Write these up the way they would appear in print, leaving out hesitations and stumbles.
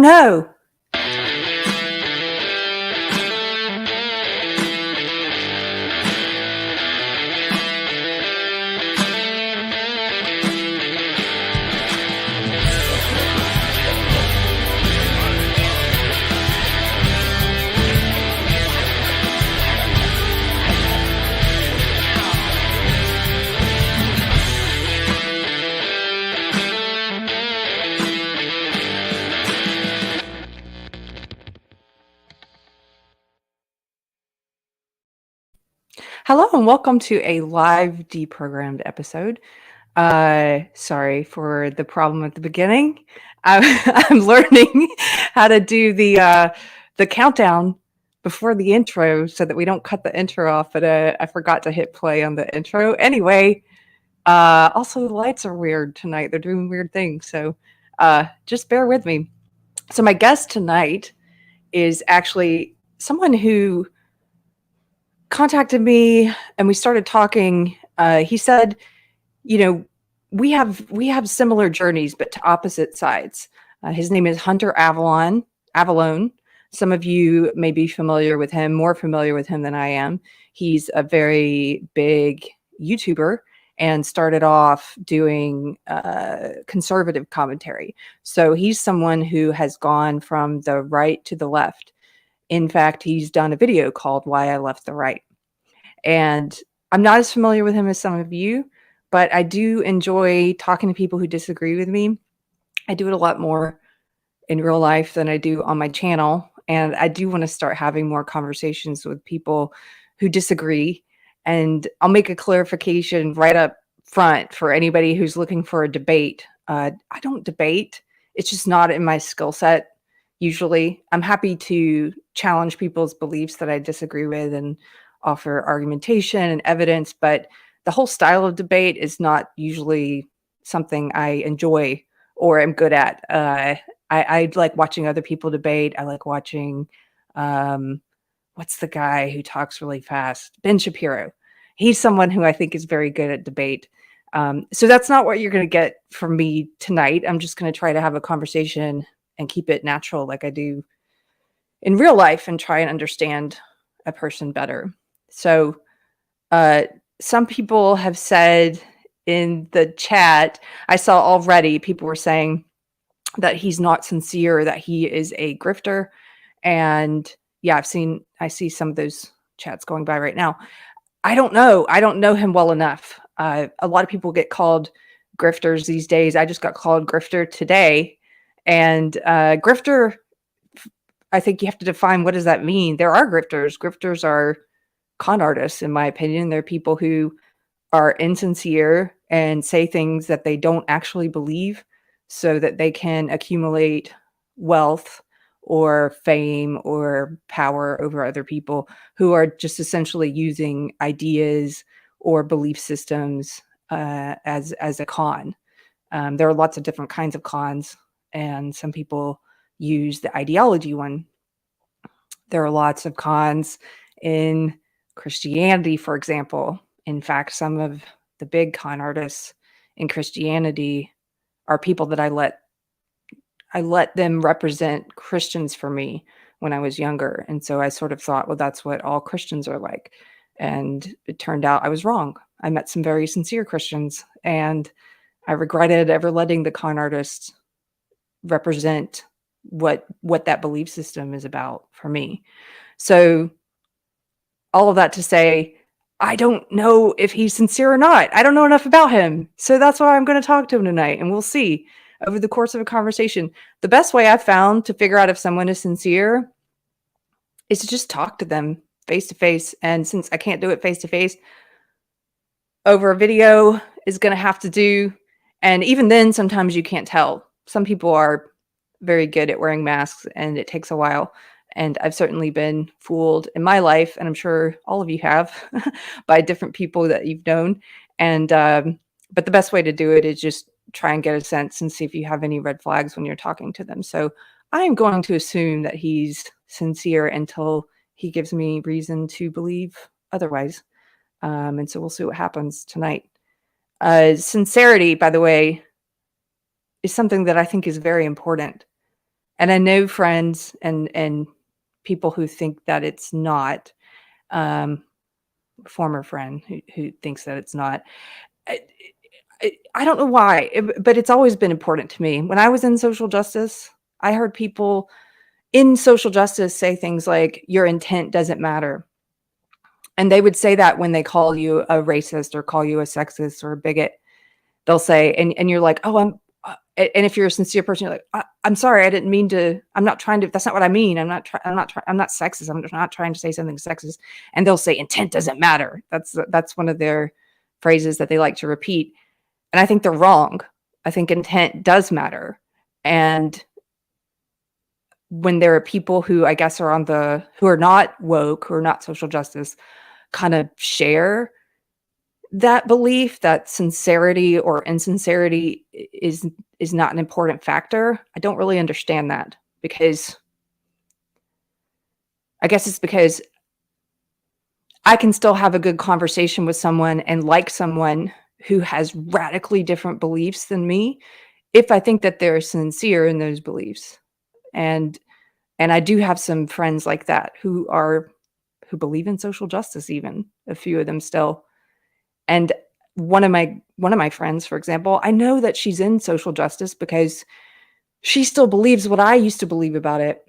no. Hello and welcome to a live deprogrammed episode. Sorry for the problem at the beginning. I'm learning how to do the countdown before the intro so that we don't cut the intro off, but I forgot to hit play on the intro. Anyway, also the lights are weird tonight. They're doing weird things, so just bear with me. So my guest tonight is actually someone who contacted me and we started talking. He said, we have similar journeys, but to opposite sides. His name is Hunter Avallone. Some of you may be familiar with him, more familiar with him than I am. He's a very big YouTuber and started off doing conservative commentary. So he's someone who has gone from the right to the left. In fact, he's done a video called Why I Left the Right. And I'm not as familiar with him as some of you, but I do enjoy talking to people who disagree with me. I do it a lot more in real life than I do on my channel. And I do want to start having more conversations with people who disagree. And I'll make a clarification right up front for anybody who's looking for a debate. I don't debate. It's just not in my skill set. Usually I'm happy to challenge people's beliefs that I disagree with and offer argumentation and evidence, but the whole style of debate is not usually something I enjoy or am good at. I like watching other people debate. I like watching, what's the guy who talks really fast? Ben Shapiro. He's someone who I think is very good at debate. So that's not what you're going to get from me tonight. I'm just going to try to have a conversation and keep it natural like I do in real life and try and understand a person better. So some people have said in the chat, I saw already people were saying that he's not sincere, that he is a grifter. And yeah, I see some of those chats going by right now. I don't know him well enough. A lot of people get called grifters these days. I just got called grifter today. And grifter, I think you have to define, what does that mean? There are grifters. Grifters are con artists, in my opinion. They're people who are insincere and say things that they don't actually believe so that they can accumulate wealth or fame or power over other people, who are just essentially using ideas or belief systems as a con. There are lots of different kinds of cons, and some people use the ideology one. There are lots of cons in Christianity, for example. In fact, some of the big con artists in Christianity are people that I let them represent Christians for me when I was younger. And so I sort of thought, well, that's what all Christians are like. And it turned out I was wrong. I met some very sincere Christians, and I regretted ever letting the con artists represent what that belief system is about for me. So all of that to say, I don't know if he's sincere or not. I don't know enough about him. So that's why I'm going to talk to him tonight, and we'll see over the course of a conversation. The best way I've found to figure out if someone is sincere is to just talk to them face to face. And since I can't do it face to face, over a video is going to have to do. And even then, sometimes you can't tell. Some people are very good at wearing masks, and it takes a while. And I've certainly been fooled in my life, and I'm sure all of you have, by different people that you've known. And but the best way to do it is just try and get a sense and see if you have any red flags when you're talking to them. So I am going to assume that he's sincere until he gives me reason to believe otherwise. And so we'll see what happens tonight. Sincerity, by the way, is something that I think is very important. And I know friends and people who think that it's not, former friend who thinks that it's not. I, I don't know why, but it's always been important to me. When I was in social justice, I heard people in social justice say things like, your intent doesn't matter. And they would say that when they call you a racist or call you a sexist or a bigot. They'll say, and you're like, oh, and if you're a sincere person, you're like, I'm sorry, I didn't mean to, I'm not trying to, that's not what I mean. I'm not sexist. I'm not trying to say something sexist. And they'll say, intent doesn't matter. That's one of their phrases that they like to repeat. And I think they're wrong. I think intent does matter. And when there are people who I guess who are not woke, who are not social justice, kind of share that belief that sincerity or insincerity is not an important factor, I don't really understand that, because I guess it's because I can still have a good conversation with someone and like someone who has radically different beliefs than me if I think that they're sincere in those beliefs. And I do have some friends like that who believe in social justice, even a few of them still. And one of my friends, for example, I know that she's in social justice because she still believes what I used to believe about it.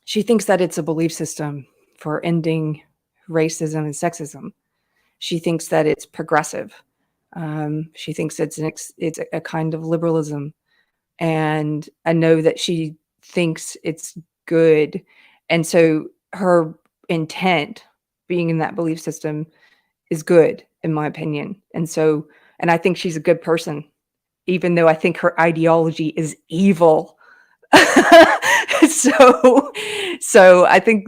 She thinks that it's a belief system for ending racism and sexism. She thinks that it's progressive. She thinks it's a kind of liberalism. And I know that she thinks it's good. And so her intent, being in that belief system, is good, in my opinion. And I think she's a good person, even though I think her ideology is evil. So I think,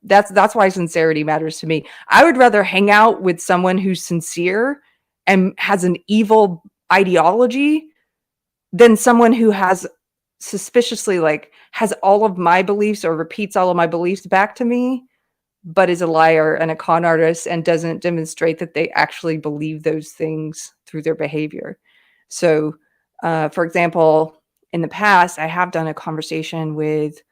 that's why sincerity matters to me. I would rather hang out with someone who's sincere and has an evil ideology than someone who has suspiciously, like, has all of my beliefs or repeats all of my beliefs back to me, but is a liar and a con artist and doesn't demonstrate that they actually believe those things through their behavior. So, for example, in the past, I have done a conversation with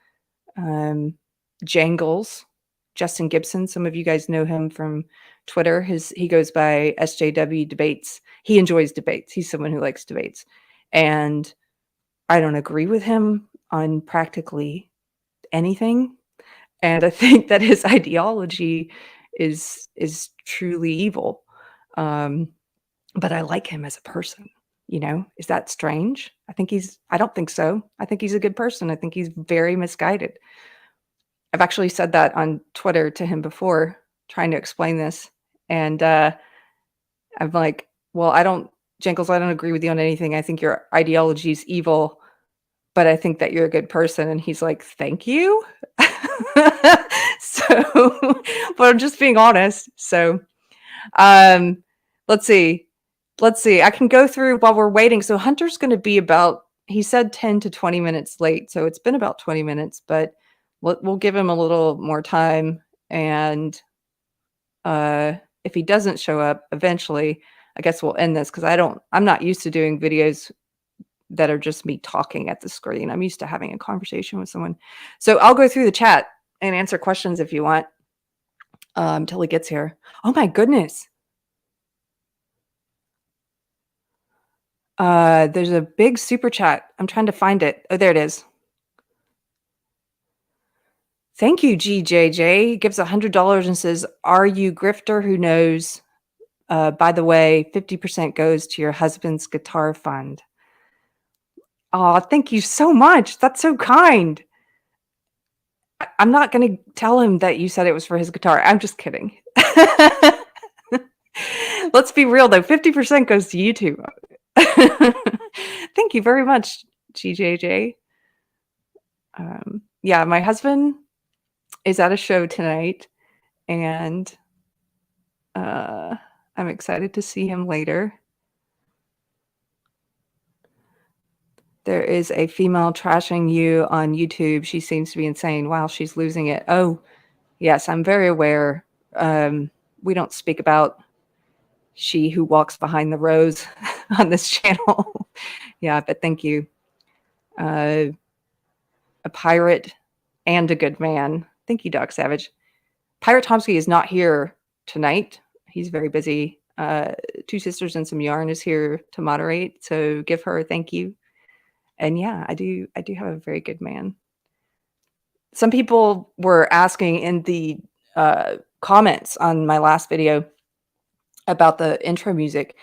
Jangles, Justin Gibson. Some of you guys know him from Twitter. He goes by SJW Debates. He enjoys debates. He's someone who likes debates. And I don't agree with him on practically anything. And I think that his ideology is truly evil. But I like him as a person. Is that strange? I don't think so. I think he's a good person. I think he's very misguided. I've actually said that on Twitter to him before, trying to explain this. And I'm like, well, Jangles, I don't agree with you on anything. I think your ideology is evil, but I think that you're a good person. And he's like, thank you. But I'm just being honest. So, let's see. I can go through while we're waiting. So Hunter's going to be he said 10 to 20 minutes late. So it's been about 20 minutes, but we'll give him a little more time. And if he doesn't show up eventually, I guess we'll end this, because I'm not used to doing videos that are just me talking at the screen. I'm used to having a conversation with someone. So I'll go through the chat and answer questions if you want, till he gets here. Oh my goodness. There's a big super chat. I'm trying to find it. Oh, there it is. Thank you, GJJ. He gives $100 and says, are you grifter who knows? By the way, 50% goes to your husband's guitar fund. Oh, thank you so much. That's so kind. I'm not going to tell him that you said it was for his guitar. I'm just kidding. Let's be real, though. 50% goes to YouTube. Thank you very much, GJJ. Yeah, my husband is at a show tonight, and I'm excited to see him later. There is a female trashing you on YouTube. She seems to be insane. Wow, she's losing it. Oh, yes, I'm very aware. We don't speak about she who walks behind the rose on this channel. Yeah, but thank you. a pirate and a good man. Thank you, Doc Savage. Pirate Tomsky is not here tonight. He's very busy. Two Sisters and Some Yarn is here to moderate, so give her a thank you. And yeah, I do have a very good man. Some people were asking in the comments on my last video about the intro music.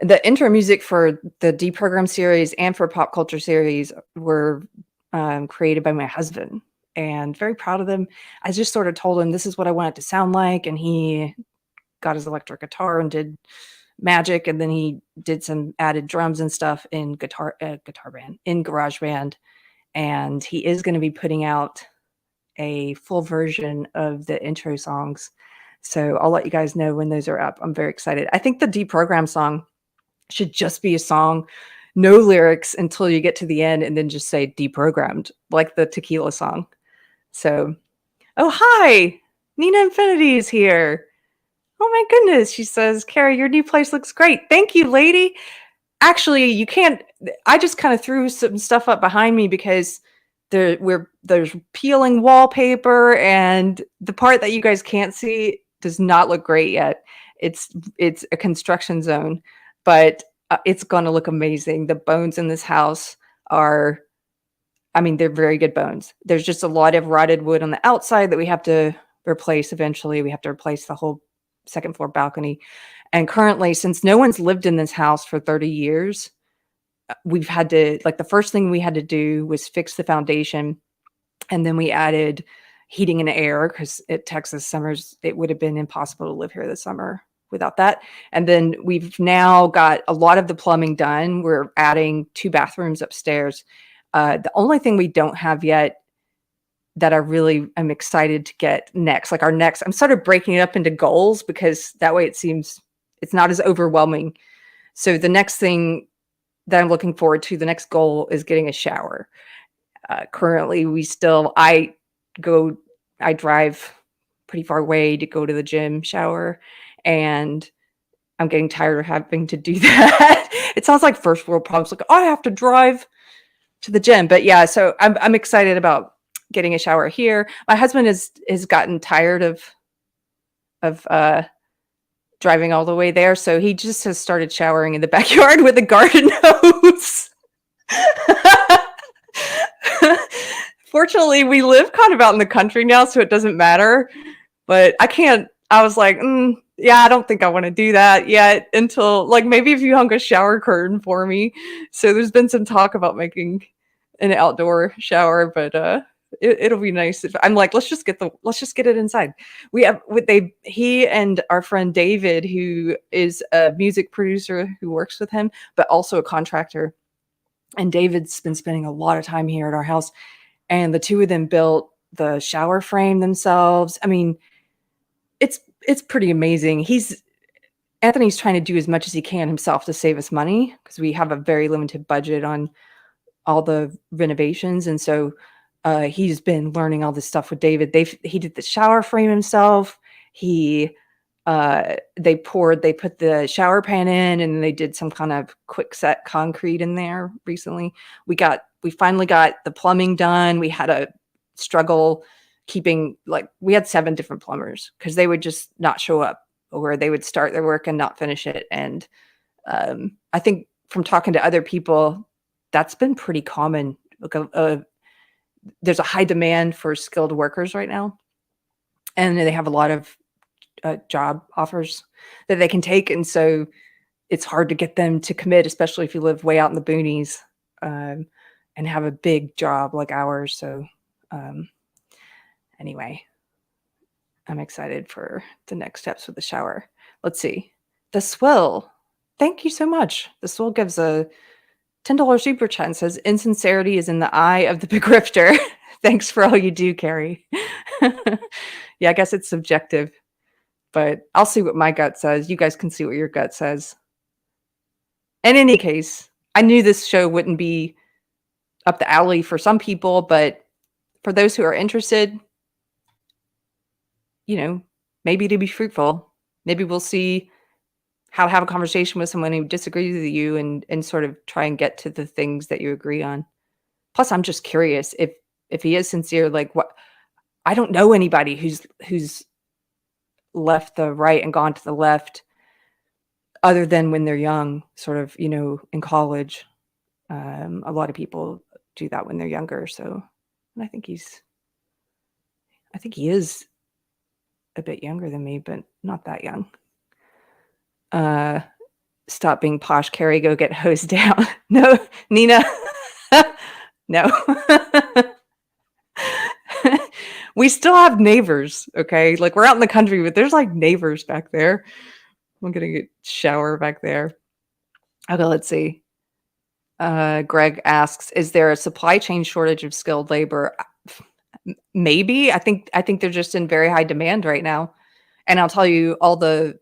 The intro music for the Deprogrammed series and for Pop Culture series were created by my husband, and very proud of them. I just sort of told him this is what I want it to sound like, and he got his electric guitar and did magic, and then he did some added drums and stuff in GarageBand, and he is going to be putting out a full version of the intro songs. So I'll let you guys know when those are up. I'm very excited. I think the Deprogrammed song should just be a song, no lyrics until you get to the end, and then just say Deprogrammed, like the Tequila song. So, oh, hi! Nina Infinity is here. Oh my goodness, she says, Keri, your new place looks great. Thank you, lady. Actually, you can't, I just kind of threw some stuff up behind me because there's peeling wallpaper, and the part that you guys can't see does not look great yet. It's a construction zone, but it's going to look amazing. The bones in this house are, I mean, they're very good bones. There's just a lot of rotted wood on the outside that we have to replace eventually. We have to replace the whole second floor balcony. And currently, since no one's lived in this house for 30 years, we've had to, like, the first thing we had to do was fix the foundation. And then we added heating and air, because at Texas summers, it would have been impossible to live here this summer without that. And then we've now got a lot of the plumbing done. We're adding 2 bathrooms upstairs. The only thing we don't have yet that I really am excited to get next, like our next, I'm sort of breaking it up into goals because that way it seems it's not as overwhelming. So the next thing that I'm looking forward to, the next goal, is getting a shower. Currently, I drive pretty far away to go to the gym shower, and I'm getting tired of having to do that. It sounds like first world problems, like, oh, I have to drive to the gym. But yeah, so I'm excited about getting a shower here. My husband has gotten tired of driving all the way there, so he just has started showering in the backyard with a garden hose. Fortunately, we live kind of out in the country now, so it doesn't matter. But I was like, yeah, I don't think I want to do that yet until, like, maybe if you hung a shower curtain for me. So there's been some talk about making an outdoor shower, but it'll be nice if I'm like, let's just get it inside. He and our friend David, who is a music producer who works with him, but also a contractor. And David's been spending a lot of time here at our house, and the two of them built the shower frame themselves. I mean, it's pretty amazing. Anthony's trying to do as much as he can himself to save us money, because we have a very limited budget on all the renovations. And so he's been learning all this stuff with David. He did the shower frame himself. They put the shower pan in, and they did some kind of quick set concrete in there recently. We finally got the plumbing done. We had a struggle we had 7 different plumbers, because they would just not show up, or they would start their work and not finish it. And I think from talking to other people, that's been pretty common. There's a high demand for skilled workers right now, and they have a lot of job offers that they can take. And so it's hard to get them to commit, especially if you live way out in the boonies and have a big job like ours. So anyway, I'm excited for the next steps with the shower. Let's see. The Swill. Thank you so much. The Swill gives a $10 super chat and says, insincerity is in the eye of the begrifter. Thanks for all you do, Keri. Yeah, I guess it's subjective, but I'll see what my gut says. You guys can see what your gut says. In any case, I knew this show wouldn't be up the alley for some people, but for those who are interested, maybe to be fruitful, maybe we'll see how to have a conversation with someone who disagrees with you and sort of try and get to the things that you agree on. Plus, I'm just curious if if he is sincere, like what, I don't know anybody who's left the right and gone to the left other than when they're young, sort of, in college. A lot of people do that when they're younger. So, and I think he is a bit younger than me, but not that young. Stop being posh, Keri, go get hosed down. No, Nina. No. We still have neighbors, okay? Like, we're out in the country, but there's like neighbors back there. I'm gonna get shower back there. Okay, let's see. Greg asks, is there a supply chain shortage of skilled labor? Maybe. I think they're just in very high demand right now. And I'll tell you, all the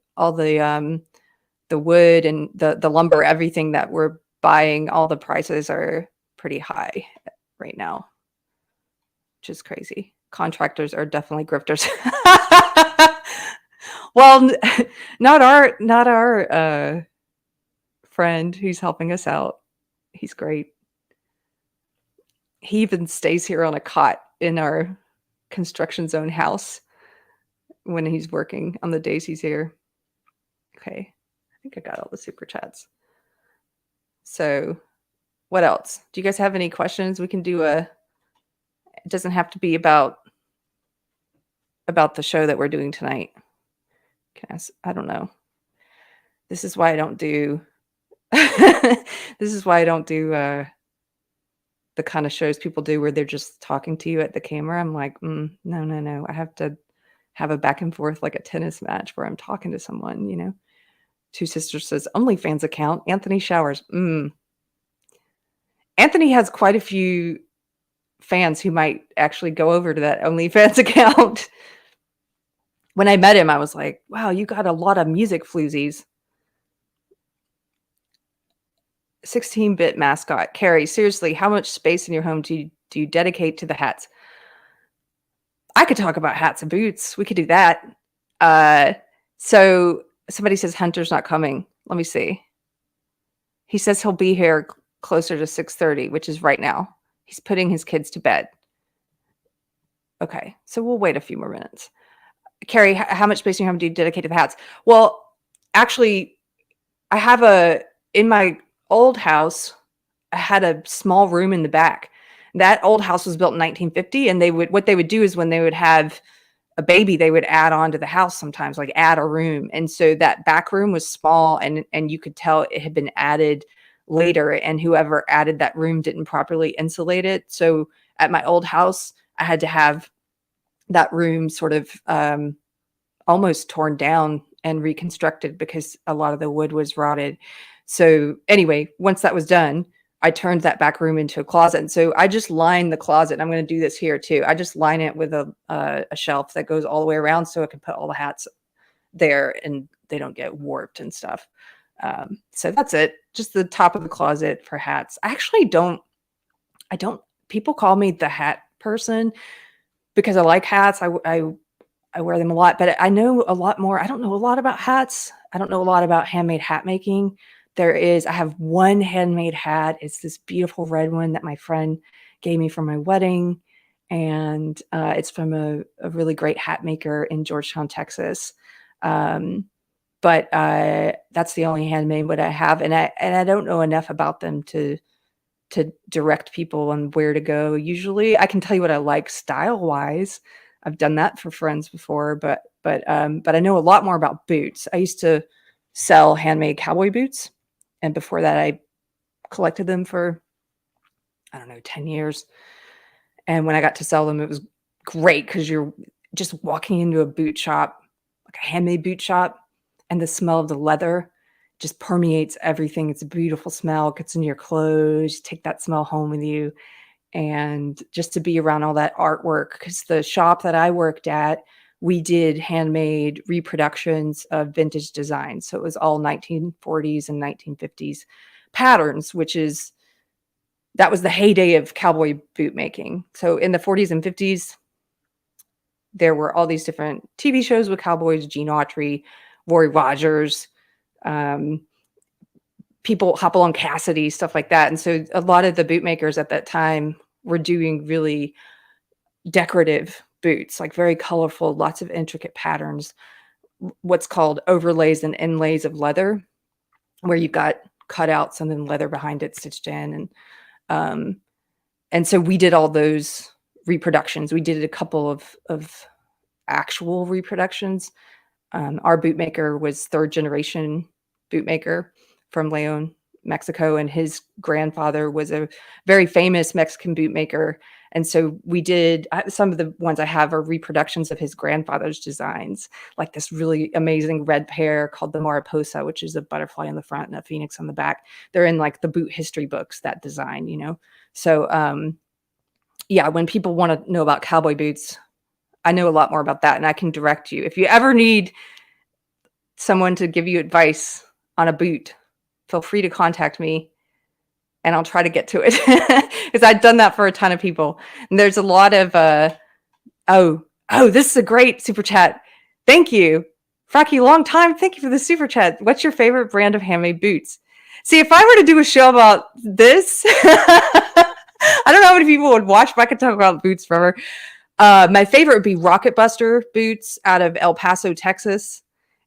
wood and the lumber, everything that we're buying, all the prices are pretty high right now, which is crazy. Contractors are definitely grifters. Well, not our friend who's helping us out. He's great. He even stays here on a cot in our construction zone house when he's working on the days he's here. Okay, I think I got all the super chats. So what else? Do you guys have any questions? We can do it doesn't have to be about the show that we're doing tonight. I don't know. This is why I don't do this is why I don't do the kind of shows people do where they're just talking to you at the camera. I'm like, no. I have to have a back and forth like a tennis match where I'm talking to someone, Two Sisters says, OnlyFans account, Anthony showers. Anthony has quite a few fans who might actually go over to that OnlyFans account. When I met him, I was like, wow, you got a lot of music floozies. 16-bit mascot. Keri, seriously, how much space in your home do you dedicate to the hats? I could talk about hats and boots. We could do that. So somebody says Hunter's not coming. Let me see. He says he'll be here closer to 6:30, which is right now. He's putting his kids to bed. Okay, so we'll wait a few more minutes. Keri, how much space in your home do you dedicate to the hats? Well, actually, I have in my old house, I had a small room in the back. That old house was built in 1950, and what they would do is when they would have a baby, they would add on to the house sometimes, like add a room. And so that back room was small, and you could tell it had been added later, and whoever added that room didn't properly insulate it. So at my old house, I had to have that room sort of almost torn down and reconstructed because a lot of the wood was rotted. So anyway, once that was done, I turned that back room into a closet. And so I just line the closet. I'm going to do this here too. I just line it with a shelf that goes all the way around so I can put all the hats there and they don't get warped and stuff. So that's it. Just the top of the closet for hats. I actually don't, people call me the hat person because I like hats. I wear them a lot, but I know a lot more. I don't know a lot about hats. I don't know a lot about handmade hat making. I have one handmade hat. It's this beautiful red one that my friend gave me for my wedding. And it's from a really great hat maker in Georgetown, Texas. But that's the only handmade one I have. And I don't know enough about them to direct people on where to go. Usually I can tell you what I like style wise. I've done that for friends before, but I know a lot more about boots. I used to sell handmade cowboy boots. And before that, I collected them for, 10 years. And when I got to sell them, it was great because you're just walking into a boot shop, like a handmade boot shop, and the smell of the leather just permeates everything. It's a beautiful smell. It gets in your clothes. You take that smell home with you. And just to be around all that artwork, because the shop that I worked at, we did handmade reproductions of vintage designs. So it was all 1940s and 1950s patterns, that was the heyday of cowboy boot making. So in the 40s and 50s, there were all these different TV shows with cowboys, Gene Autry, Roy Rogers, people, Hopalong Cassidy, stuff like that. And so a lot of the boot makers at that time were doing really decorative boots, like very colorful, lots of intricate patterns, what's called overlays and inlays of leather, where you've got cutouts and then leather behind it stitched in. And so we did all those reproductions. We did a couple of actual reproductions. Our bootmaker was third generation bootmaker from Leon, Mexico, and his grandfather was a very famous Mexican bootmaker. And so we did some of the ones I have are reproductions of his grandfather's designs, like this really amazing red pair called the Mariposa, which is a butterfly on the front and a phoenix on the back. They're in like the boot history books, that design, you know? So, yeah, when people want to know about cowboy boots, I know a lot more about that, and I can direct you. If you ever need someone to give you advice on a boot, feel free to contact me and I'll try to get to it, because I've done that for a ton of people. And there's a lot of, this is a great super chat. Thank you. Frankie, long time. Thank you for the super chat. What's your favorite brand of handmade boots? See, if I were to do a show about this, I don't know how many people would watch, but I could talk about boots forever. My favorite would be Rocket Buster boots out of El Paso, Texas.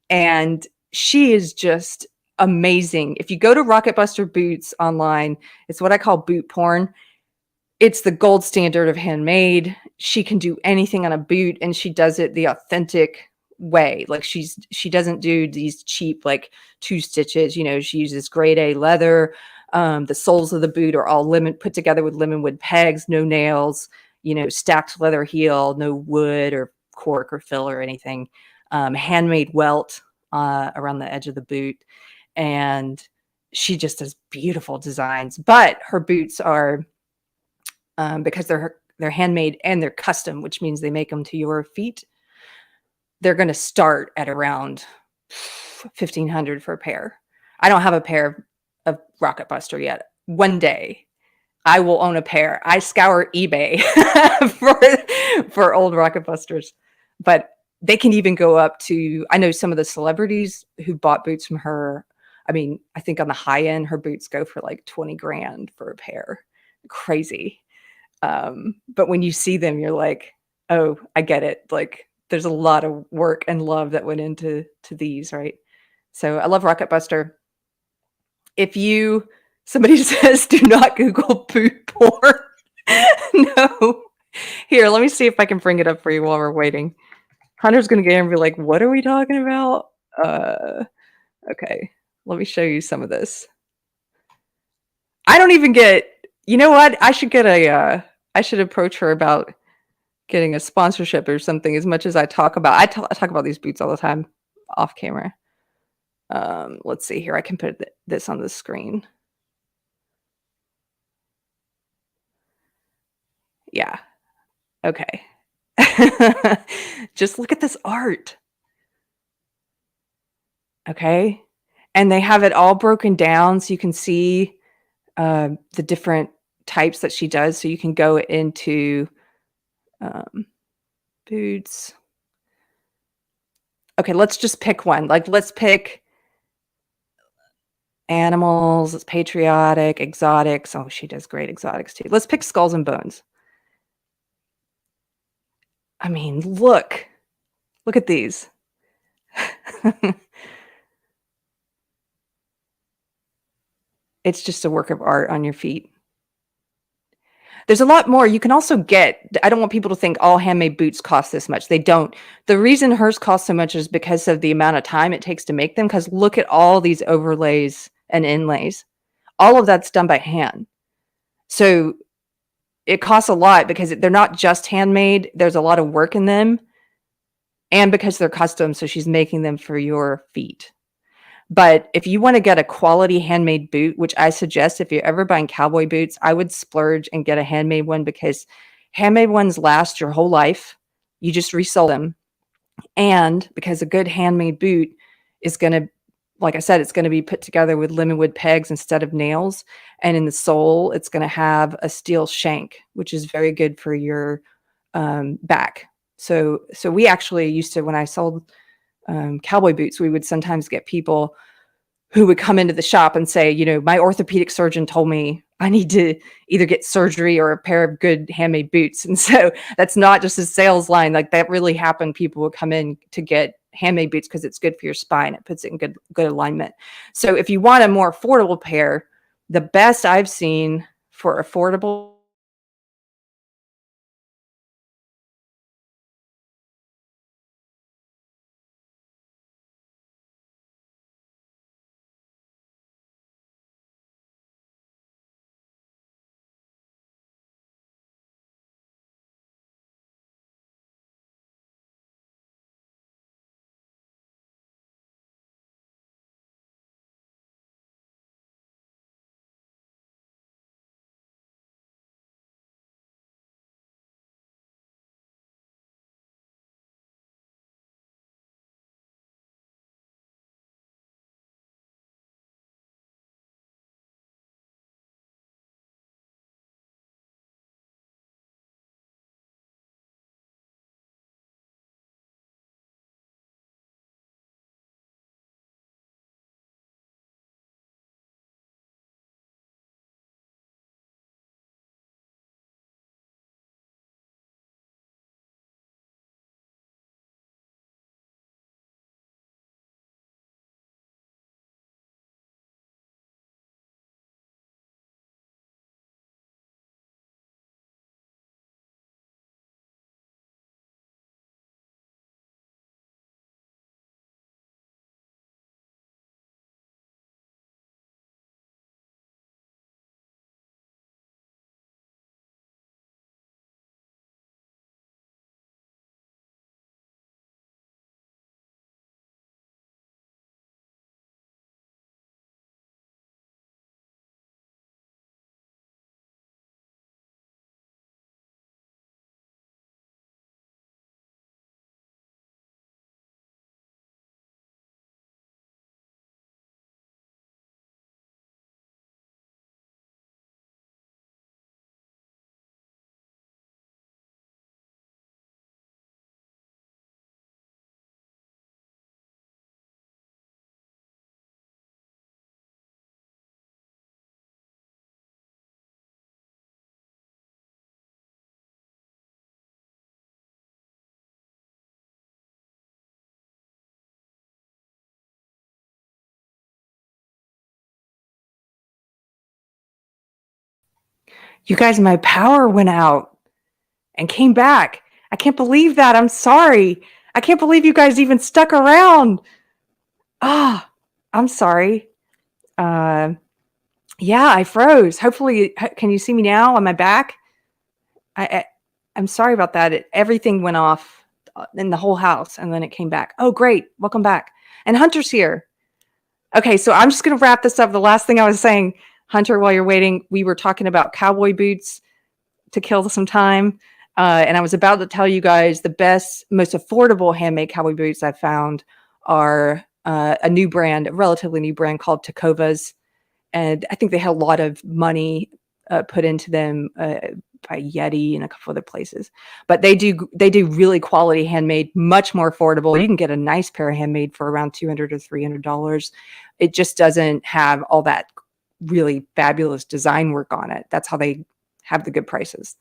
And she is just amazing. If you go to Rocket Buster boots online, it's what I call boot porn. It's the gold standard of handmade. She can do anything on a boot, and she does it the authentic way. Like she doesn't do these cheap, like 2 stitches. You know, she uses grade A leather. The soles of the boot are all put together with lemon wood pegs, no nails, you know, stacked leather heel, no wood or cork or fill or anything. Handmade welt around the edge of the boot. And she just does beautiful designs. But her boots are, because they're handmade and they're custom, which means they make them to your feet, they're going to start at around $1,500 for a pair. I don't have a pair of Rocket Buster yet. One day I will own a pair. I scour eBay for old Rocket Busters, but they can even go up to, I know some of the celebrities who bought boots from her. I mean, I think on the high end, her boots go for like 20 grand for a pair. Crazy. But when you see them, you're like, oh, I get it. Like there's a lot of work and love that went into these, right? So I love Rocket Buster. If somebody says, do not Google boot porn. No. Here, let me see if I can bring it up for you while we're waiting. Hunter's going to get in and be like, what are we talking about? Okay. Let me show you some of this. I don't even you know what? I should I should approach her about getting a sponsorship or something, as much as I talk about, I talk about these boots all the time off camera. Let's see here. I can put this on the screen. Yeah. Okay. Just look at this art. Okay. And they have it all broken down so you can see the different types that she does. So you can go into boots. Okay, let's just pick one. Like, let's pick animals, it's patriotic, exotics. Oh, she does great exotics too. Let's pick skulls and bones. I mean, look at these. It's just a work of art on your feet. There's a lot more. You can also I don't want people to think all handmade boots cost this much. They don't. The reason hers cost so much is because of the amount of time it takes to make them, because look at all these overlays and inlays. All of that's done by hand. So it costs a lot because they're not just handmade. There's a lot of work in them. And because they're custom, so she's making them for your feet. But if you want to get a quality handmade boot, which I suggest if you're ever buying cowboy boots, I would splurge and get a handmade one, because handmade ones last your whole life. You just resell them. And because a good handmade boot is going to, like I said, it's going to be put together with lemon wood pegs instead of nails. And in the sole, it's going to have a steel shank, which is very good for your back. So we actually used to, when I sold cowboy boots, we would sometimes get people who would come into the shop and say, you know, my orthopedic surgeon told me I need to either get surgery or a pair of good handmade boots. And so that's not just a sales line. Like that really happened. People would come in to get handmade boots because it's good for your spine. It puts it in good alignment. So if you want a more affordable pair, the best I've seen for affordable You guys, my power went out and came back. I can't believe that. I'm sorry. I can't believe you guys even stuck around. Ah, I'm sorry. Uh, yeah, I froze. Hopefully, can you see me now? Am I back? I I'm sorry about that. Everything went off in the whole house, and then it came back. Oh, great. Welcome back. And Hunter's here. Okay, so I'm just going to wrap this up. The last thing I was saying, Hunter, while you're waiting, we were talking about cowboy boots to kill some time. And I was about to tell you guys the best, most affordable handmade cowboy boots I've found are a new brand, a relatively new brand called Tecovas. And I think they had a lot of money put into them by Yeti and a couple other places. But they do really quality handmade, much more affordable. You can get a nice pair of handmade for around $200 or $300. It just doesn't have all that really fabulous design work on it. That's how they have the good prices.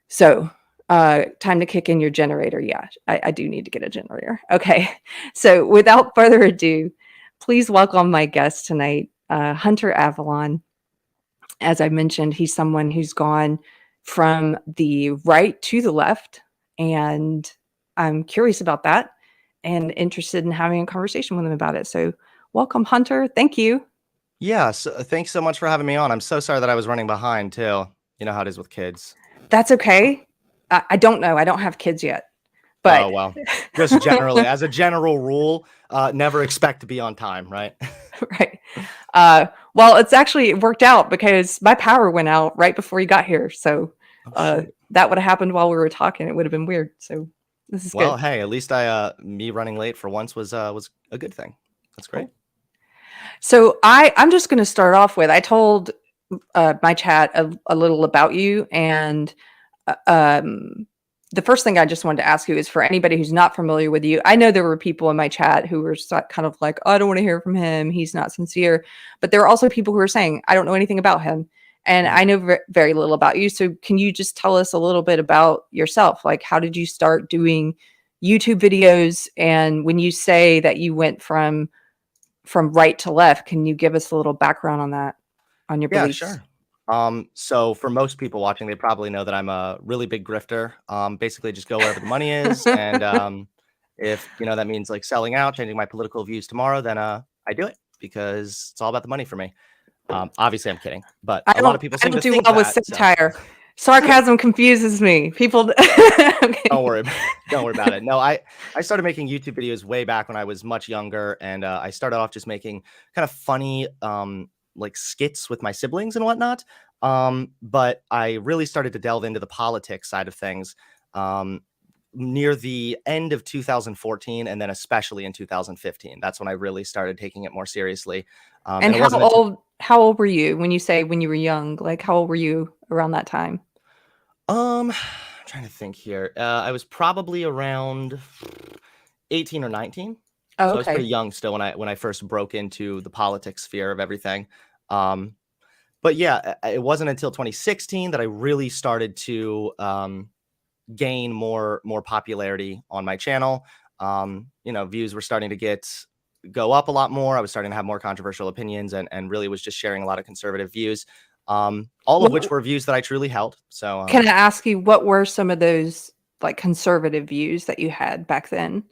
So time to kick in your generator. Yeah, I do need to get a generator. Okay. So without further ado, please welcome my guest tonight, Hunter Avallone. As I mentioned, he's someone who's gone from the right to the left, and I'm curious about that and interested in having a conversation with him about it. So welcome, Hunter. Thank you. Yeah, so thanks so much for having me on. I'm so sorry that I was running behind too. You know how it is with kids. That's okay. I don't know. I don't have kids yet. But Oh, well, just generally, as a general rule, never expect to be on time, right? right. Well, it worked out because my power went out right before you got here. So that would have happened while we were talking. It would have been weird. So this is Well, good. hey, at least me running late for once was a good thing. That's great. Cool. So I'm just going to start off with, I told my chat a little about you, and the first thing I just wanted to ask you is, for anybody who's not familiar with you, I know there were people in my chat who were kind of like, oh, I don't want to hear from him. He's not sincere. But there are also people who are saying, I don't know anything about him. And I know very little about you. So can you just tell us a little bit about yourself? Like, how did you start doing YouTube videos? And when you say that you went from right to left, can you give us a little background on that, on your Yeah, beliefs? sure. So for most people watching, they probably know that I'm a really big grifter. Basically just go wherever the money is. And if that means like selling out, changing my political views tomorrow, then I do it because it's all about the money for me. Obviously I'm kidding, but a lot of people I seem don't to do think well with that. So satire. Sarcasm confuses me. People okay. don't worry, don't worry about it. No, I started making YouTube videos way back when I was much younger, and I started off just making kind of funny like skits with my siblings and whatnot. But I really started to delve into the politics side of things near the end of 2014, and then especially in 2015. That's when I really started taking it more seriously. And it wasn't until how old were you when you say when you were young? Like, how old were you around that time? I'm trying to think here. I was probably around 18 or 19. Oh, So I was pretty okay. young still when I first broke into the politics sphere of everything. Um, but yeah, it wasn't until 2016 that I really started to gain more popularity on my channel. Views were starting to go up a lot more. I was starting to have more controversial opinions and really was just sharing a lot of conservative views. All of which What were views that I truly held. So can I ask you, what were some of those like conservative views that you had back then?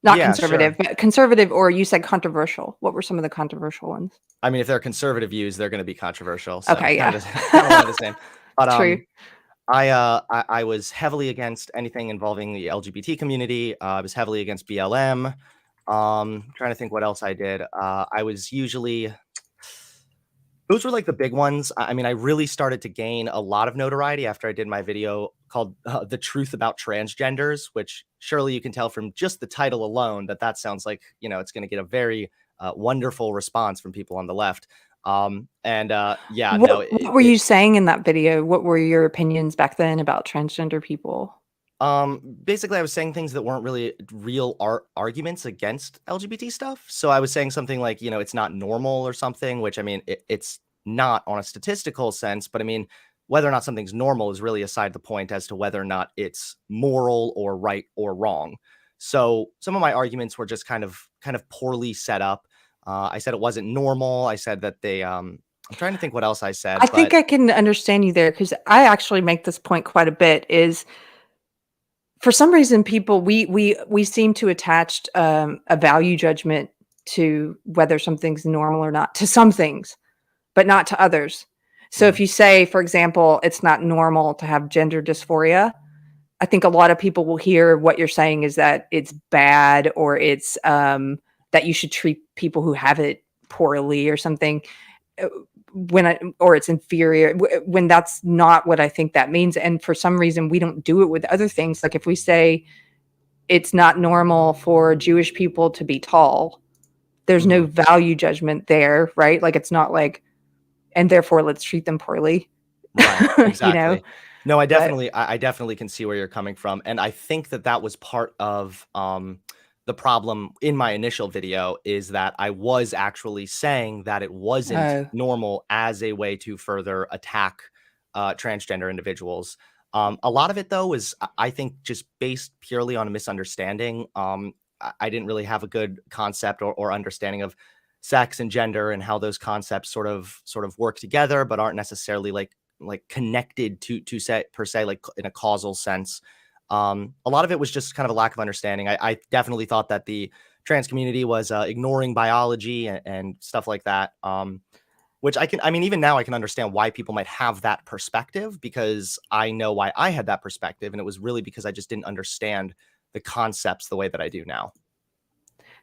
Not yeah, conservative, sure. but conservative, or you said controversial. What were some of the controversial ones? I mean, if they're conservative views, they're going to be controversial. So Okay, yeah. kind of one of the same. But True. I was heavily against anything involving the LGBT community. I was heavily against BLM. Trying to think what else I did. I was usually Those were like the big ones. I mean, I really started to gain a lot of notoriety after I did my video called "The Truth About Transgenders," which surely you can tell from just the title alone that sounds like it's going to get a very wonderful response from people on the left. Yeah, no, What were you saying in that video? What were your opinions back then about transgender people? Basically I was saying things that weren't really real arguments against LGBT stuff. So I was saying something like, it's not normal or something, which I mean, it's not on a statistical sense, but I mean, whether or not something's normal is really aside the point as to whether or not it's moral or right or wrong. So some of my arguments were just kind of poorly set up. I said it wasn't normal. I said that I'm trying to think what else I said, I think but I can understand you there because I actually make this point quite a bit. Is for some reason people we seem to attach a value judgment to whether something's normal or not to some things, but not to others. So if Mhm. you say, for example, it's not normal to have gender dysphoria, I think a lot of people will hear what you're saying is that it's bad or it's that you should treat people who have it poorly or something. uh, or it's inferior when that's not what I think that means. And for some reason, we don't do it with other things. Like if we say it's not normal for Jewish people to be tall, there's no Mhm. value judgment there, right? Like it's not like, and therefore let's treat them poorly, Right, you know? exactly. No, But I definitely can see where you're coming from, and I think that was part of, the problem in my initial video is that I was actually saying that it wasn't oh, normal as a way to further attack, transgender individuals. A lot of it, though, was, I think, just based purely on a misunderstanding. I didn't really have a good concept or understanding of sex and gender and how those concepts sort of work together, but aren't necessarily connected to say per se, like in a causal sense. A lot of it was just kind of a lack of understanding. I definitely thought that the trans community was ignoring biology and stuff like that. Which I mean, even now I can understand why people might have that perspective because I know why I had that perspective. And it was really because I just didn't understand the concepts the way that I do now.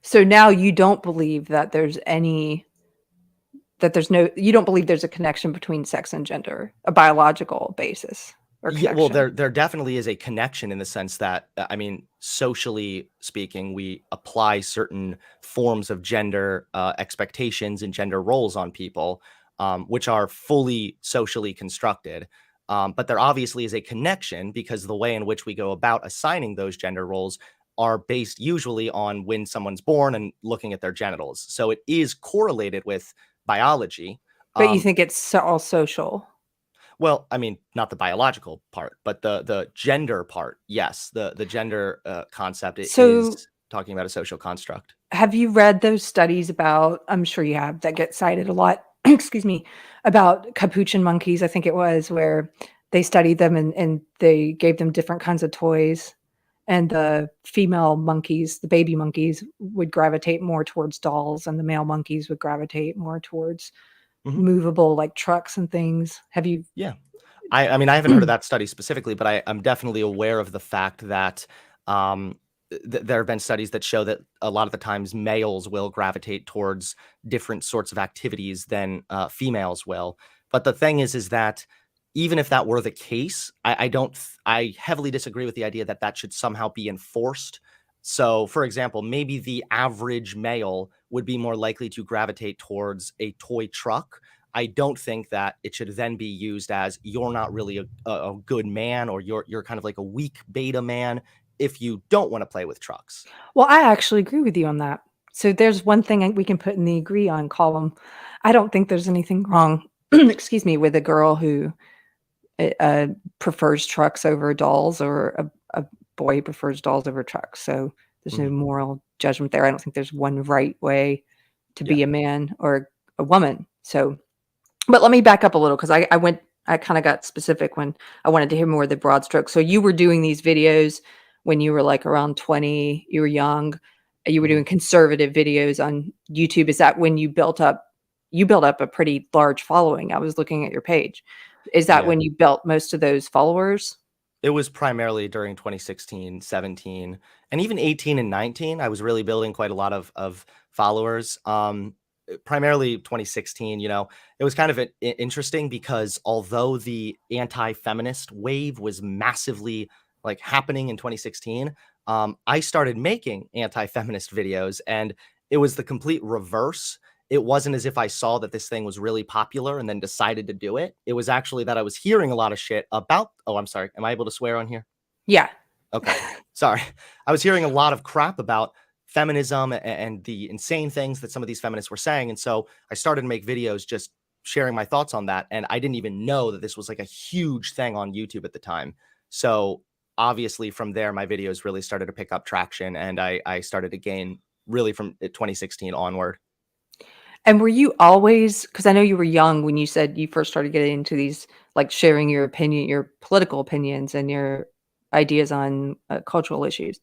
so now you don't believe that you don't believe there's a connection between sex and gender, a biological basis or Yeah, well, connection. there definitely is a connection in the sense that, I mean, socially speaking, we apply certain forms of gender expectations and gender roles on people, which are fully socially constructed. But there obviously is a connection because the way in which we go about assigning those gender roles are based usually on when someone's born and looking at their genitals. So it is correlated with biology. But you Um, think it's all social. Well, I mean, not the biological part, but the gender part. Yes, the gender concept So is talking about a social construct. have you read those studies about, I'm sure you have, that get cited a lot, excuse me, about capuchin monkeys, I think it was, where they studied them and they gave them different kinds of toys. And the female monkeys, the baby monkeys, would gravitate more towards dolls, and the male monkeys would gravitate more towards Hmm. movable, like trucks and things. Have you? Yeah. I mean, I haven't heard of that study specifically, but I'm definitely aware of the fact that um, there have been studies that show that a lot of the times males will gravitate towards different sorts of activities than females will. But the thing is that even if that were the case, I don't, I heavily disagree with the idea that that should somehow be enforced. So, for example, maybe the average male would be more likely to gravitate towards a toy truck. I don't think that it should then be used as you're not really a good man, or you're kind of like a weak beta man if you don't want to play with trucks. Well, I actually agree with you on that. So there's one thing we can put in the agree on column. I don't think there's anything wrong, excuse me, with a girl who prefers trucks over dolls, or a boy who prefers dolls over trucks. So there's no Mhm. moral judgment there. I don't think there's one right way to Yeah. be a man or a woman. So, but let me back up a little, because I kind of got specific when I wanted to hear more of the broad strokes. So you were doing these videos when you were like around 20, you were young, you were Mhm. doing conservative videos on YouTube. Is that when you built up a pretty large following? I was looking at your page. Is that Yeah. when you built most of those followers? It was primarily during 2016, 17, and even 18 and 19. I was really building quite a lot of followers. Primarily 2016, it was kind of interesting because although the anti-feminist wave was massively like happening in 2016, I started making anti-feminist videos, and it was the complete reverse. It wasn't as if I saw that this thing was really popular and then decided to do it. It was actually that I was hearing a lot of shit about, oh, I'm sorry. Am I able to swear on here? Yeah. Okay. Sorry. I was hearing a lot of crap about feminism and the insane things that some of these feminists were saying. And so I started to make videos just sharing my thoughts on that. And I didn't even know that this was like a huge thing on YouTube at the time. So obviously from there, my videos really started to pick up traction, and I started to gain really from 2016 onward. And were you always, because I know you were young when you said you first started getting into these, like sharing your opinion, your political opinions and your ideas on cultural issues.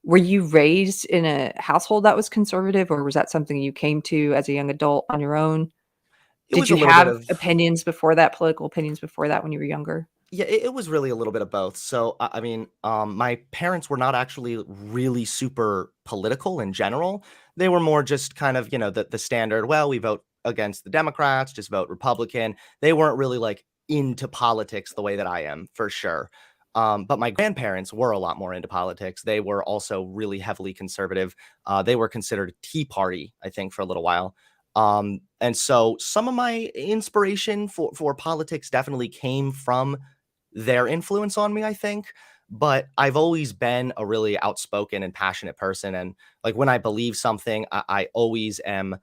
Were you raised in a household that was conservative, or was that something you came to as a young adult on your own? It Did was a you little bit have of, opinions before that, political opinions before that when you were younger? yeah, it was really a little bit of both. So, I mean, my parents were not actually really super political in general. They were more just kind of, the standard, well, we vote against the Democrats, just vote Republican. They weren't really like into politics the way that I am, for sure. But my grandparents were a lot more into politics. They were also really heavily conservative. They were considered Tea Party, I think, for a little while. And so some of my inspiration for politics definitely came from their influence on me, I think. But I've always been a really outspoken and passionate person. And like when I believe something, I always am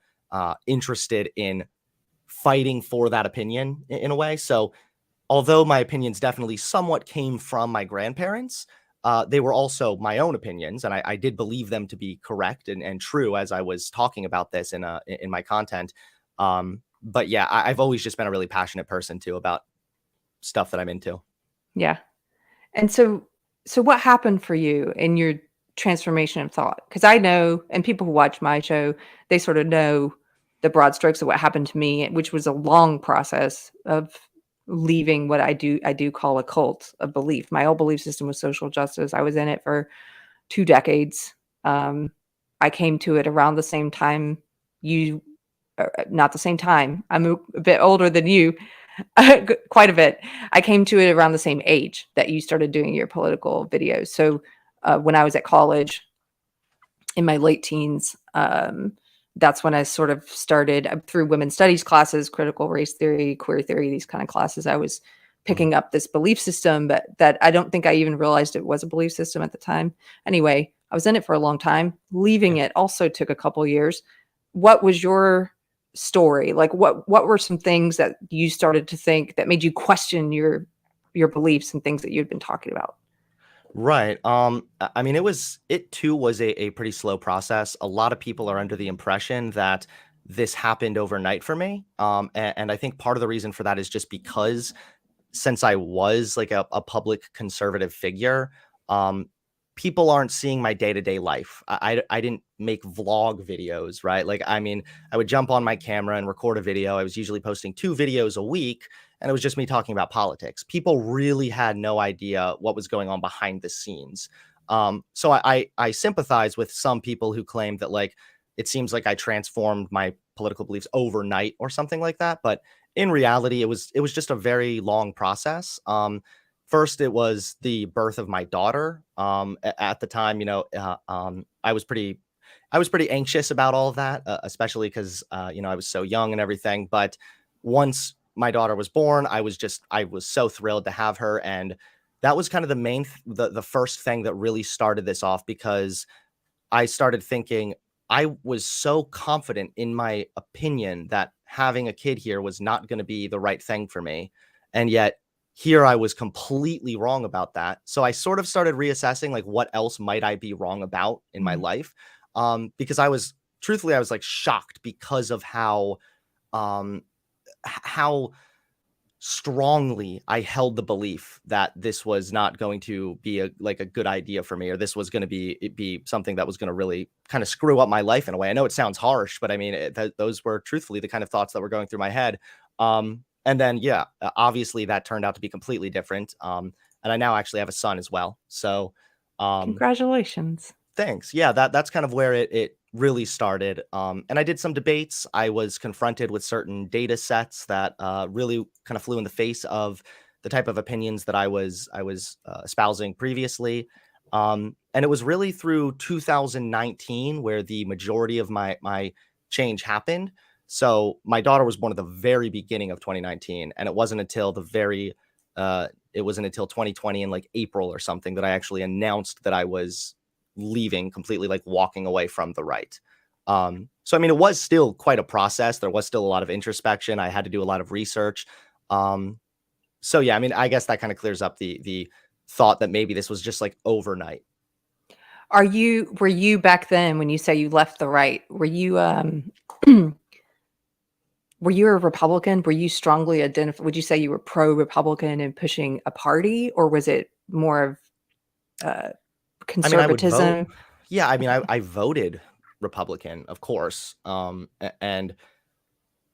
interested in fighting for that opinion in a way. So although my opinions definitely somewhat came from my grandparents, they were also my own opinions, and I did believe them to be correct and true as I was talking about this in my content. But yeah, I've always just been a really passionate person too about stuff that I'm into. Yeah. And so what happened for you in your transformation of thought? Because I know, and people who watch my show, they sort of know the broad strokes of what happened to me, which was a long process of leaving what I do call a cult of belief. My old belief system was social justice. I was in it for 2 decades. Um, I came to it around the same time you not the same time. I'm a bit older than you, quite a bit. I came to it around the same age that you started doing your political videos. So when I was at college in my late teens, that's when I sort of started through women's studies classes, critical race theory, queer theory, these kind of classes. I was Mhm. picking up this belief system, but that I don't think I even realized it was a belief system at the time. Anyway, I was in it for a long time. Leaving Yeah. it also took a couple years. What was your story? Like what were some things that you started to think that made you question your beliefs and things that you'd been talking about? Right. I mean, it too was a pretty slow process. A lot of people are under the impression that this happened overnight for me. And I think part of the reason for that is just because since I was like a public conservative figure, um, people aren't seeing my day-to-day life. I didn't make vlog videos, right? Like, I mean, I would jump on my camera and record a video. I was usually posting 2 videos a week, and it was just me talking about politics. People really had no idea what was going on behind the scenes. So I sympathize with some people who claim that like it seems like I transformed my political beliefs overnight or something like that. But in reality, it was just a very long process. First, it was the birth of my daughter. At the time, I was pretty anxious about all of that, especially because I was so young and everything. But once my daughter was born, I was so thrilled to have her, and that was kind of the first thing that really started this off because I started thinking I was so confident in my opinion that having a kid here was not going to be the right thing for me. And yet here I was completely wrong about that. So I sort of started reassessing like what else might I be wrong about in my Mhm. life? Because I was like shocked because of um how strongly I held the belief that this was not going to be a good idea for me, or this was going to be something that was going to really kind of screw up my life in a way. I know it sounds harsh, but I mean, those were truthfully the kind of thoughts that were going through my head. And then, yeah, obviously that turned out to be completely different. And I now actually have a son as well. So, um, Congratulations. thanks. Yeah, that's kind of where it really started. And I did some debates. I was confronted with certain data sets that really kind of flew in the face of the type of opinions that I was espousing previously. And it was really through 2019 where the majority of my change happened. So my daughter was born at the very beginning of 2019, and it wasn't until 2020 in like April or something that I actually announced that I was leaving completely, like walking away from the right. So I mean, it was still quite a process. There was still a lot of introspection. I had to do a lot of research. Um, so yeah, I mean, I guess that kind of clears up the thought that maybe this was just like overnight. Were you back then when you say you left the right, were you were you a Republican? Were you strongly would you say you were pro-Republican and pushing a party, or was it more of uh, I mean, I would vote. conservatism? Yeah, I mean, I, Okay. I voted Republican, of course. And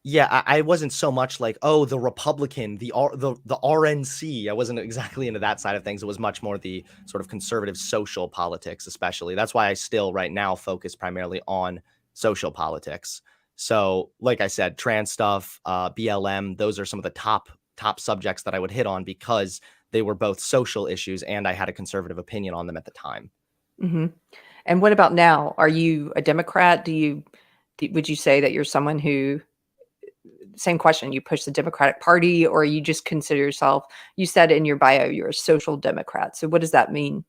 yeah, I wasn't so much like, oh, the Republican, the RNC. I wasn't exactly into that side of things. It was much more the sort of conservative social politics, especially. That's why I still right now focus primarily on social politics. So, like I said, trans stuff, BLM, those are some of the top subjects that I would hit on because they were both social issues and I had a conservative opinion on them at the time. Mhm. And what about now? Are you a Democrat? Would you say that you're someone who, same question, you push the Democratic Party, or you just consider yourself, you said in your bio you're a social democrat. So what does that mean?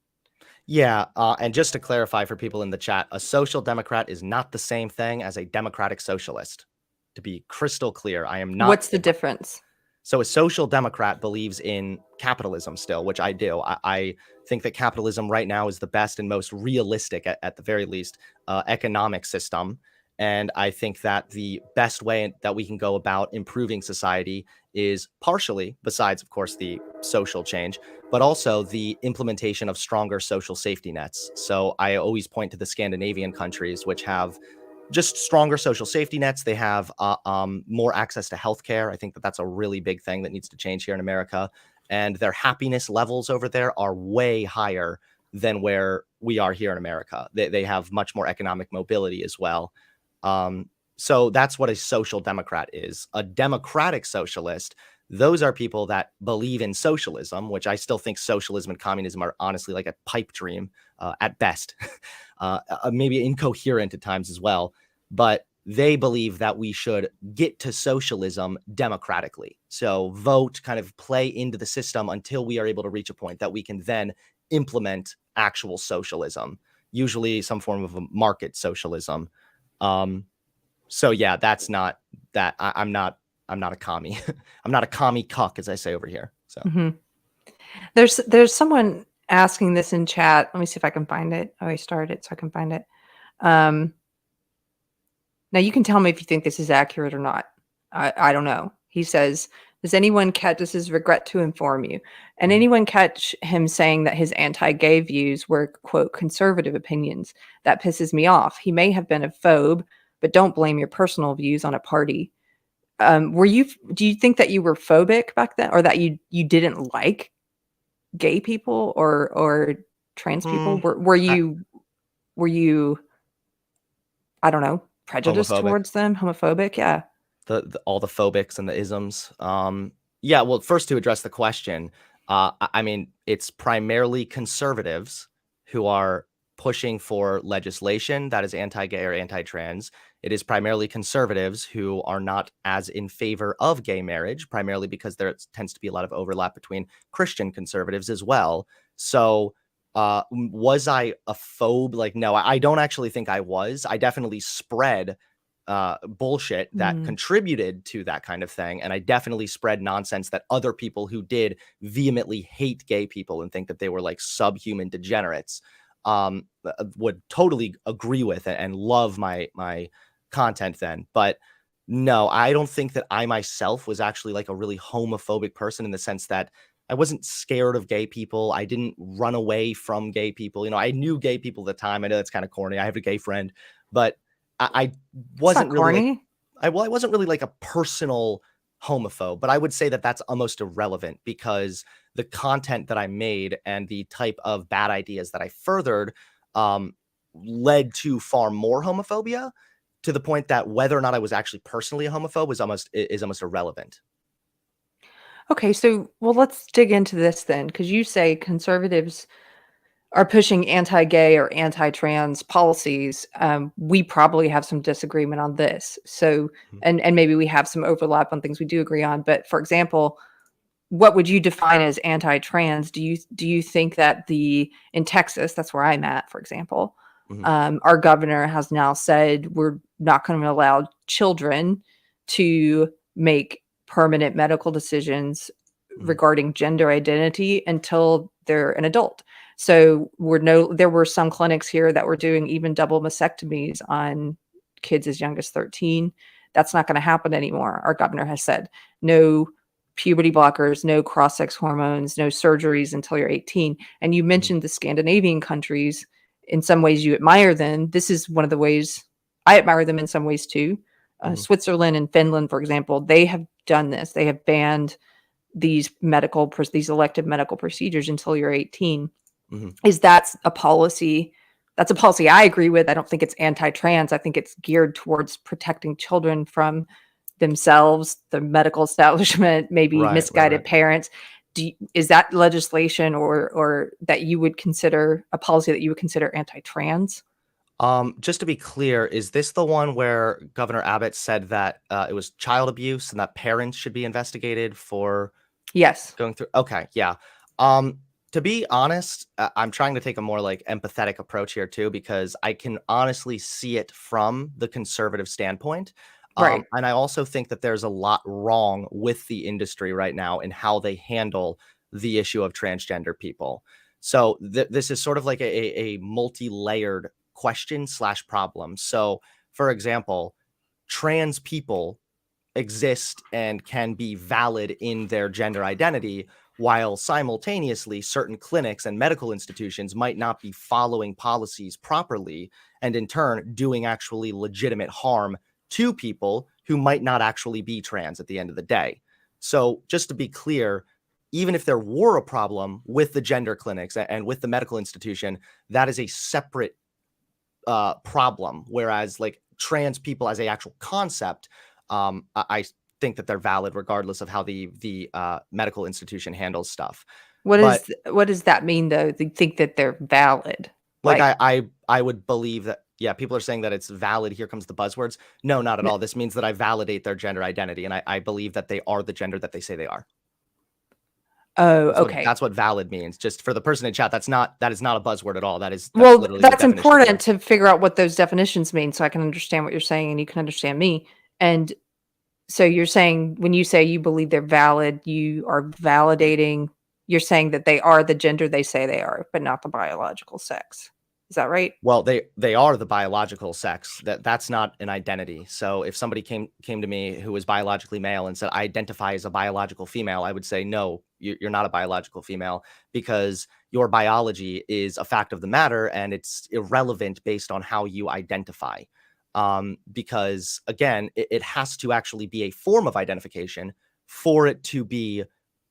Yeah, and just to clarify for people in the chat, a social democrat is not the same thing as a democratic socialist. To be crystal clear, I am not. What's the difference? So a social democrat believes in capitalism still, which I do. I think that capitalism right now is the best and most realistic, at the very least, economic system. And I think that the best way that we can go about improving society is partially, besides, of course, the social change, but also the implementation of stronger social safety nets. So I always point to the Scandinavian countries, which have just stronger social safety nets. They have more access to healthcare. I think that that's a really big thing that needs to change here in America. And their happiness levels over there are way higher than where we are here in America. They have much more economic mobility as well. So that's what a social democrat is. A democratic socialist, those are people that believe in socialism, which I still think socialism and communism are honestly like a pipe dream at best, maybe incoherent at times as well. But they believe that we should get to socialism democratically. So vote, kind of play into the system until we are able to reach a point that we can then implement actual socialism, usually some form of a market socialism. Um, So yeah, that's not that. I'm not. I'm not a commie. I'm not a commie cuck, as I say over here. So Hmm. There's someone asking this in chat. Let me see if I can find it. Oh, I started it, so I can find it. Um, Now you can tell me if you think this is accurate or not. I don't know. He says, "Does anyone catch this? Is regret to inform you, and Mhm. anyone catch him saying that his anti-gay views were quote conservative opinions? That pisses me off. He may have been a phobe, but don't blame your personal views on a party." Were you? Do you think that you were phobic back then, or that you didn't like gay people or trans people? Hmm, Were you I don't know, prejudiced homophobic. towards them, homophobic? Yeah. The all the phobics and the isms. Yeah. Well, first to address the question, I mean, it's primarily conservatives who are pushing for legislation that is anti-gay or anti-trans. It is primarily conservatives who are not as in favor of gay marriage, primarily because there tends to be a lot of overlap between Christian conservatives as well. So, was I a phobe? Like, no, I don't actually think I was. I definitely spread bullshit that Mm. contributed to that kind of thing. And I definitely spread nonsense that other people who did vehemently hate gay people and think that they were like subhuman degenerates would totally agree with it and love my content then. But no, I don't think that I myself was actually like a really homophobic person in the sense that I wasn't scared of gay people. I didn't run away from gay people. You know, I knew gay people at the time. I know that's kind of corny. I have a gay friend, but I It's not wasn't really like corny. I wasn't really like a personal homophobe, but I would say that that's almost irrelevant because the content that I made and the type of bad ideas that I furthered um, led to far more homophobia to the point that whether or not I was actually personally a homophobe is almost irrelevant. Okay, so well, let's dig into this then, because you say conservatives are pushing anti-gay or anti-trans policies. We probably have some disagreement on this. So, Mhm. and maybe we have some overlap on things we do agree on. But for example, what would you define as anti-trans? Do you think that the in Texas, that's where I'm at, for example, Mhm. our governor has now said we're not going to allow children to make permanent medical decisions Mhm. regarding gender identity until they're an adult. So there were some clinics here that were doing even double mastectomies on kids as young as 13. That's not going to happen anymore. Our governor has said no puberty blockers, no cross-sex hormones, no surgeries until you're 18. And you Mhm. mentioned the Scandinavian countries. In some ways, you admire them. This is one of the ways I admire them in some ways too. Mhm. Switzerland and Finland, for example, they have done this. They have banned these elective medical procedures until you're 18. Mhm. Is a policy that's a policy I agree with. I don't think it's anti-trans. I think it's geared towards protecting children from themselves, the medical establishment, maybe Right, right, right. misguided parents. Is that legislation or that you would consider a policy that you would consider anti-trans? Just to be clear, is this the one where Governor Abbott said that it was child abuse and that parents should be investigated for Yes. going through? Okay, yeah. Um, to be honest, I'm trying to take a more like empathetic approach here too, because I can honestly see it from the conservative standpoint. Right. And I also think that there's a lot wrong with the industry right now in how they handle the issue of transgender people. So this is sort of like a multi-layered question slash problem. So, for example, trans people exist and can be valid in their gender identity, while simultaneously certain clinics and medical institutions might not be following policies properly and in turn doing actually legitimate harm to people who might not actually be trans at the end of the day. So, just to be clear, even if there were a problem with the gender clinics and with the medical institution, that is a separate problem. Whereas like trans people as a actual concept, I think that they're valid regardless of how the medical institution handles stuff. But What does that mean though? They think that they're valid. like Like I would believe that yeah, people are saying that it's valid. Here comes the buzzwords. No, not at n- all. This means that I validate their gender identity and I believe that they are the gender that they say they are. Oh, okay. That's what valid means. Just for the person in chat, that is not a buzzword at all. That's Well, literally the that's definition of the important word. to figure out what those definitions mean so I can understand what you're saying and you can understand me. And so you're saying when you say you believe they're valid, you are validating, you're saying that they are the gender they say they are, but not the biological sex. Is that right? Well, they are the biological sex. That's not an identity. So if somebody came to me who was biologically male and said, I identify as a biological female, I would say, no, you're not a biological female, because your biology is a fact of the matter and it's irrelevant based on how you identify. Because again, it has to actually be a form of identification for it to be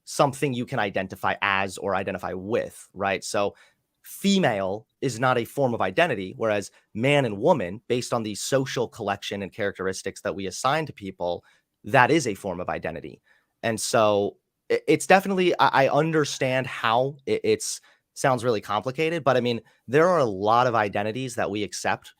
something you can identify as or identify with, right? So female is not a form of identity, whereas man and woman, based on the social collection and characteristics that we assign to people, that is a form of identity. And so it's definitely, I understand how it's sounds really complicated, but I mean, there are a lot of identities that we accept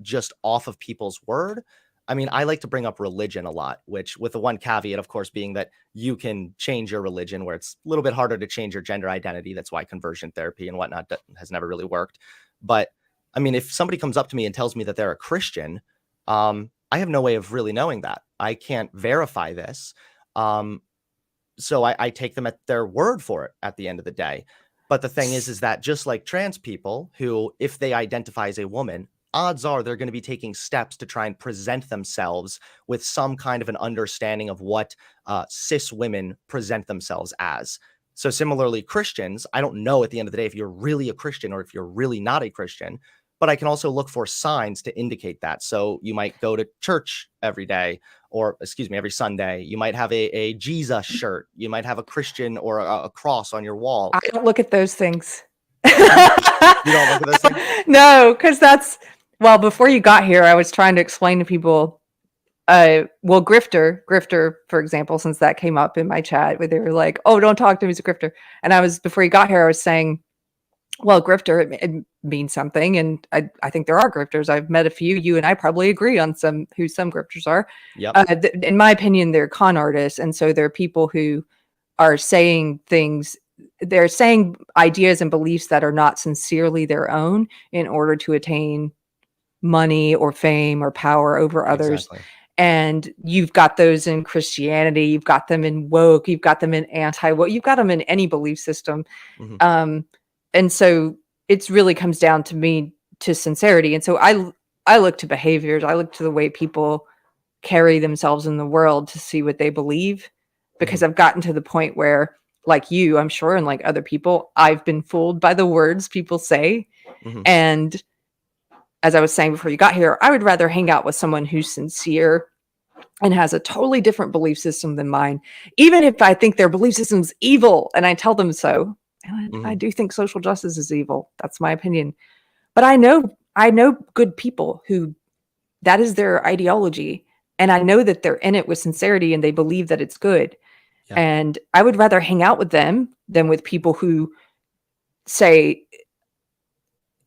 just off of people's word. I mean, I like to bring up religion a lot, which with the one caveat, of course, being that you can change your religion, where it's a little bit harder to change your gender identity. That's why conversion therapy and whatnot has never really worked. But I mean, if somebody comes up to me and tells me that they're a Christian, I have no way of really knowing that. I can't verify this. So I take them at their word for it at the end of the day. But the thing is that just like trans people who, if they identify as a woman, odds are they're going to be taking steps to try and present themselves with some kind of an understanding of what cis women present themselves as. So similarly, Christians, I don't know at the end of the day if you're really a Christian or if you're really not a Christian, but I can also look for signs to indicate that. So you might go to church every day, or excuse me, every Sunday. You might have a Jesus shirt. You might have a Christian or a cross on your wall. I don't look at those things. You don't look at those things? No, because well, before you got here, I was trying to explain to people, well, grifter, for example, since that came up in my chat where they were like, oh, don't talk to me, he's a grifter. And before you got here, I was saying, well, grifter, it means something. And I think there are grifters. I've met a few. You and I probably agree on who some grifters are. Yep. In my opinion, they're con artists. And so they're people who are saying things, they're saying ideas and beliefs that are not sincerely their own in order to attain money or fame or power over others. Exactly. And you've got those in Christianity, you've got them in woke, you've got them in anti-woke, you've got them in any belief system. Mm-hmm. And so it really comes down to me to sincerity. And so I look to behaviors, I look to the way people carry themselves in the world to see what they believe, because I've gotten to the point where, like you, I'm sure, and like other people, I've been fooled by the words people say. And as I was saying before you got here, I would rather hang out with someone who's sincere and has a totally different belief system than mine, even if I think their belief system's evil and I tell them so. And I do think social justice is evil. That's my opinion. But I know good people who that is their ideology. And I know that they're in it with sincerity and they believe that it's good. Yeah. And I would rather hang out with them than with people who say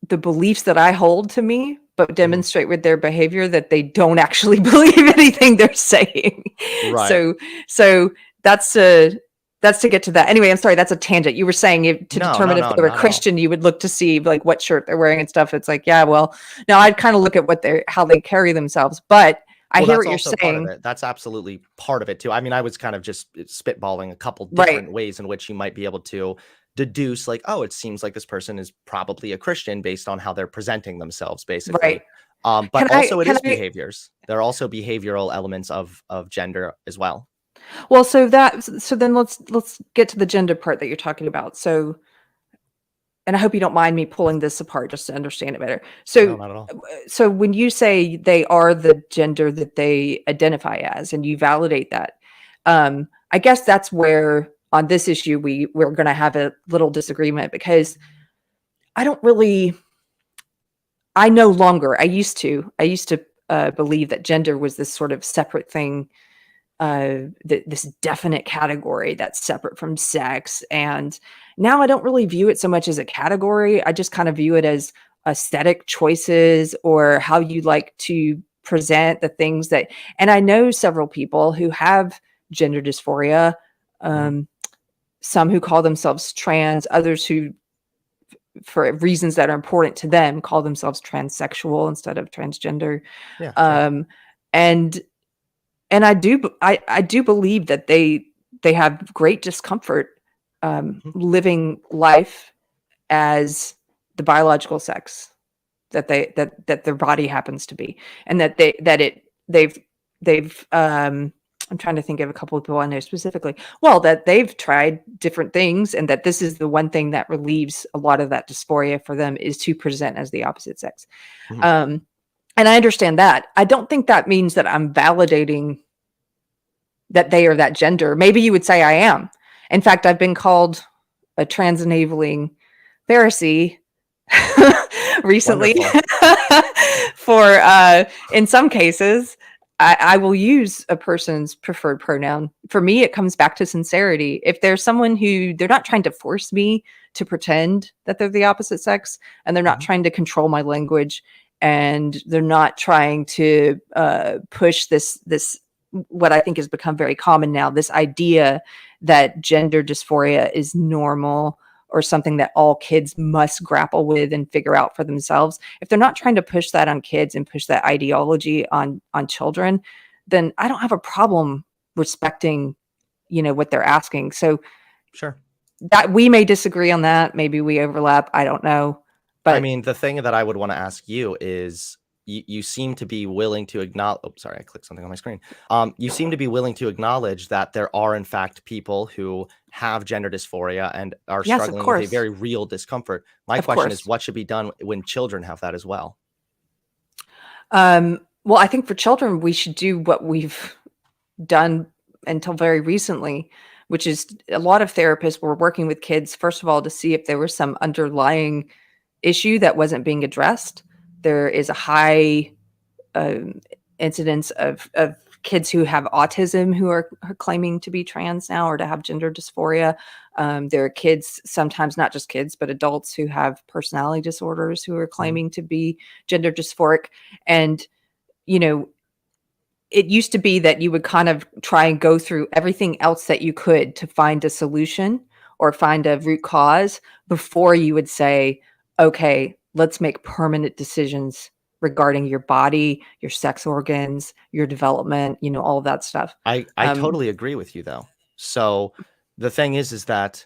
the beliefs that I hold to me, but demonstrate with their behavior that they don't actually believe anything they're saying. Right. So that's to get to that. Anyway, I'm sorry, that's a tangent. You were saying to determine if they were Christian, you would look to see like what shirt they're wearing and stuff. It's like, yeah, well, no, I'd kind of look at how they carry themselves. But I hear what you're saying. That's absolutely part of it too. I mean, I was kind of just spitballing a couple different ways in which you might be able to deduce, like, oh, it seems like this person is probably a Christian based on how they're presenting themselves, basically. Right. But also it is behaviors. There are also behavioral elements of gender as well. Well, so then let's get to the gender part that you're talking about. So, and I hope you don't mind me pulling this apart just to understand it better. So, no, not at all. So when you say they are the gender that they identify as, and you validate that, I guess that's where on this issue we're going to have a little disagreement, because I no longer. I used to believe that gender was this sort of separate thing. This definite category that's separate from sex. And now I don't really view it so much as a category. I just kind of view it as aesthetic choices or how you like to present the things that, and I know several people who have gender dysphoria. some who call themselves trans, others who, for reasons that are important to them, call themselves transsexual instead of transgender. Yeah, sure. And I do believe that they have great discomfort Mhm. living life as the biological sex that their body happens to be, and they've I'm trying to think of a couple of people I know specifically. Well, that they've tried different things, and that this is the one thing that relieves a lot of that dysphoria for them, is to present as the opposite sex. Mhm. And I understand that. I don't think that means that I'm validating that they are that gender. Maybe you would say I am. In fact, I've been called a trans enabling Pharisee recently Wonderful. for in some cases I will use a person's preferred pronoun. For me, it comes back to sincerity. If there's someone who, they're not trying to force me to pretend that they're the opposite sex, and they're not Mhm. trying to control my language, and they're not trying to push this what I think has become very common now, this idea that gender dysphoria is normal, or something that all kids must grapple with and figure out for themselves. If they're not trying to push that on kids and push that ideology on children, then I don't have a problem respecting, what they're asking. So Sure. that we may disagree on that, maybe we overlap, I don't know. I But mean, the thing that I would want to ask you is you seem to be willing to acknowledge. Oh, sorry, I clicked something on my screen. You seem to be willing to acknowledge that there are, in fact, people who have gender dysphoria and are yes, of struggling with a course. very real discomfort. My Of question is, course. what should be done when children have that as well? Well, I think for children, we should do what we've done until very recently, which is a lot of therapists were working with kids, first of all, to see if there was some underlying issue that wasn't being addressed. There is a high um, incidence of kids who have autism who are claiming to be trans now, or to have gender dysphoria. There are kids, sometimes not just kids, but adults who have personality disorders who are Mhm. claiming to be gender dysphoric. And, you know, it used to be that you would kind of try and go through everything else that you could to find a solution or find a root cause before you would say, okay, let's make permanent decisions regarding your body, your sex organs, your development, all of that stuff. I Um, totally agree with you, though. So the thing is that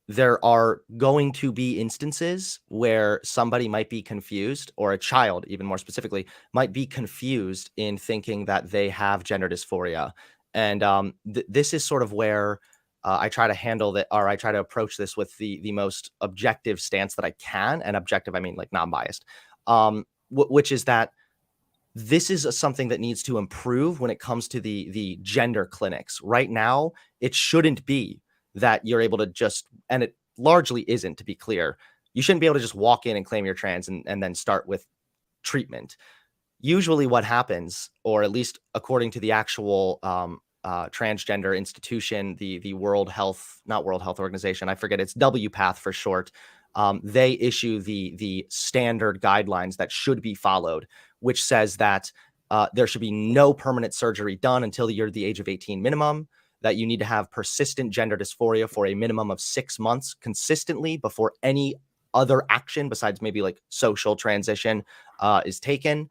there are going to be instances where somebody might be confused, or a child, even more specifically, might be confused in thinking that they have gender dysphoria. And this is sort of where I try to handle that, or I try to approach this with the most objective stance that I can. And objective, I mean like non-biased, which is that this is something that needs to improve when it comes to the gender clinics. Right now, it shouldn't be that you're able to just, and it largely isn't, to be clear. You shouldn't be able to just walk in and claim you're trans and then start with treatment. Usually what happens, or at least according to the actual transgender institution, the World Health, not World Health Organization, I forget, it's WPATH for short. They issue the standard guidelines that should be followed, which says that there should be no permanent surgery done until you're the age of 18 minimum, that you need to have persistent gender dysphoria for a minimum of 6 months consistently before any other action besides maybe like social transition is taken.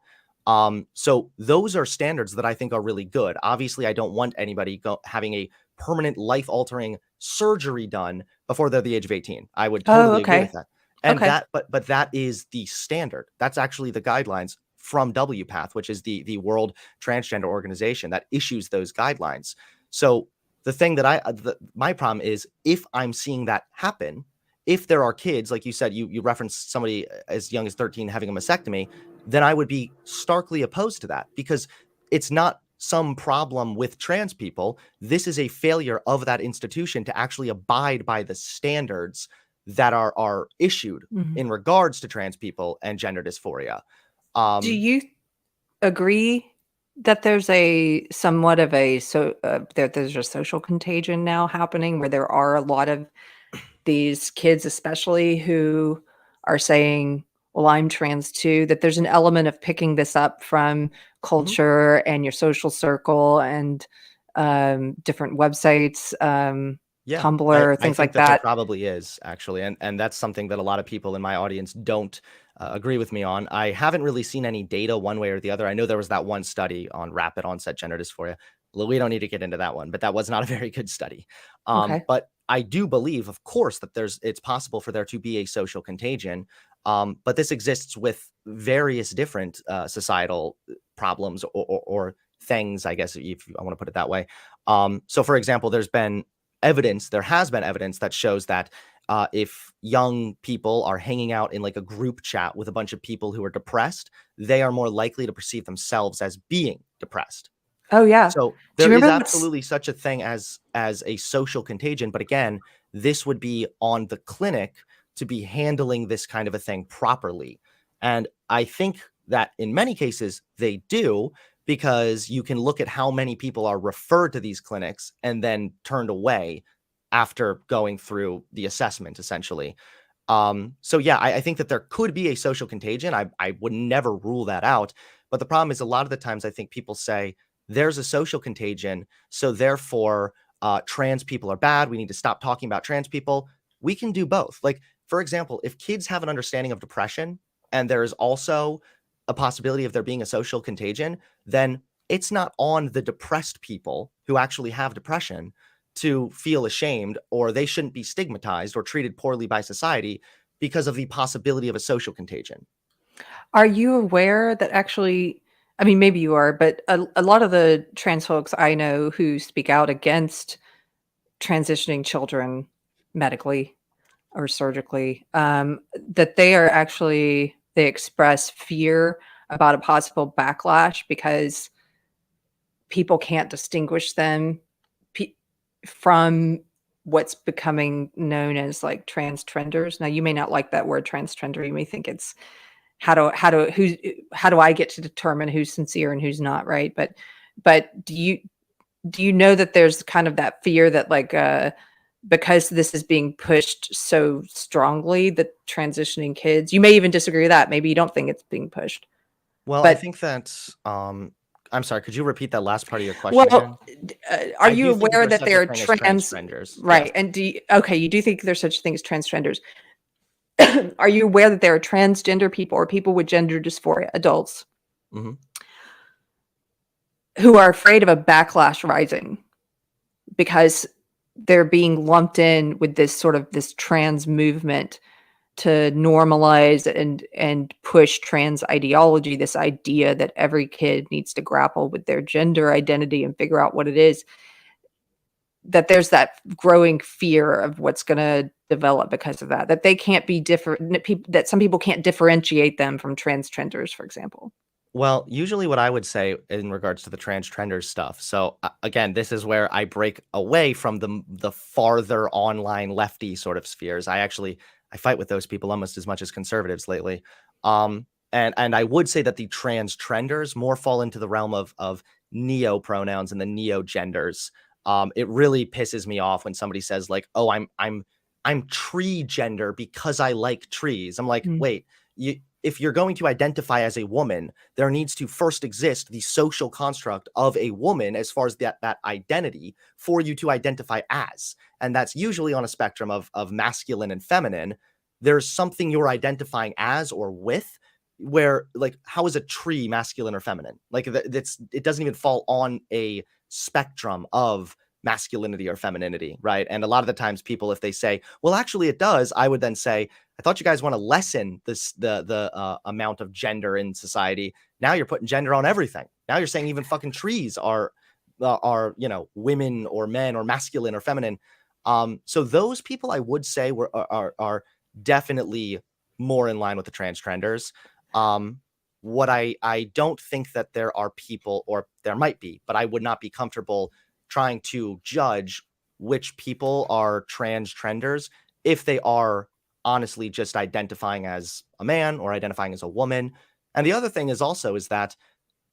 So those are standards that I think are really good. Obviously, I don't want anybody having a permanent life-altering surgery done before they're the age of 18. I would oh, totally agree with okay. that. And Okay. but that is the standard. That's actually the guidelines from WPATH, which is the World Transgender Organization that issues those guidelines. So the thing that my problem is, if I'm seeing that happen, if there are kids, like you said, you referenced somebody as young as 13 having a mastectomy, then I would be starkly opposed to that, because it's not some problem with trans people. This is a failure of that institution to actually abide by the standards that are issued Mhm. in regards to trans people and gender dysphoria. Do Um, you agree that there's a somewhat of a there's a social contagion now happening, where there are a lot of these kids, especially, who are saying, well, I'm trans too, that there's an element of picking this up from mhm. culture and your social circle and different websites. Yeah, Tumblr, I things think like that there that. probably is actually, and that's something that a lot of people in my audience don't agree with me on. I haven't really seen any data one way or the other. I know there was that one study on rapid onset gender dysphoria. We don't need to get into that one, but that was not a very good study. Okay. But I do believe, of course, that it's possible for there to be a social contagion. But this exists with various different societal problems or things, I guess, if I want to put it that way. So, for example, there has been evidence that shows that if young people are hanging out in like a group chat with a bunch of people who are depressed, they are more likely to perceive themselves as being depressed. Oh, yeah. So Do there you is remember what's absolutely such a thing as a social contagion, but again, this would be on the clinic to be handling this kind of a thing properly. And I think that in many cases they do, because you can look at how many people are referred to these clinics and then turned away after going through the assessment, essentially. So yeah, I think that there could be a social contagion. I would never rule that out. But the problem is a lot of the times I think people say there's a social contagion, so therefore trans people are bad. We need to stop talking about trans people. We can do both. Like, for example, if kids have an understanding of depression and there is also a possibility of there being a social contagion, then it's not on the depressed people who actually have depression to feel ashamed, or they shouldn't be stigmatized or treated poorly by society because of the possibility of a social contagion. Are you aware that actually, I mean, maybe you are, but a lot of the trans folks I know who speak out against transitioning children medically or surgically, that they are actually, they express fear about a possible backlash because people can't distinguish them pe- from what's becoming known as like trenders. Now, you may not like that word transgender. You may think it's how do I get to determine who's sincere and who's not, right? But do you know that there's kind of that fear that like because this is being pushed so strongly, that transitioning kids, you may even disagree with that. Maybe you don't think it's being pushed. Well, I But think that I'm sorry, could you repeat that last part of your question well, again? are I you do think that aware there's that such a there are thing as trans, transgenders. Yes. right? And okay, you do think there's such a thing as transgenders. Are you aware that there are transgender people or people with gender dysphoria, adults, Hmm. who are afraid of a backlash rising because they're being lumped in with this sort of this trans movement to normalize and push trans ideology, this idea that every kid needs to grapple with their gender identity and figure out what it is, that there's that growing fear of what's going to develop because of that, that they can't be different, that some people can't differentiate them from transgenders, for example. Well, usually what I would say in regards to the transgender stuff. So again, this is where I break away from the farther online lefty sort of spheres. I fight with those people almost as much as conservatives lately. And I would say that the trenders more fall into the realm of neo pronouns and the neo genders. It really pisses me off when somebody says like, "Oh, I'm tree gender because I like trees." I'm like, Mm. wait, if you're going to identify as a woman, there needs to first exist the social construct of a woman as far as that identity for you to identify as. And that's usually on a spectrum of masculine and feminine. There's something you're identifying as or with, where like, how is a tree masculine or feminine? Like it doesn't even fall on a spectrum of masculinity or femininity, right? And a lot of the times people, if they say, well, actually it does, I would then say, I thought you guys want to lessen the amount of gender in society. Now you're putting gender on everything. Now you're saying even fucking trees are women or men or masculine or feminine. So those people I would say are definitely more in line with the trenders. What I don't think that there are people, or there might be, but I would not be comfortable trying to judge which people are trenders if they are honestly just identifying as a man or identifying as a woman. And the other thing is that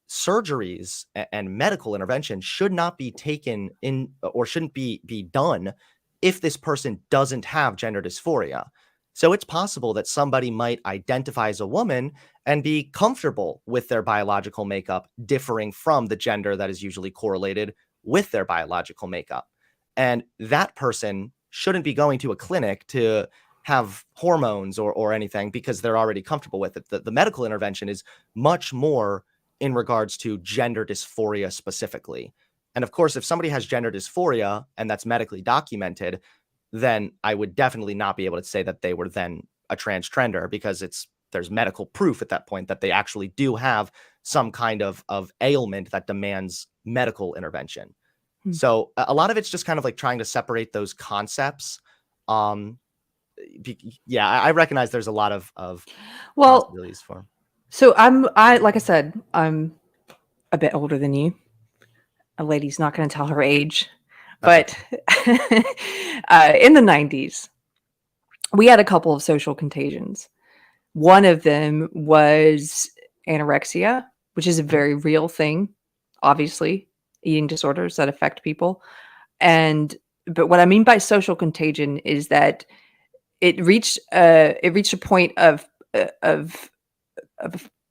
surgeries and medical intervention should not be taken in, or shouldn't be done if this person doesn't have gender dysphoria. So it's possible that somebody might identify as a woman and be comfortable with their biological makeup differing from the gender that is usually correlated with their biological makeup. And that person shouldn't be going to a clinic to have hormones or anything because they're already comfortable with it. The medical intervention is much more in regards to gender dysphoria specifically. And of course, if somebody has gender dysphoria and that's medically documented, then I would definitely not be able to say that they were then a transgender, because there's medical proof at that point that they actually do have some kind of ailment that demands medical intervention. So a lot of it's just kind of like trying to separate those concepts. I recognize there's a lot of possibilities for them. So like I said, I'm a bit older than you. A lady's not going to tell her age, but in the 90s, we had a couple of social contagions. One of them was anorexia, which is a very real thing, obviously, eating disorders that affect people. But what I mean by social contagion is that it reached a point of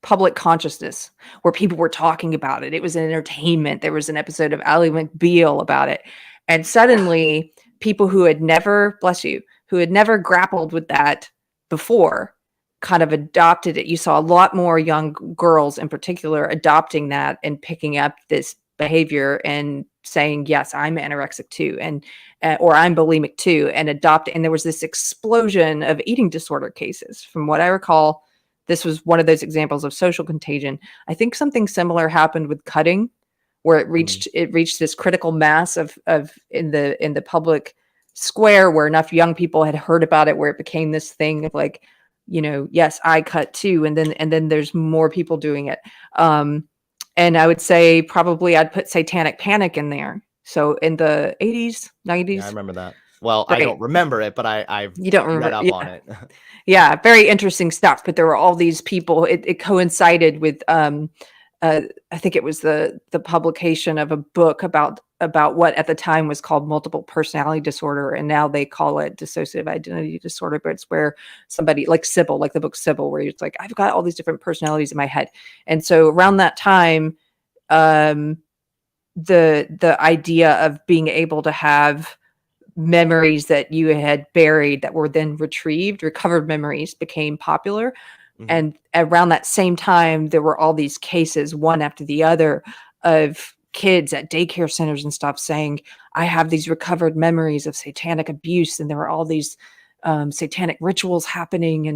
public consciousness where people were talking about it. It was an entertainment. There was an episode of Ally McBeal about it. And suddenly people who had never, bless you, who had never grappled with that before kind of adopted it. You saw a lot more young girls in particular adopting that and picking up this behavior and saying, yes, I'm anorexic too, and or I'm bulimic too, and adopt. And there was this explosion of eating disorder cases. From what I recall, this was one of those examples of social contagion. I think something similar happened with cutting, where it reached this critical mass of in the public square, where enough young people had heard about it, where it became this thing of like, yes, I cut too, and then there's more people doing it. And I would say probably I'd put satanic panic in there. So in the 80s, 90s. Yeah, I remember that. Well, right. I don't remember it, but I've you don't remember, read up on it. Yeah, very interesting stuff. But there were all these people. It coincided with I think it was the publication of a book about what at the time was called multiple personality disorder, and now they call it dissociative identity disorder. But it's where somebody like Sybil, like the book Sybil, where it's like, I've got all these different personalities in my head. And so around that time, the idea of being able to have memories that you had buried that were then retrieved, recovered memories, became popular. And around that same time, there were all these cases, one after the other, of kids at daycare centers and stuff saying, I have these recovered memories of satanic abuse. And there were all these satanic rituals happening.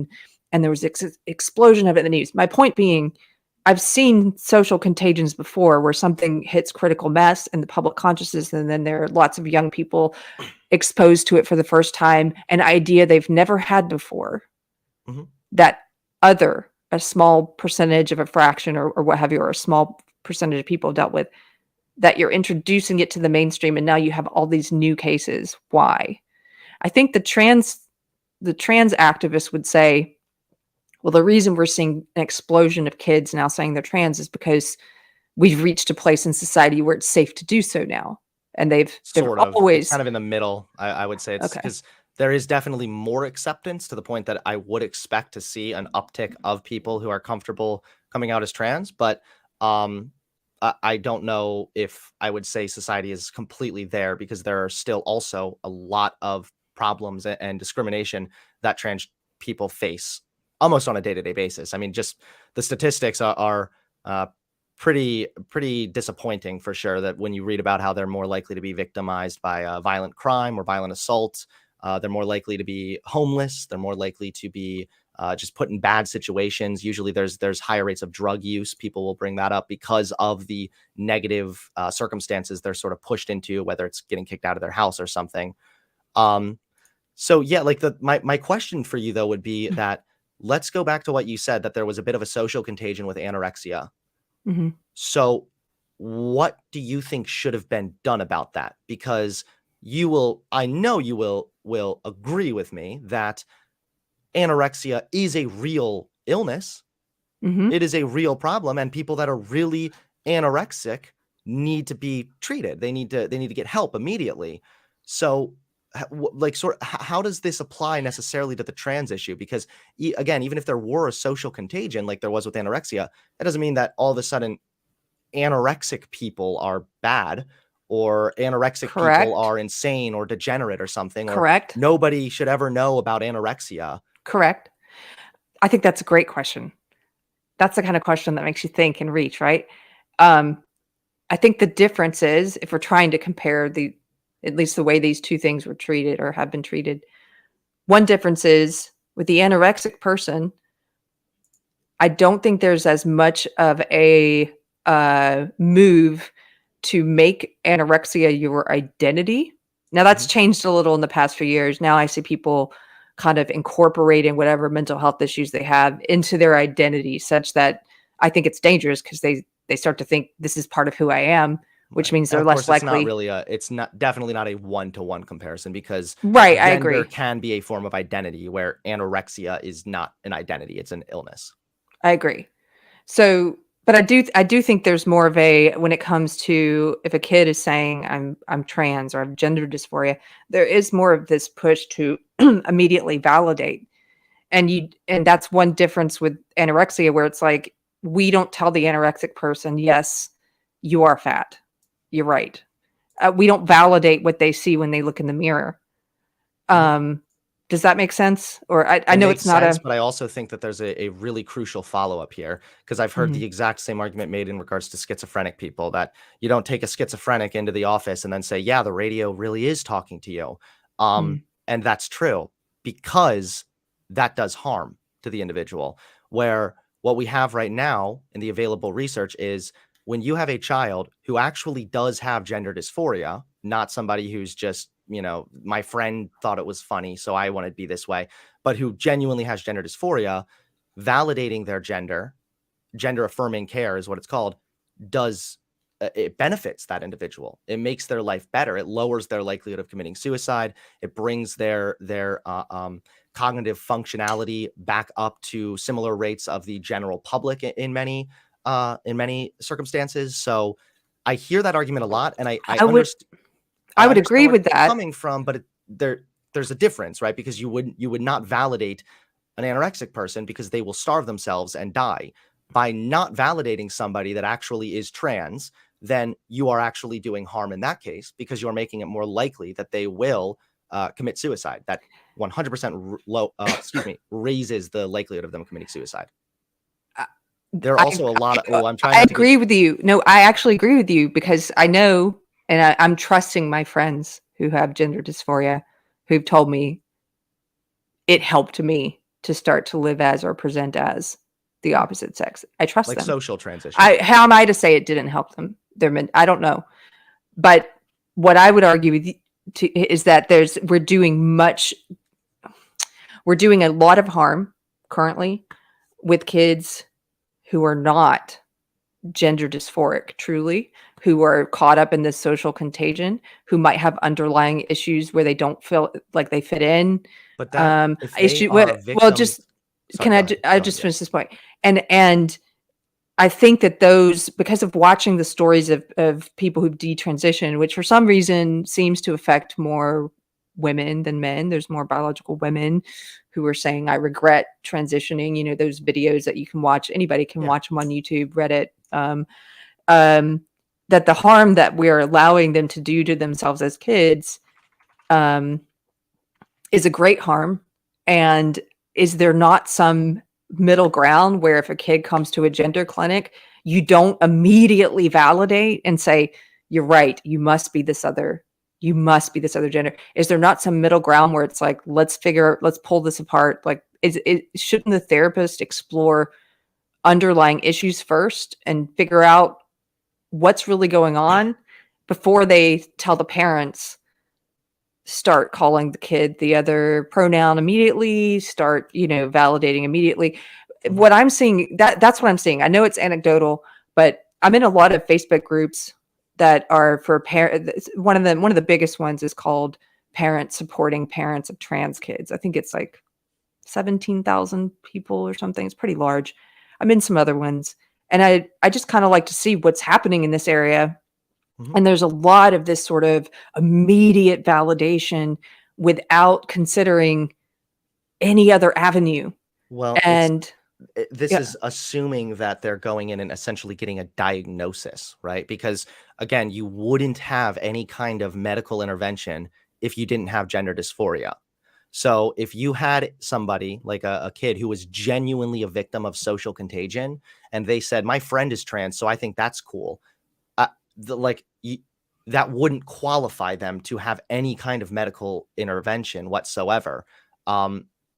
And there was explosion of it in the news. My point being, I've seen social contagions before where something hits critical mass in the public consciousness, and then there are lots of young people exposed to it for the first time, an idea they've never had before, that a small percentage of a fraction or what have you, or a small percentage of people dealt with, that you're introducing it to the mainstream, and now you have all these new cases. Why? I think the trans activists would say, well, the reason we're seeing an explosion of kids now saying they're trans is because we've reached a place in society where it's safe to do so now. And they've always it's kind of in the middle. I would say it's because there is definitely more acceptance, to the point that I would expect to see an uptick of people who are comfortable coming out as trans. But I don't know if I would say society is completely there, because there are still also a lot of problems and discrimination that trans people face almost on a day-to-day basis. I mean, just the statistics are pretty disappointing, for sure, that when you read about how they're more likely to be victimized by violent crime or violent assault, they're more likely to be homeless, they're more likely to be just put in bad situations. Usually there's higher rates of drug use. People will bring that up because of the negative circumstances they're sort of pushed into, whether it's getting kicked out of their house or something. So yeah, like my question for you though would be that, let's go back to what you said, that there was a bit of a social contagion with anorexia. So what do you think should have been done about that? Because I know you will agree with me that anorexia is a real illness. It is a real problem, and people that are really anorexic need to be treated. They need to get help immediately. So how does this apply necessarily to the trans issue? Because again, even if there were a social contagion like there was with anorexia, that doesn't mean that all of a sudden anorexic people are bad, or anorexic people are insane or degenerate or something, or nobody should ever know about anorexia. Correct. I think that's a great question. That's the kind of question that makes you think and reach, right? I think the difference is, if we're trying to compare at least the way these two things were treated or have been treated, one difference is with the anorexic person, I don't think there's as much of a move to make anorexia your identity. Now that's changed a little in the past few years. Now I see people kind of incorporating whatever mental health issues they have into their identity, such that I think it's dangerous because they start to think this is part of who I am, which means they're less likely. It's not definitely not a one-to-one comparison, because I agree. Gender can be a form of identity, where anorexia is not an identity; it's an illness. I agree. So, but I do think there's more of a, when it comes to, if a kid is saying I'm trans or I have gender dysphoria, there is more of this push to immediately validate. And that's one difference with anorexia, where it's like, we don't tell the anorexic person, yes, you are fat. You're right. We don't validate what they see when they look in the mirror. Does that make sense? Or I know it's not but I also think that there's a really crucial follow-up here, because I've heard the exact same argument made in regards to schizophrenic people, that you don't take a schizophrenic into the office and then say, yeah, the radio really is talking to you. And that's true, because that does harm to the individual. Where what we have right now in the available research is, when you have a child who actually does have gender dysphoria, not somebody who's just, my friend thought it was funny, so I want to be this way, but who genuinely has gender dysphoria, validating their gender affirming care is what it's called, it benefits that individual. It makes their life better. It lowers their likelihood of committing suicide. It brings their cognitive functionality back up to similar rates of the general public in many circumstances. So I hear that argument a lot, and I would agree with that coming from, but there's a difference, right? Because you would not validate an anorexic person because they will starve themselves and die. By not validating somebody that actually is trans, then you are actually doing harm in that case, because you are making it more likely that they will commit suicide. That 100% raises the likelihood of them committing suicide. There are also a lot of. I agree with you. No, I actually agree with you, because I know, and I'm trusting my friends who have gender dysphoria, who've told me it helped me to start to live as or present as the opposite sex. I trust them. Social transition. How am I to say it didn't help them? I don't know. But what I would argue is that we're doing a lot of harm currently with kids who are not gender dysphoric, truly, who are caught up in this social contagion, who might have underlying issues where they don't feel like they fit in. But that issue, I just finish this point? And I think that because of watching the stories of people who've detransitioned, which for some reason seems to affect more women than men. There's more biological women who are saying, I regret transitioning, those videos that you can watch, anybody can watch them on YouTube, Reddit, that the harm that we're allowing them to do to themselves as kids is a great harm. And is there not some middle ground where, if a kid comes to a gender clinic, you don't immediately validate and say, you're right, you must be this other gender? Is there not some middle ground where it's like, let's pull this apart? Like, shouldn't the therapist explore underlying issues first and figure out what's really going on before they tell the parents, start calling the kid the other pronoun immediately, start, validating immediately? What I'm seeing, that's what I'm seeing. I know it's anecdotal, but I'm in a lot of Facebook groups that are for parents. One of the biggest ones is called Parents Supporting Parents of Trans Kids. I think it's like 17,000 people or something. It's pretty large. I'm in some other ones, and I just kind of like to see what's happening in this area. And there's a lot of this sort of immediate validation without considering any other avenue. Well, and this Yeah. is assuming that they're going in and essentially getting a diagnosis, right? Because again, you wouldn't have any kind of medical intervention if you didn't have gender dysphoria. So if you had somebody like a kid who was genuinely a victim of social contagion, and they said, my friend is trans, so I think that's cool. Uh, like that wouldn't qualify them to have any kind of medical intervention whatsoever.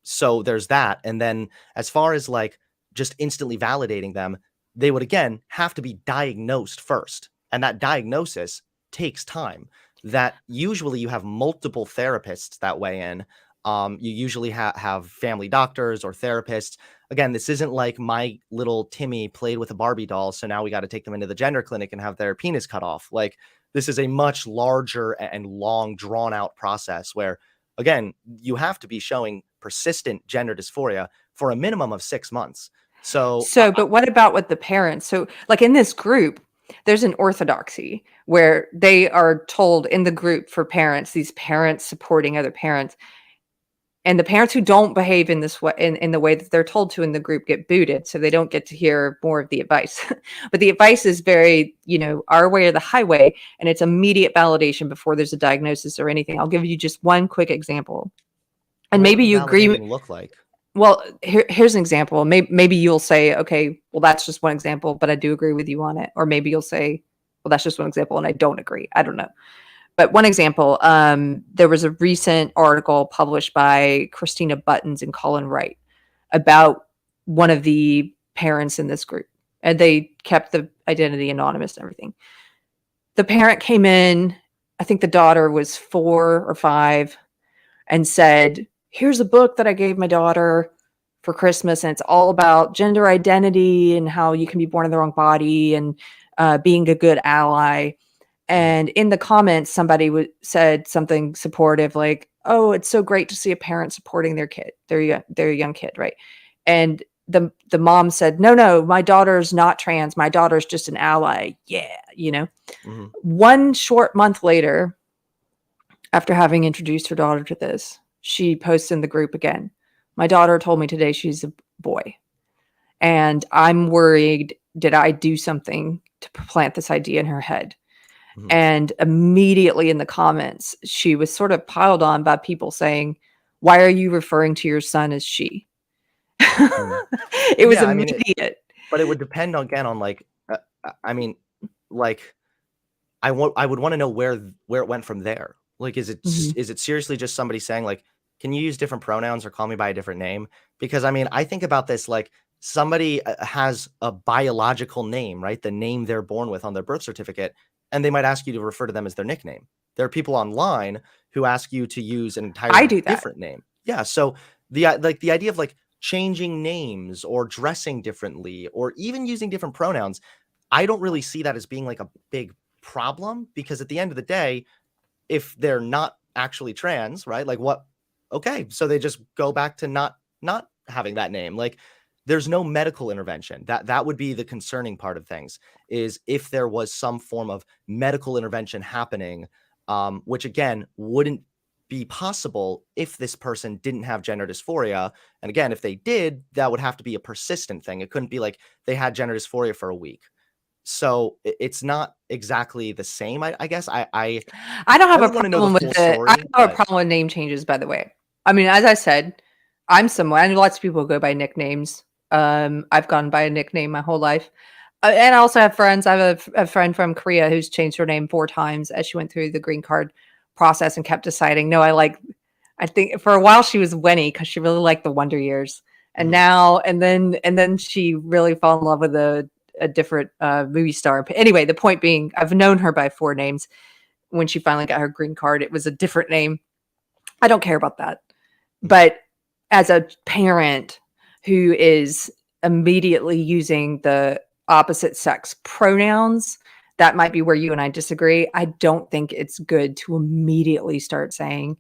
So there's that. And then as far as like just instantly validating them, they would again have to be diagnosed first. And that diagnosis takes time. That usually you have multiple therapists that weigh in. You usually have family doctors or therapists. Again, this isn't like my little Timmy played with a Barbie doll, so now we got to take them into the gender clinic and have their penis cut off. Like, this is a much larger and long, drawn out process where, again, you have to be showing persistent gender dysphoria for a minimum of 6 months. So, But what about with the parents? So, like in this group, there's an orthodoxy where they are told in the group for parents, these parents supporting other parents, and the parents who don't behave in this way, in the way that they're told to in the group, get booted, so they don't get to hear more of the advice. But the advice is very, our way or the highway, and it's immediate validation before there's a diagnosis or anything. I'll give you just one quick example, and maybe you agree. Look like. Well, here's an example. Maybe you'll say, okay, well, that's just one example, but I do agree with you on it. Or maybe you'll say, well, that's just one example, and I don't agree. I don't know. But one example, there was a recent article published by Christina Buttons and Colin Wright about one of the parents in this group. And they kept the identity anonymous and everything. The parent came in, I think the daughter was 4 or 5, and said, here's a book that I gave my daughter for Christmas, and it's all about gender identity and how you can be born in the wrong body and being a good ally. And in the comments, somebody said something supportive like, oh, it's so great to see a parent supporting their kid, their young kid, right? And the mom said, no, my daughter's not trans. My daughter's just an ally. Yeah, Mm-hmm. 1 short month later, after having introduced her daughter to this, she posts in the group again, my daughter told me today she's a boy. And I'm worried, did I do something to plant this idea in her head? Mm-hmm. And immediately in the comments, she was sort of piled on by people saying, why are you referring to your son as she? Mm-hmm. It was immediate. But it would depend again on like, I would want to know where it went from there. Like, is it seriously just somebody saying like, can you use different pronouns or call me by a different name? Because I think about this like somebody has a biological name, right? The name they're born with on their birth certificate. And they might ask you to refer to them as their nickname. There are people online who ask you to use an entirely different name. Yeah. So the idea of like changing names or dressing differently or even using different pronouns, I don't really see that as being like a big problem, because at the end of the day, if they're not actually trans, right? Like what? Okay. So they just go back to not having that name. Like, there's no medical intervention. That would be the concerning part of things, is if there was some form of medical intervention happening, which again wouldn't be possible if this person didn't have gender dysphoria. And again, if they did, that would have to be a persistent thing. It couldn't be like they had gender dysphoria for a week. So it's not exactly the same. I guess I don't have a problem with it. I don't have a problem with name changes, by the way. I mean, as I said, I'm someone, I know lots of people go by nicknames. I've gone by a nickname my whole life. And I also have friends. I have a friend from Korea who's changed her name 4 times as she went through the green card process and kept deciding, no, I think for a while she was Winnie because she really liked the Wonder Years. And now, and then she really fell in love with a different movie star. Anyway, the point being, I've known her by 4 names. When she finally got her green card, it was a different name. I don't care about that. But as a parent who is immediately using the opposite sex pronouns, that might be where you and I disagree. I don't think it's good to immediately start saying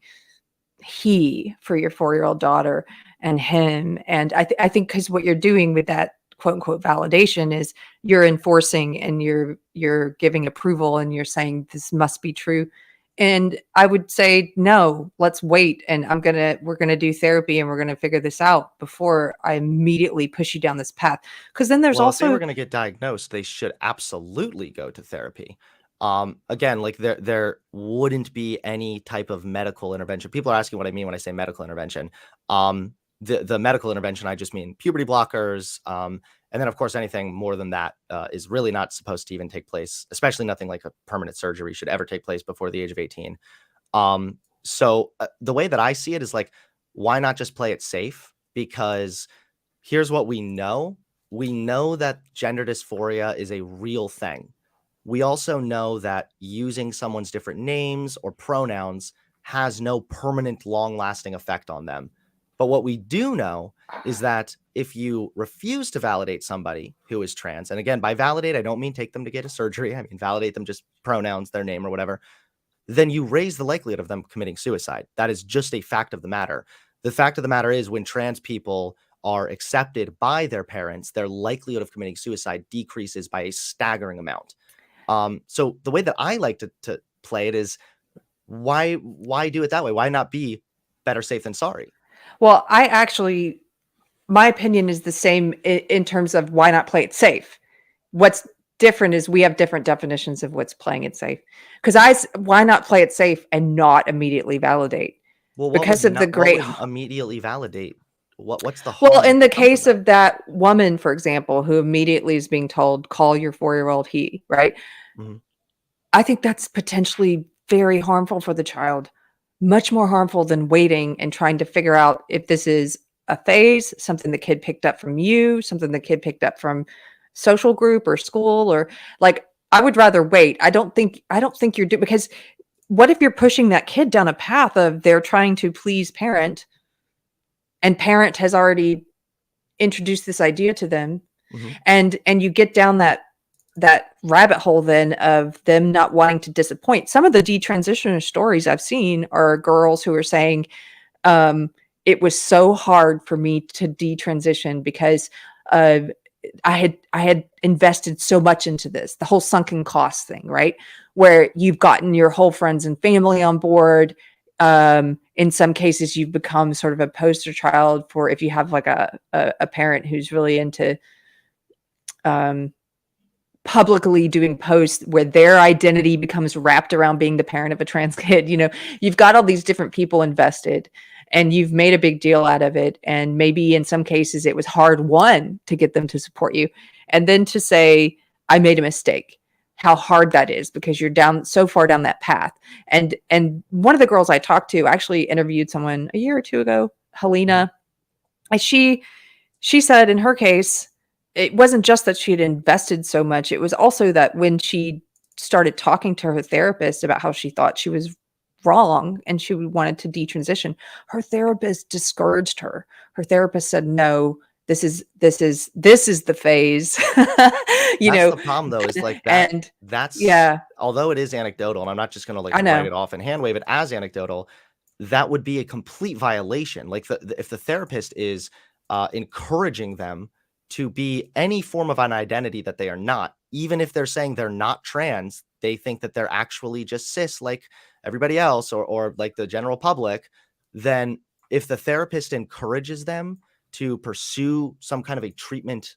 he for your 4-year-old daughter and him. And I think because what you're doing with that quote unquote validation is you're enforcing and you're giving approval and you're saying this must be true. And I would say, no, let's wait. And we're going to do therapy and we're going to figure this out before I immediately push you down this path. Because then there's Well, if they were also, going to get diagnosed, they should absolutely go to therapy. Again, like there wouldn't be any type of medical intervention. People are asking what I mean when I say medical intervention. The medical intervention, I just mean puberty blockers. And then, of course, anything more than that is really not supposed to even take place, especially nothing like a permanent surgery should ever take place before the age of 18. So the way that I see it is like, why not just play it safe? Because here's what we know. We know that gender dysphoria is a real thing. We also know that using someone's different names or pronouns has no permanent, long-lasting effect on them. But what we do know is that if you refuse to validate somebody who is trans, and again, by validate, I don't mean take them to get a surgery. I mean, validate them, just pronouns, their name or whatever, then you raise the likelihood of them committing suicide. That is just a fact of the matter. The fact of the matter is when trans people are accepted by their parents, their likelihood of committing suicide decreases by a staggering amount. So the way that I like to play it is why do it that way? Why not be better safe than sorry? well, my opinion is the same in terms of why not play it safe. What's different is we have different definitions of what's playing it safe. Because why not play it safe and not immediately validate? Well, Because of the what great, would immediately validate? What's the well, harm in that the could come from case that? of that woman, for example, who immediately is being told, call your 4-year-old he, right? Mhm. I think that's potentially very harmful for the child, much more harmful than waiting and trying to figure out if this is a phase, something the kid picked up from you, something the kid picked up from social group or school, or like, I would rather wait. I don't think you're doing, because what if you're pushing that kid down a path of they're trying to please parent, and parent has already introduced this idea to them, Mhm. and you get down that rabbit hole then of them not wanting to disappoint. Some of the detransitioner stories I've seen are girls who are saying, um, it was so hard for me to detransition because uh, I had invested so much into this, the whole sunken cost thing, right? Where you've gotten your whole friends and family on board. In some cases, you've become sort of a poster child for if you have like a parent who's really into um, publicly doing posts where their identity becomes wrapped around being the parent of a trans kid. You've got all these different people invested and you've made a big deal out of it. And maybe in some cases it was hard won to get them to support you. And then to say, I made a mistake, how hard that is because you're down so far down that path. And one of the girls I talked to actually interviewed someone a year or two ago, Mhm. Helena. And she said in her case, it wasn't just that she had invested so much, it was also that when she started talking to her therapist about how she thought she was wrong and she wanted to detransition, her therapist discouraged her. Her therapist said, "No, this is the phase." you That's know, the problem, though, is like that. and That's yeah, although it is anecdotal, and I'm not just gonna like I write know. it off and hand wave it as anecdotal. That would be a complete violation. Like if the therapist is encouraging them to be any form of an identity that they are not, even if they're saying they're not trans, they think that they're actually just cis, like everybody else, or like the general public. Then if the therapist encourages them to pursue some kind of a treatment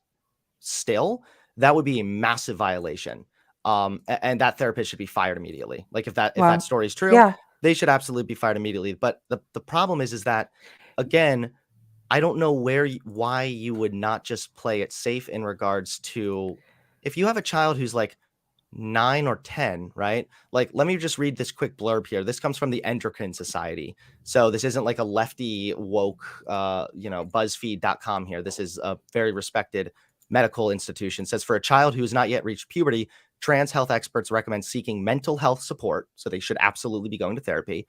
still, that would be a massive violation. And that therapist should be fired immediately. Like if that Well, story is true, yeah. they should absolutely be fired immediately. But the problem is that again, I don't know why you would not just play it safe in regards to if you have a child who's like 9 or 10, right? Like, let me just read this quick blurb here. This comes from the Endocrine Society. So this isn't like a lefty woke, BuzzFeed.com here. This is a very respected medical institution. It says for a child who has not yet reached puberty, trans health experts recommend seeking mental health support. So they should absolutely be going to therapy.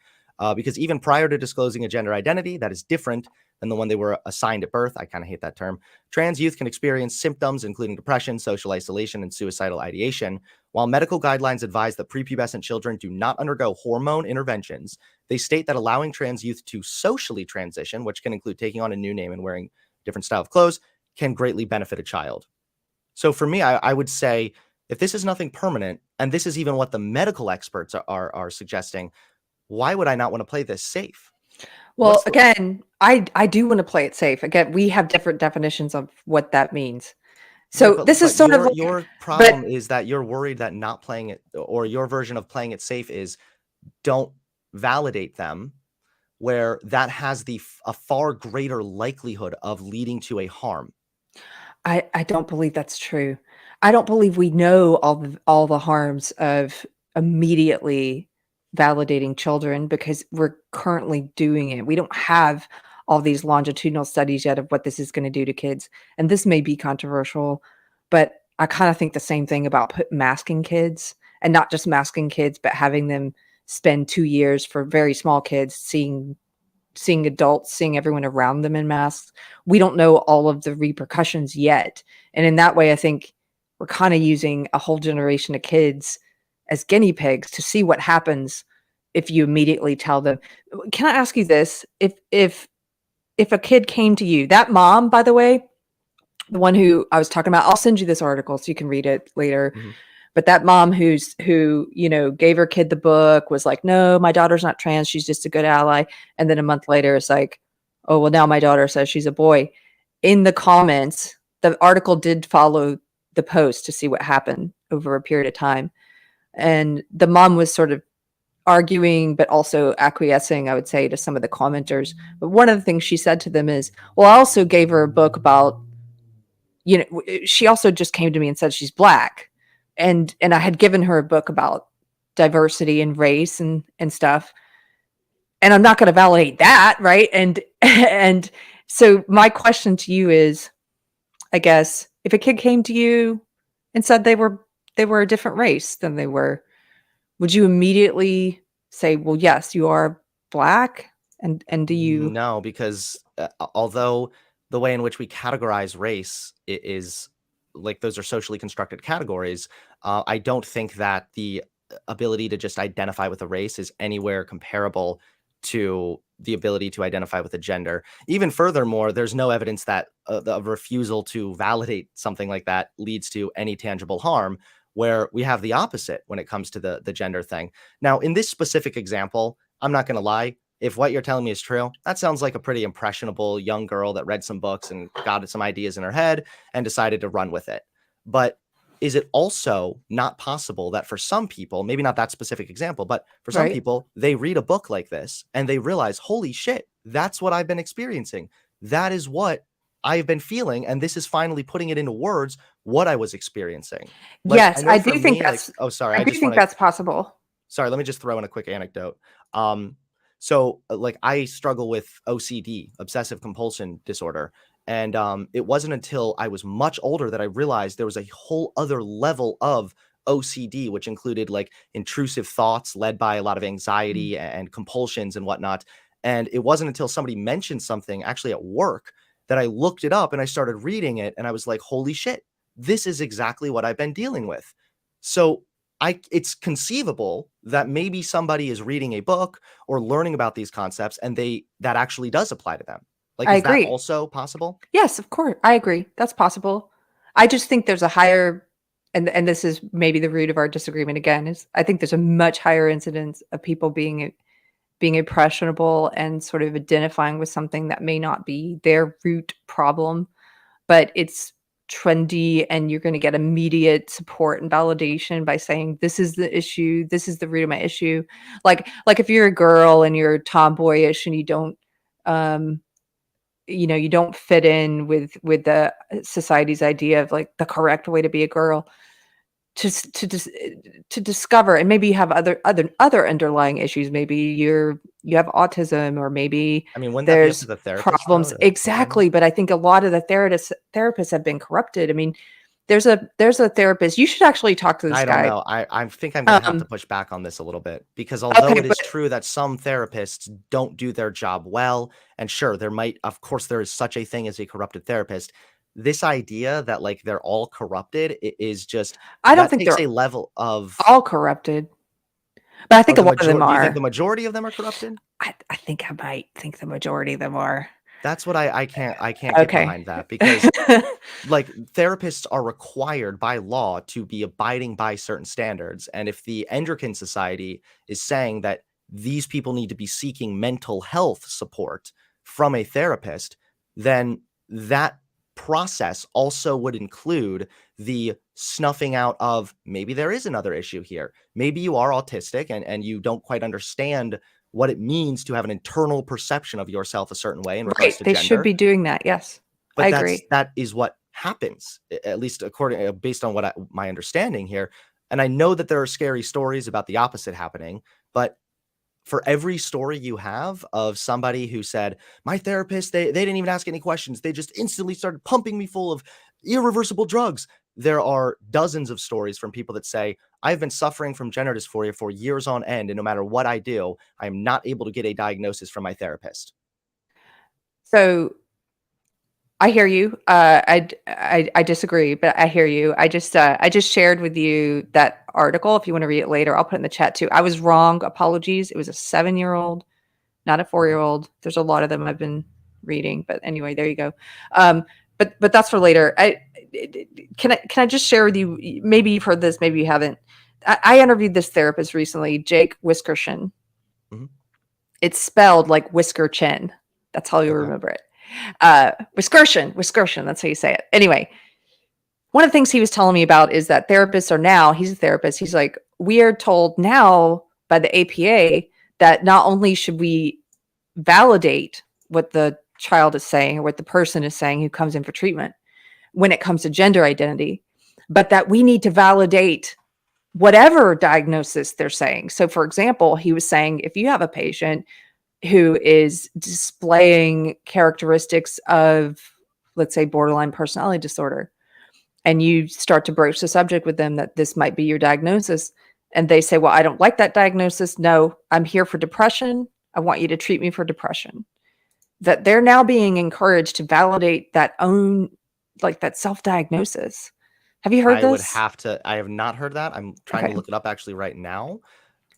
Because even prior to disclosing a gender identity that is different than the one they were assigned at birth, I kind of hate that term, trans youth can experience symptoms including depression, social isolation, and suicidal ideation. While medical guidelines advise that prepubescent children do not undergo hormone interventions, they state that allowing trans youth to socially transition, which can include taking on a new name and wearing a different style of clothes, can greatly benefit a child. So for me, I would say if this is nothing permanent, and this is even what the medical experts are suggesting, why would I not want to play this safe? Well, again, I do want to play it safe. Again, we have different definitions of what that means. Right, So this is but sort of your like, problem is that you're worried that not playing it, or your version of playing it safe is don't validate them, where that has a far greater likelihood of leading to a harm. I don't believe that's true. I don't believe we know all the harms of immediately validating children because we're currently doing it. We don't have all these longitudinal studies yet of what this is going to do to kids. And this may be controversial, but I kind of think the same thing about masking kids, and not just masking kids, but having them spend 2 years for very small kids seeing adults, seeing everyone around them in masks. We don't know all of the repercussions yet. And in that way, I think we're kind of using a whole generation of kids as guinea pigs to see what happens if you immediately tell them. Can I ask you this? If a kid came to you, that mom, by the way, the one who I was talking about, I'll send you this article so you can read it later. Mhm. But that mom who, gave her kid the book was like, no, my daughter's not trans. She's just a good ally. And then a month later, it's like, oh, well, now my daughter says she's a boy. In the comments, the article did follow the post to see what happened over a period of time. And the mom was sort of arguing, but also acquiescing, I would say, to some of the commenters. But one of the things she said to them is, well, I also gave her a book about, she also just came to me and said she's Black. And I had given her a book about diversity and race and stuff. And I'm not going to validate that, right? And so my question to you is, I guess, if a kid came to you and said they were a different race than they were, would you immediately say, well, yes, you are Black? And do you? No, because although the way in which we categorize race is like those are socially constructed categories, I don't think that the ability to just identify with a race is anywhere comparable to the ability to identify with a gender. Even furthermore, there's no evidence that the refusal to validate something like that leads to any tangible harm, where we have the opposite when it comes to the gender thing. Now, in this specific example, I'm not going to lie. If what you're telling me is true, that sounds like a pretty impressionable young girl that read some books and got some ideas in her head and decided to run with it. But is it also not possible that for some people, maybe not that specific example, but for some Right. people, they read a book like this and they realize, holy shit, that's what I've been experiencing. That is what I've been feeling. And this is finally putting it into words what I was experiencing. Like, I Yes, know I for do think me, like, that's oh, sorry, I I do just think want to that's possible. sorry, let me just throw in a quick anecdote. So like I struggle with OCD, obsessive compulsion disorder. And it wasn't until I was much older that I realized there was a whole other level of OCD, which included like intrusive thoughts led by a lot of anxiety and compulsions and whatnot. And it wasn't until somebody mentioned something actually at work that I looked it up and I started reading it. And I was like, holy shit, this is exactly what I've been dealing with. So it's conceivable that maybe somebody is reading a book or learning about these concepts and that actually does apply to them. Like, I is that agree. also possible? Yes, of course. I agree. That's possible. I just think there's a higher, and this is maybe the root of our disagreement again, is I think there's a much higher incidence of people being impressionable and sort of identifying with something that may not be their root problem, but it's trendy and you're going to get immediate support and validation by saying this is the issue, this is the root of my issue. Like if you're a girl and you're tomboyish and um you don't fit in with the society's idea of like the correct way to be a girl, to discover, and maybe you have other underlying issues. Maybe you have autism, or maybe I mean, wouldn't that be up to there's the therapist though problems. to determine? Exactly, but I think a lot of the therapists have been corrupted. I mean, there's a therapist. You should actually talk to this I don't guy. know. I think I'm gonna have to Um, push back on this a little bit because although okay, it is but true that some therapists don't do their job well, and sure, of course, there is such a thing as a corrupted therapist. This idea that like they're all corrupted is just I don't that think takes they're a level of all corrupted, but I think a lot of them do you think the are. majority of them are corrupted? I think I might think the majority of them are. That's what I can't get Okay. behind that, because like therapists are required by law to be abiding by certain standards. And if the Endocrine Society is saying that these people need to be seeking mental health support from a therapist, then that process also would include the snuffing out of maybe there is another issue here. Maybe you are autistic and you don't quite understand what it means to have an internal perception of yourself a certain way in regards Right. to They should gender. be doing that. Yes. I But agree. that is what happens, at least according based on what my understanding here. And I know that there are scary stories about the opposite happening, but for every story you have of somebody who said, my therapist, they didn't even ask any questions, they just instantly started pumping me full of irreversible drugs. There are dozens of stories from people that say, I've been suffering from gender dysphoria for years on end, and no matter what I do, I am not able to get a diagnosis from my therapist. So I hear you. I disagree, but I hear you. I just shared with you that article. If you want to read it later, I'll put it in the chat too. I was wrong. Apologies. It was a 7-year-old, not a 4-year-old. There's a lot of them I've been reading, but anyway, there you go. But that's for later. Can I just share with you? Maybe you've heard this, maybe you haven't. I interviewed this therapist recently, Jake Whiskershin. Mm-hmm. It's spelled like whisker chin. That's how you remember it. Whiskertion. That's how you say it. Anyway, one of the things he was telling me about is that therapists are now, he's a therapist. He's like, we are told now by the APA that not only should we validate what the child is saying or what the person is saying who comes in for treatment when it comes to gender identity, but that we need to validate whatever diagnosis they're saying. So, for example, he was saying if you have a patient who is displaying characteristics of, let's say, borderline personality disorder, and you start to broach the subject with them that this might be your diagnosis, and they say, well, I don't like that diagnosis. No, I'm here for depression. I want you to treat me for depression. That they're now being encouraged to validate that own, like that self-diagnosis. Have you heard this? I have not heard that. I'm trying to look it up actually right now.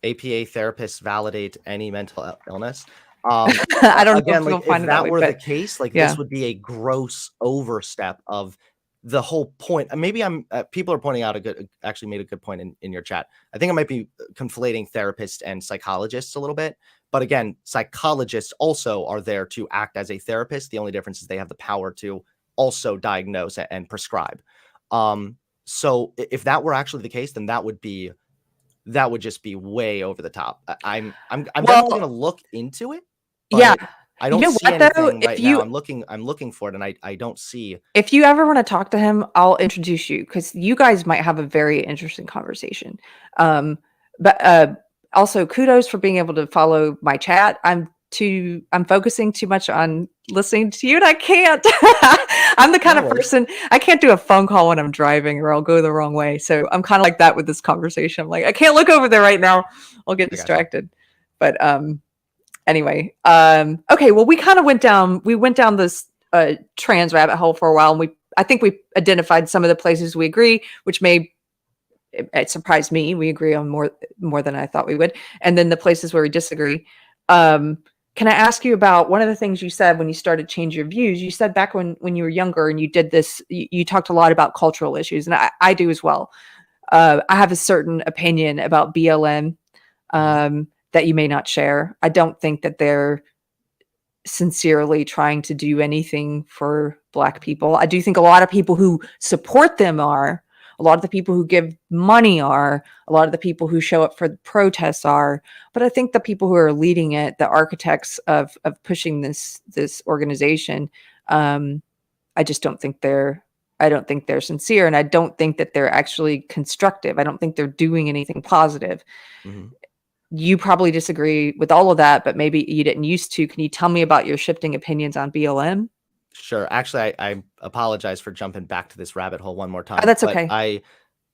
APA therapists validate any mental illness. I don't know if you'll find if it that way, were the but case, like yeah. this would be a gross overstep of the whole point. Maybe people are pointing out actually made a good point in your chat. I think I might be conflating therapists and psychologists a little bit. But again, psychologists also are there to act as a therapist. The only difference is they have the power to also diagnose and prescribe. So if that were actually the case, then that would just be way over the top. I'm definitely going to look into it. But yeah. I don't see anything right now. I'm looking for it, and I don't see. If you ever want to talk to him, I'll introduce you because you guys might have a very interesting conversation. But also kudos for being able to follow my chat. I'm focusing too much on listening to you, and I can't. I'm the kind of person I can't do a phone call when I'm driving, or I'll go the wrong way. So I'm kind of like that with this conversation. I'm like, I can't look over there right now. I'll get distracted. But anyway, okay. Well, we kind of went down this trans rabbit hole for a while, and I think we identified some of the places we agree, which it surprised me. We agree on more than I thought we would, and then the places where we disagree. Can I ask you about one of the things you said when you started to change your views? You said back when you were younger and you did this, you talked a lot about cultural issues, and I do as well. I have a certain opinion about BLM that you may not share. I don't think that they're sincerely trying to do anything for Black people. I do think a lot of people who support them are. A lot of the people who give money are. A lot of the people who show up for the protests are. But I think the people who are leading it, the architects of pushing this organization, I just don't think they're. I don't think they're sincere, and I don't think that they're actually constructive. I don't think they're doing anything positive. Mm-hmm. You probably disagree with all of that, but maybe you didn't used to. Can you tell me about your shifting opinions on BLM? Sure. Actually, I apologize for jumping back to this rabbit hole one more time. Oh, that's okay.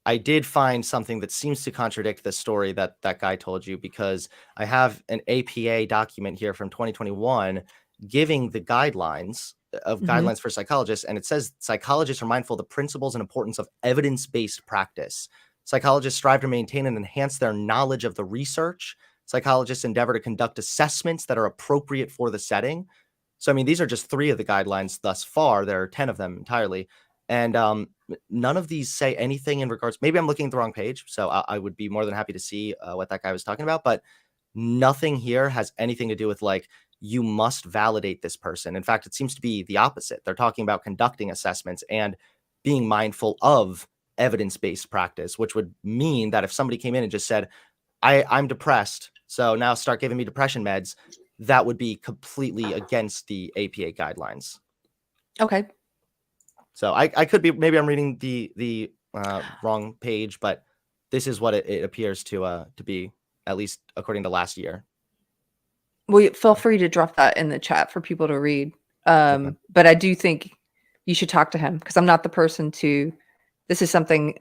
I did find something that seems to contradict the story that guy told you, because I have an APA document here from 2021 giving the guidelines for psychologists. And it says psychologists are mindful of the principles and importance of evidence-based practice. Psychologists strive to maintain and enhance their knowledge of the research. Psychologists endeavor to conduct assessments that are appropriate for the setting. So, I mean, these are just 3 of the guidelines thus far. There are 10 of them entirely. And none of these say anything in regards. Maybe I'm looking at the wrong page. So I would be more than happy to see what that guy was talking about. But nothing here has anything to do with like, you must validate this person. In fact, it seems to be the opposite. They're talking about conducting assessments and being mindful of evidence-based practice, which would mean that if somebody came in and just said, I'm depressed, so now start giving me depression meds, that would be completely against the APA guidelines. Okay. So I could be, maybe I'm reading the wrong page, but this is what it appears to be, at least according to last year. Well, feel free to drop that in the chat for people to read. Okay. But I do think you should talk to him, because I'm not the person to. This is something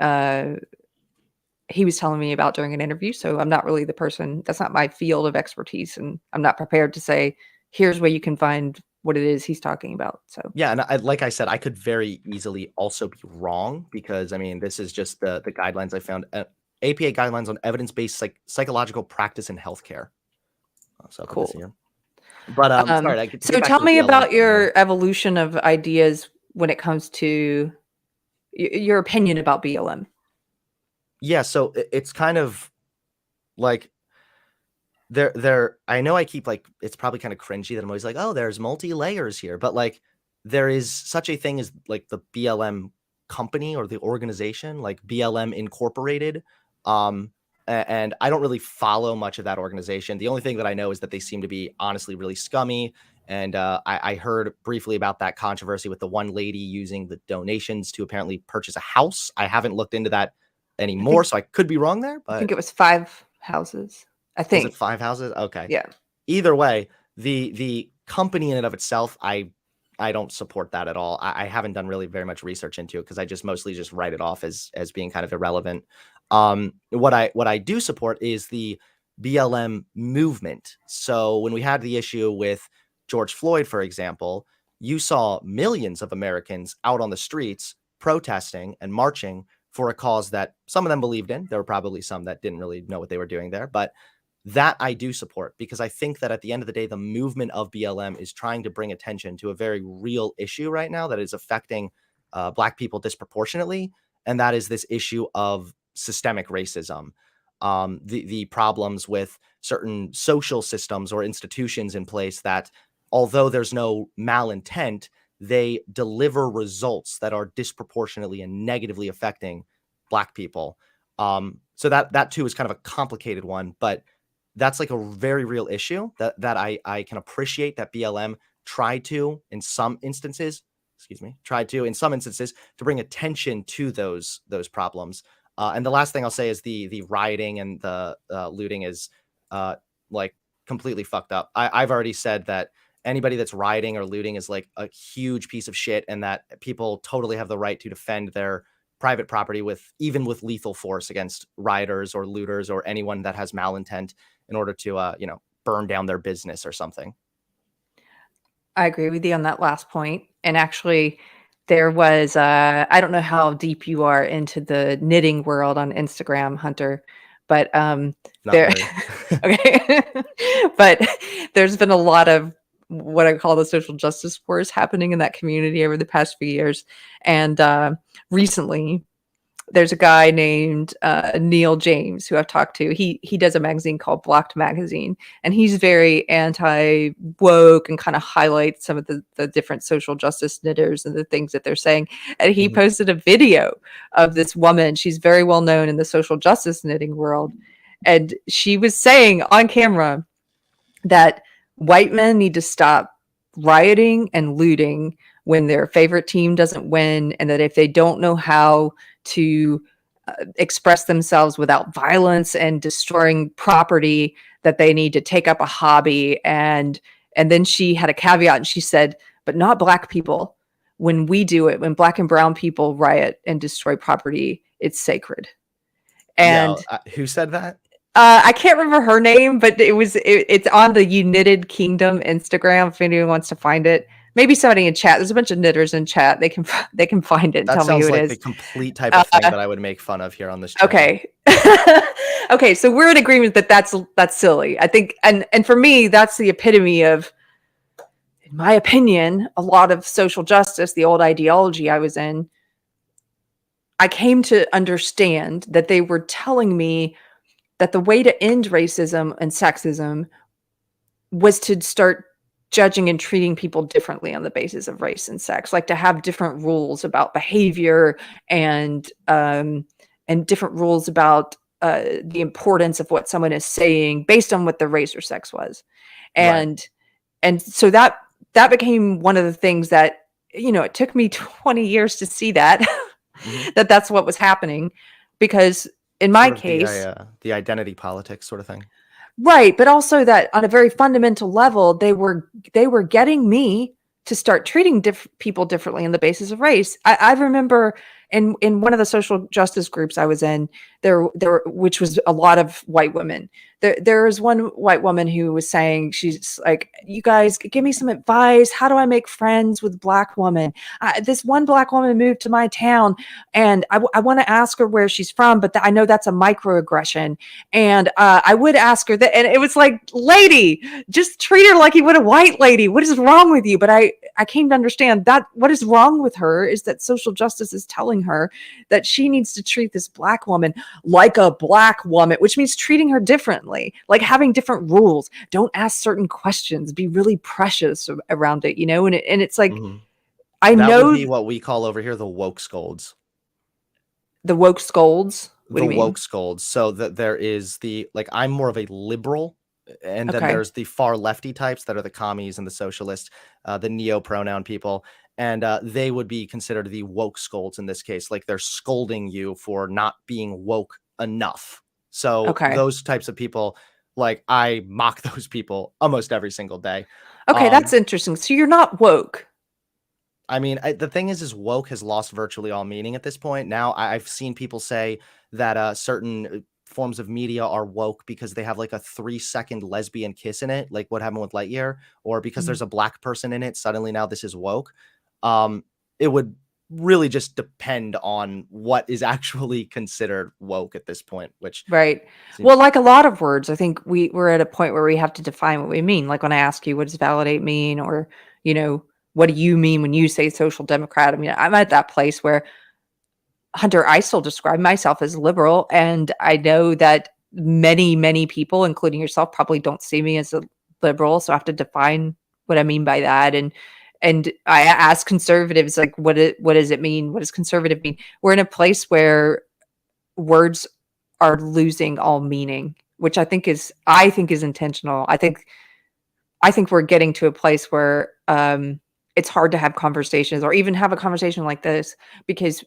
he was telling me about during an interview, so I'm not really the person. That's not my field of expertise, and I'm not prepared to say, here's where you can find what it is he's talking about. So yeah, and like I said, I could very easily also be wrong, because I mean, this is just the guidelines I found. APA guidelines on evidence-based psychological practice in healthcare. So I'll put this cool. here. But sorry. So tell me about your evolution of ideas when it comes to your opinion about BLM. Yeah, so it's kind of like there. I know I keep like, it's probably kind of cringy that I'm always like, oh, there's multi-layers here, but like there is such a thing as like the BLM company or the organization, like BLM Incorporated. And I don't really follow much of that organization. The only thing that I know is that they seem to be honestly really scummy. And I heard briefly about that controversy with the one lady using the donations to apparently purchase a house. I haven't looked into that anymore, so I could be wrong there. But I think it was 5 houses. I think. Was it 5 houses? Okay. Yeah. Either way, the company in and of itself, I don't support that at all. I haven't done really very much research into it, because I just mostly just write it off as being kind of irrelevant. What I do support is the BLM movement. So when we had the issue with George Floyd, for example, you saw millions of Americans out on the streets protesting and marching for a cause that some of them believed in. There were probably some that didn't really know what they were doing there, but that I do support, because I think that at the end of the day, the movement of BLM is trying to bring attention to a very real issue right now that is affecting Black people disproportionately. And that is this issue of systemic racism, the problems with certain social systems or institutions in place that, although there's no malintent, they deliver results that are disproportionately and negatively affecting Black people. So that too is kind of a complicated one, but that's like a very real issue that I can appreciate that BLM tried to, in some instances, to bring attention to those problems. And the last thing I'll say is the rioting and the looting is like completely fucked up. I've already said that anybody that's rioting or looting is like a huge piece of shit, and that people totally have the right to defend their private property even with lethal force against rioters or looters or anyone that has malintent in order to burn down their business or something. I agree with you on that last point. And actually, there was I don't know how deep you are into the knitting world on Instagram, Hunter, but there okay. But there's been a lot of what I call the social justice wars happening in that community over the past few years. And recently there's a guy named Neil James who I've talked to. He does a magazine called Blocked Magazine, and he's very anti-woke and kind of highlights some of the different social justice knitters and the things that they're saying. And he posted a video of this woman. She's very well known in the social justice knitting world. And she was saying on camera that white men need to stop rioting and looting when their favorite team doesn't win, and that if they don't know how to express themselves without violence and destroying property, that they need to take up a hobby. And then she had a caveat, and she said, but not Black people. When we do it, when Black and brown people riot and destroy property, it's sacred. And who said that? I can't remember her name, but it's on the United Kingdom Instagram if anyone wants to find it. Maybe somebody in chat. There's a bunch of knitters in chat. They can find it and tell me who it is. That sounds like the complete type of thing that I would make fun of here on this channel. Okay. Okay, so we're in agreement that that's silly. I think, and for me, that's the epitome of my opinion, a lot of social justice, the old ideology I was in, I came to understand that they were telling me that the way to end racism and sexism was to start judging and treating people differently on the basis of race and sex, like to have different rules about behavior and different rules about the importance of what someone is saying based on what their race or sex was. And Right. and so that became one of the things that, it took me 20 years to see that Hmm. that's what was happening, because in my Sort of case, the identity politics sort of thing. right, but also that on a very fundamental level, they were getting me to start treating people differently on the basis of race. I remember in one of the social justice groups I was in, there which was a lot of white women. There was one white woman who was saying, she's like, "You guys, give me some advice. How do I make friends with Black women? This one Black woman moved to my town, and I want to ask her where she's from, but I know that's a microaggression. And I would ask her that, and it was like, lady, just treat her like you would a white lady. What is wrong with you?" But I came to understand that what is wrong with her is that social justice is telling her that she needs to treat this Black woman like a Black woman, which means treating her differently, like having different rules. Don't ask certain questions. Be really precious around it, And it's like, Hmm. I That would know be what we call over here the woke scolds. the woke scolds. What do The you mean? woke scolds. So that there is the, like, I'm more of a liberal, and then Okay. there's the far lefty types that are the commies and the socialists, the neo pronoun people, and they would be considered the woke scolds in this case. Like, they're scolding you for not being woke enough. So Okay. those types of people, like, I mock those people almost every single day. Okay, that's Um, interesting. So you're not woke. I mean, the thing is woke has lost virtually all meaning at this point. Now, I've seen people say that certain forms of media are woke because they have like a 3-second lesbian kiss in it, like what happened with Lightyear, or because Mhm. there's a Black person in it. Suddenly now this is woke. Um, it would really just depend on what is actually considered woke at this point, which Right. Well, seems like a lot of words, I think we're at a point where we have to define what we mean. Like when I ask you, what does validate mean? Or, you know, what do you mean when you say social democrat? I mean, I'm at that place where, Hunter, I still describe myself as liberal. And I know that many, many people, including yourself, probably don't see me as a liberal. So I have to define what I mean by that. And I ask conservatives, like, what does it mean? What does conservative mean? We're in a place where words are losing all meaning, which I think is intentional. I think we're getting to a place where it's hard to have conversations or even have a conversation like this because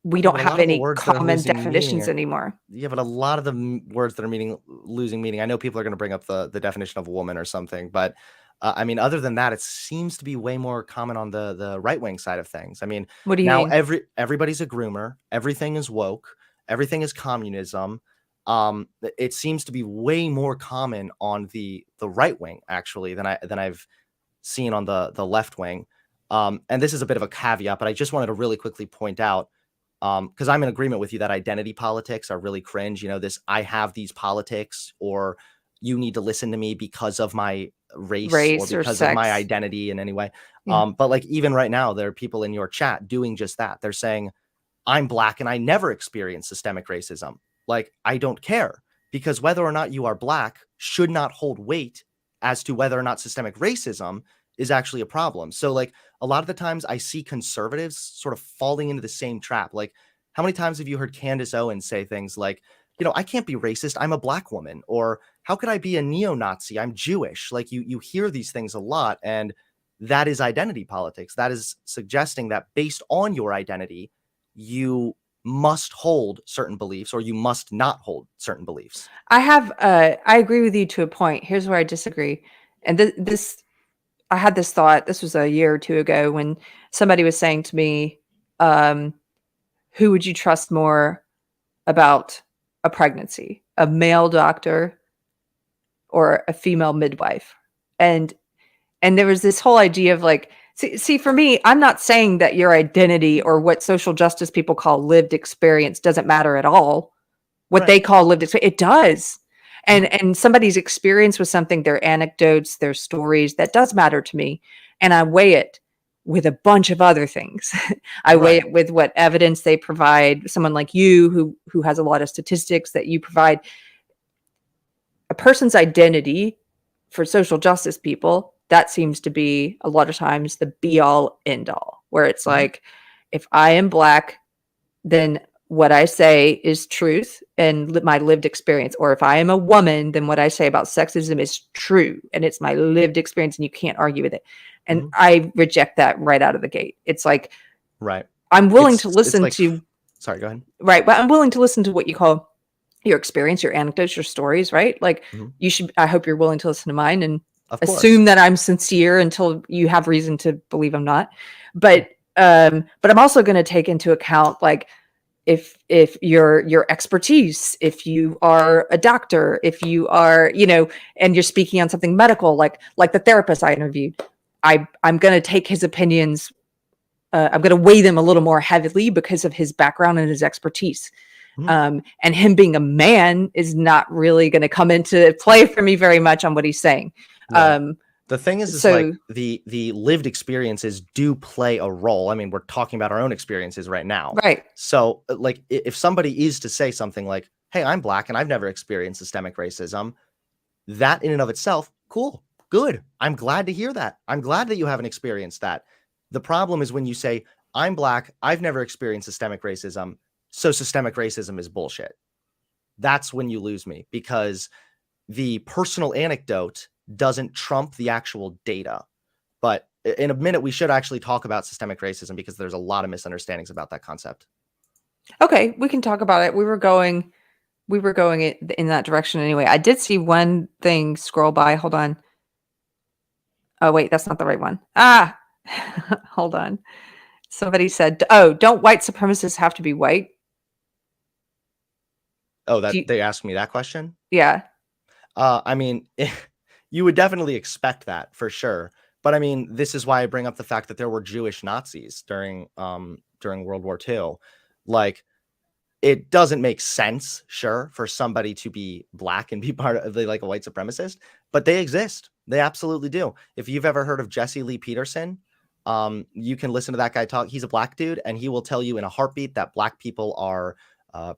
we yeah, don't but a have lot of the any words that are common losing meaning definitions are, anymore. yeah, but a lot of the words that are losing meaning. I know people are going to bring up the definition of woman or something, but I mean, other than that, it seems to be way more common on the right wing side of things. I mean, What do you now mean? everybody's a groomer, everything is woke, everything is communism. It seems to be way more common on the right wing actually than I've seen on the left wing. And this is a bit of a caveat, but I just wanted to really quickly point out, because I'm in agreement with you that identity politics are really cringe. You know, this I have these politics, or you need to listen to me because of my race or Race or because of my sex? identity in any way. Yeah. But like even right now, there are people in your chat doing just that. They're saying, I'm Black and I never experienced systemic racism. Like, I don't care, because whether or not you are Black should not hold weight as to whether or not systemic racism is actually a problem. So, like, a lot of the times I see conservatives sort of falling into the same trap. Like, how many times have you heard Candace Owens say things like, you know, I can't be racist, I'm a Black woman, or how could I be a neo-Nazi? I'm Jewish. Like, you hear these things a lot, and that is identity politics. That is suggesting that based on your identity, you must hold certain beliefs or you must not hold certain beliefs. I agree with you to a point. Here's where I disagree. And this I had this thought, this was a year or two ago when somebody was saying to me, um, who would you trust more about a pregnancy, a male doctor or a female midwife? And there was this whole idea of like, see, for me, I'm not saying that your identity or what social justice people call lived experience doesn't matter at all. What Right. they call lived experience, it does. and somebody's experience with something, their anecdotes, their stories, that does matter to me, and I weigh it with a bunch of other things. I weigh Right. it with what evidence they provide. Someone like you who has a lot of statistics that you provide. A person's identity for social justice people, that seems to be a lot of times the be all end all, where it's Mhm. like, if I am Black, then what I say is truth and my lived experience. Or if I am a woman, then what I say about sexism is true and it's my lived experience and you can't argue with it. And Mhm. I reject that right out of the gate. It's like, Right. I'm willing to It's listen like, to, sorry, go ahead. right, but I'm willing to listen to what you call your experience, your anecdotes, your stories, right? Like, Mhm. you should, I hope you're willing to listen to mine and Of course. assume that I'm sincere until you have reason to believe I'm not. Sure. But I'm also going to take into account, like, if your expertise, if you are a doctor, if you are, and you're speaking on something medical, like the therapist I interviewed, I'm going to take his opinions. I'm going to weigh them a little more heavily because of his background and his expertise. Mhm. And him being a man is not really going to come into play for me very much on what he's saying. Right. The thing is like So the lived experiences do play a role. I mean, we're talking about our own experiences right now. right, So, like, if somebody is to say something like, "Hey, I'm Black and I've never experienced systemic racism," that in and of itself, cool, good. I'm glad to hear that. I'm glad that you haven't experienced that. The problem is when you say, "I'm Black, I've never experienced systemic racism, so systemic racism is bullshit." That's when you lose me, because the personal anecdote doesn't trump the actual data. But in a minute, we should actually talk about systemic racism because there's a lot of misunderstandings about that concept. okay, we can talk about it. We were going in that direction anyway. I did see one thing scroll by. Hold on. Oh wait, that's not the right one. Hold on. Somebody said, "Oh, don't white supremacists have to be white?" Oh, Do that you, they asked me that question? yeah. I mean, you would definitely expect that for sure. But I mean, this is why I bring up the fact that there were Jewish Nazis during World War II. Like, it doesn't make sense, sure, for somebody to be Black and be part of like a white supremacist, but they exist. They absolutely do. If you've ever heard of Jesse Lee Peterson, you can listen to that guy talk. He's a Black dude, and he will tell you in a heartbeat that Black people are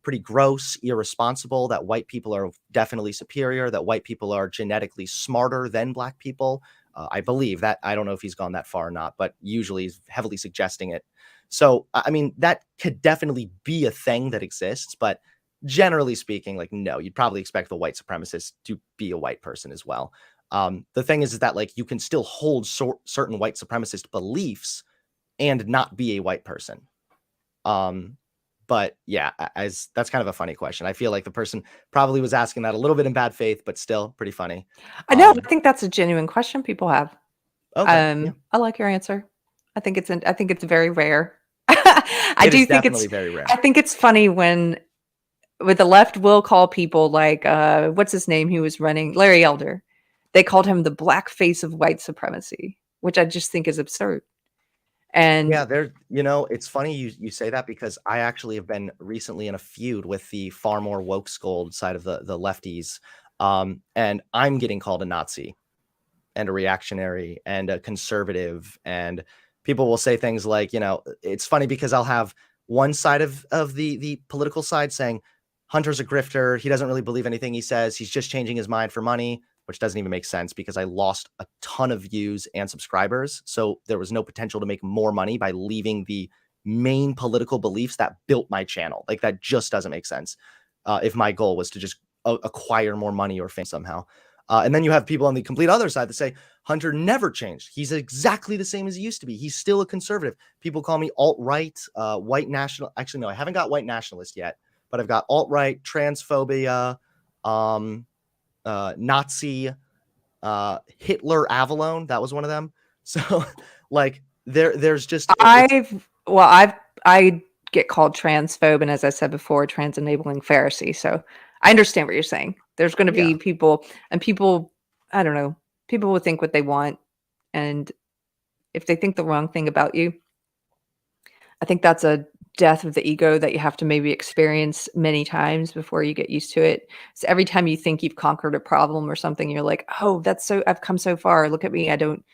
pretty gross, irresponsible, that white people are definitely superior, that white people are genetically smarter than Black people. I believe that. I don't know if he's gone that far or not, but usually he's heavily suggesting it. So, I mean, that could definitely be a thing that exists, but generally speaking, like, no, you'd probably expect the white supremacist to be a white person as well. The thing is that, like, you can still hold certain white supremacist beliefs and not be a white person. But yeah, as that's kind of a funny question. I feel like the person probably was asking that a little bit in bad faith, but still pretty funny. I know. I think that's a genuine question people have. Okay, yeah, I like your answer. I think it's very rare. I it is do think definitely very I rare. think it's funny when with the left will call people like what's his name? He was running Larry Elder. They called him the black face of white supremacy, which I just think is absurd. And Yeah, it's funny you say that because I actually have been recently in a feud with the far more woke scold side of the lefties. And I'm getting called a Nazi and a reactionary and a conservative. And people will say things like, it's funny because I'll have one side of the political side saying Hunter's a grifter. He doesn't really believe anything he says. He's just changing his mind for money, which doesn't even make sense because I lost a ton of views and subscribers. So there was no potential to make more money by leaving the main political beliefs that built my channel. Like, that just doesn't make sense. If my goal was to just acquire more money or fame somehow. And then you have people on the complete other side that say Hunter never changed. He's exactly the same as he used to be. He's still a conservative. People call me alt-right, white national. Actually, no, I haven't got white nationalist yet, but I've got alt-right, transphobia, Nazi, Hitler Avallone. That was one of them. So, like, there's just it's I get called transphobe, and as I said before, trans enabling Pharisee. So I understand what you're saying. There's going to yeah. be people, and people, I don't know, people will think what they want, and if they think the wrong thing about you, I think that's a death of the ego that you have to maybe experience many times before you get used to it. So every time you think you've conquered a problem or something, you're like, oh, I've come so far. Look at me. I don't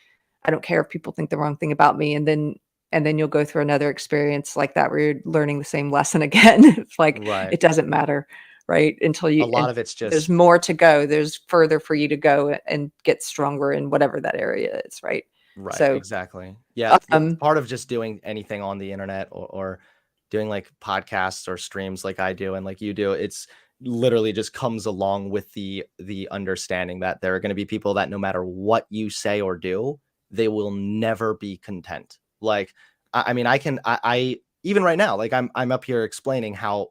care if people think the wrong thing about me. And then you'll go through another experience like that where you're learning the same lesson again. It's like, Right. it doesn't matter, right? Until you, A lot of it's there's just more to go. There's further for you to go and get stronger in whatever that area is, right? right, So, exactly. Yeah, it's um, part of just doing anything on the internet or doing like podcasts or streams like I do and like you do. It's literally just comes along with the understanding that there are going to be people that no matter what you say or do, they will never be content. Like I mean, I even right now, like I'm up here explaining how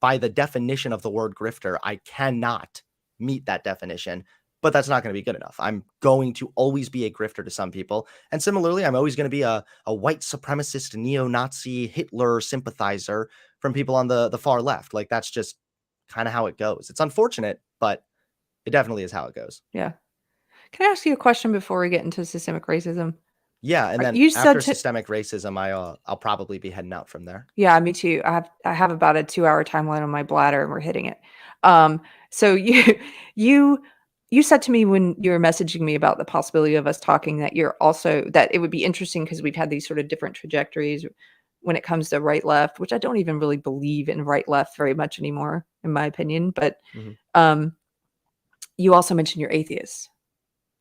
by the definition of the word grifter, I cannot meet that definition, but that's not going to be good enough. I'm going to always be a grifter to some people. And similarly, I'm always going to be a white supremacist, neo-Nazi, Hitler sympathizer from people on the far left. Like that's just kind of how it goes. It's unfortunate, but it definitely is how it goes. yeah. Can I ask you a question before we get into systemic racism? Yeah, and then You after said to, systemic racism, I'll probably be heading out from there. yeah, me too. I have about a 2-hour timeline on my bladder, and we're hitting it. So you you said to me when you were messaging me about the possibility of us talking that you're also that it would be interesting because we've had these sort of different trajectories when it comes to right left, which I don't even really believe in right left very much anymore, in my opinion. But Mhm. um, you also mentioned you're atheist,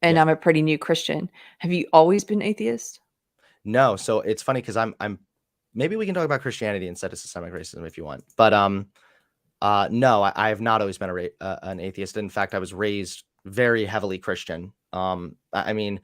and Yeah. I'm a pretty new Christian. Have you always been atheist? No, so it's funny because I'm maybe we can talk about Christianity instead of systemic racism if you want. But no, I have not always been an atheist. In fact, I was raised very heavily Christian. I mean,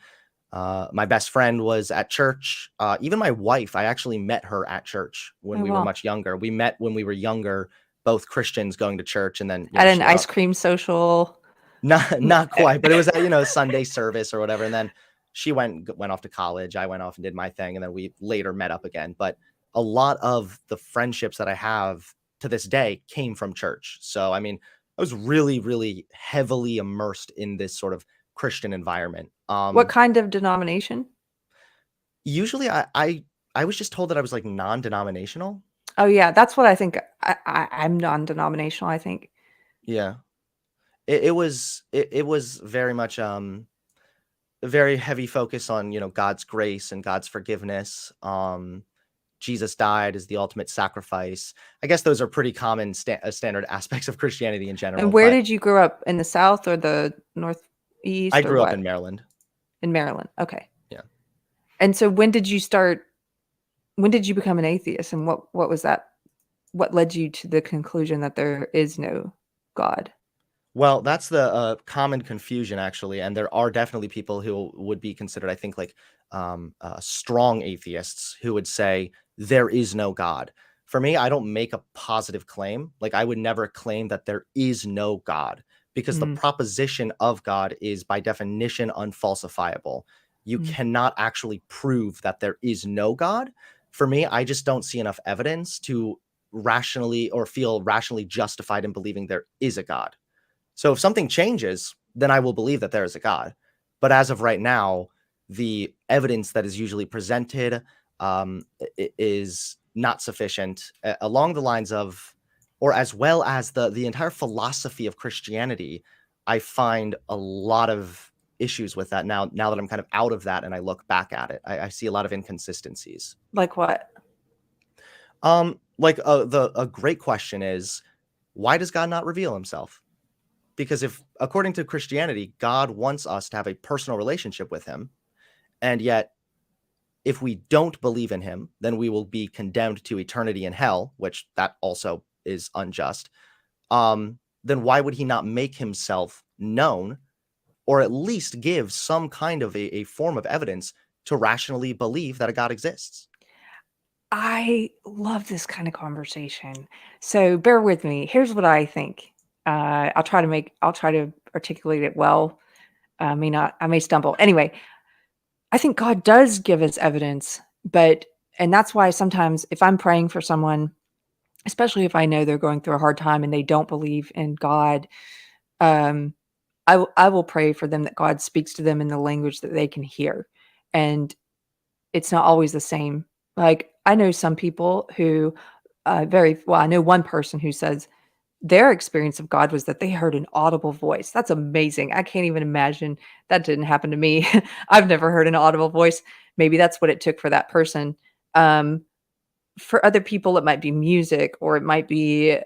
my best friend was at church. Even my wife, I actually met her at church when Oh, we were wow. much younger. We met when we were younger, both Christians going to church, and then At an she ice cream social. not quite, but it was at Sunday service or whatever. And then she went off to college. I went off and did my thing, and then we later met up again. But a lot of the friendships that I have to this day came from church. So I mean, I was really, really heavily immersed in this sort of Christian environment. What kind of denomination? Usually, I was just told that I was like non-denominational. Oh, yeah, that's what I think. I'm non-denominational, I think. Yeah, it was very much a very heavy focus on God's grace and God's forgiveness. Jesus died as the ultimate sacrifice. I guess those are pretty common standard aspects of Christianity in And general. where But did you grow up? In the South or the I Northeast or grew up what? in Maryland. In Maryland. Okay. Yeah. And so when did you become an atheist, and what was that? What led you to the conclusion that there is no God? Well, that's the common confusion, actually, and there are definitely people who would be considered, I think, like strong atheists who would say there is no God. For me, I don't make a positive claim. Like I would never claim that there is no God because the Mm, proposition of God is by definition unfalsifiable. You mm, cannot actually prove that there is no God. For me, I just don't see enough evidence to rationally or feel rationally justified in believing there is a God. So if something changes, then I will believe that there is a God. But as of right now, the evidence that is usually presented is not sufficient along the lines of, or as well as the entire philosophy of Christianity. I find a lot of issues with that now that I'm kind of out of that and I look back at it. I see a lot of inconsistencies. like what? Like a great question is, why does God not reveal himself? Because if, according to Christianity, God wants us to have a personal relationship with him, and yet if we don't believe in him, then we will be condemned to eternity in hell, which that also is unjust. Then why would he not make himself known, or at least give some kind of a form of evidence to rationally believe that a God exists? I love this kind of conversation. So bear with me. Here's what I think. I'll try to articulate it well. I may stumble. Anyway, I think God does give us evidence, and that's why sometimes if I'm praying for someone, especially if I know they're going through a hard time and they don't believe in God, um, I will pray for them that God speaks to them in the language that they can hear. And it's not always the same. Like, I know some people who very well. I know one person who says their experience of God was that they heard an audible voice. That's amazing. I can't even imagine. That didn't happen to me. I've never heard an audible voice. Maybe that's what it took for that person. For other people, it might be music, or it might be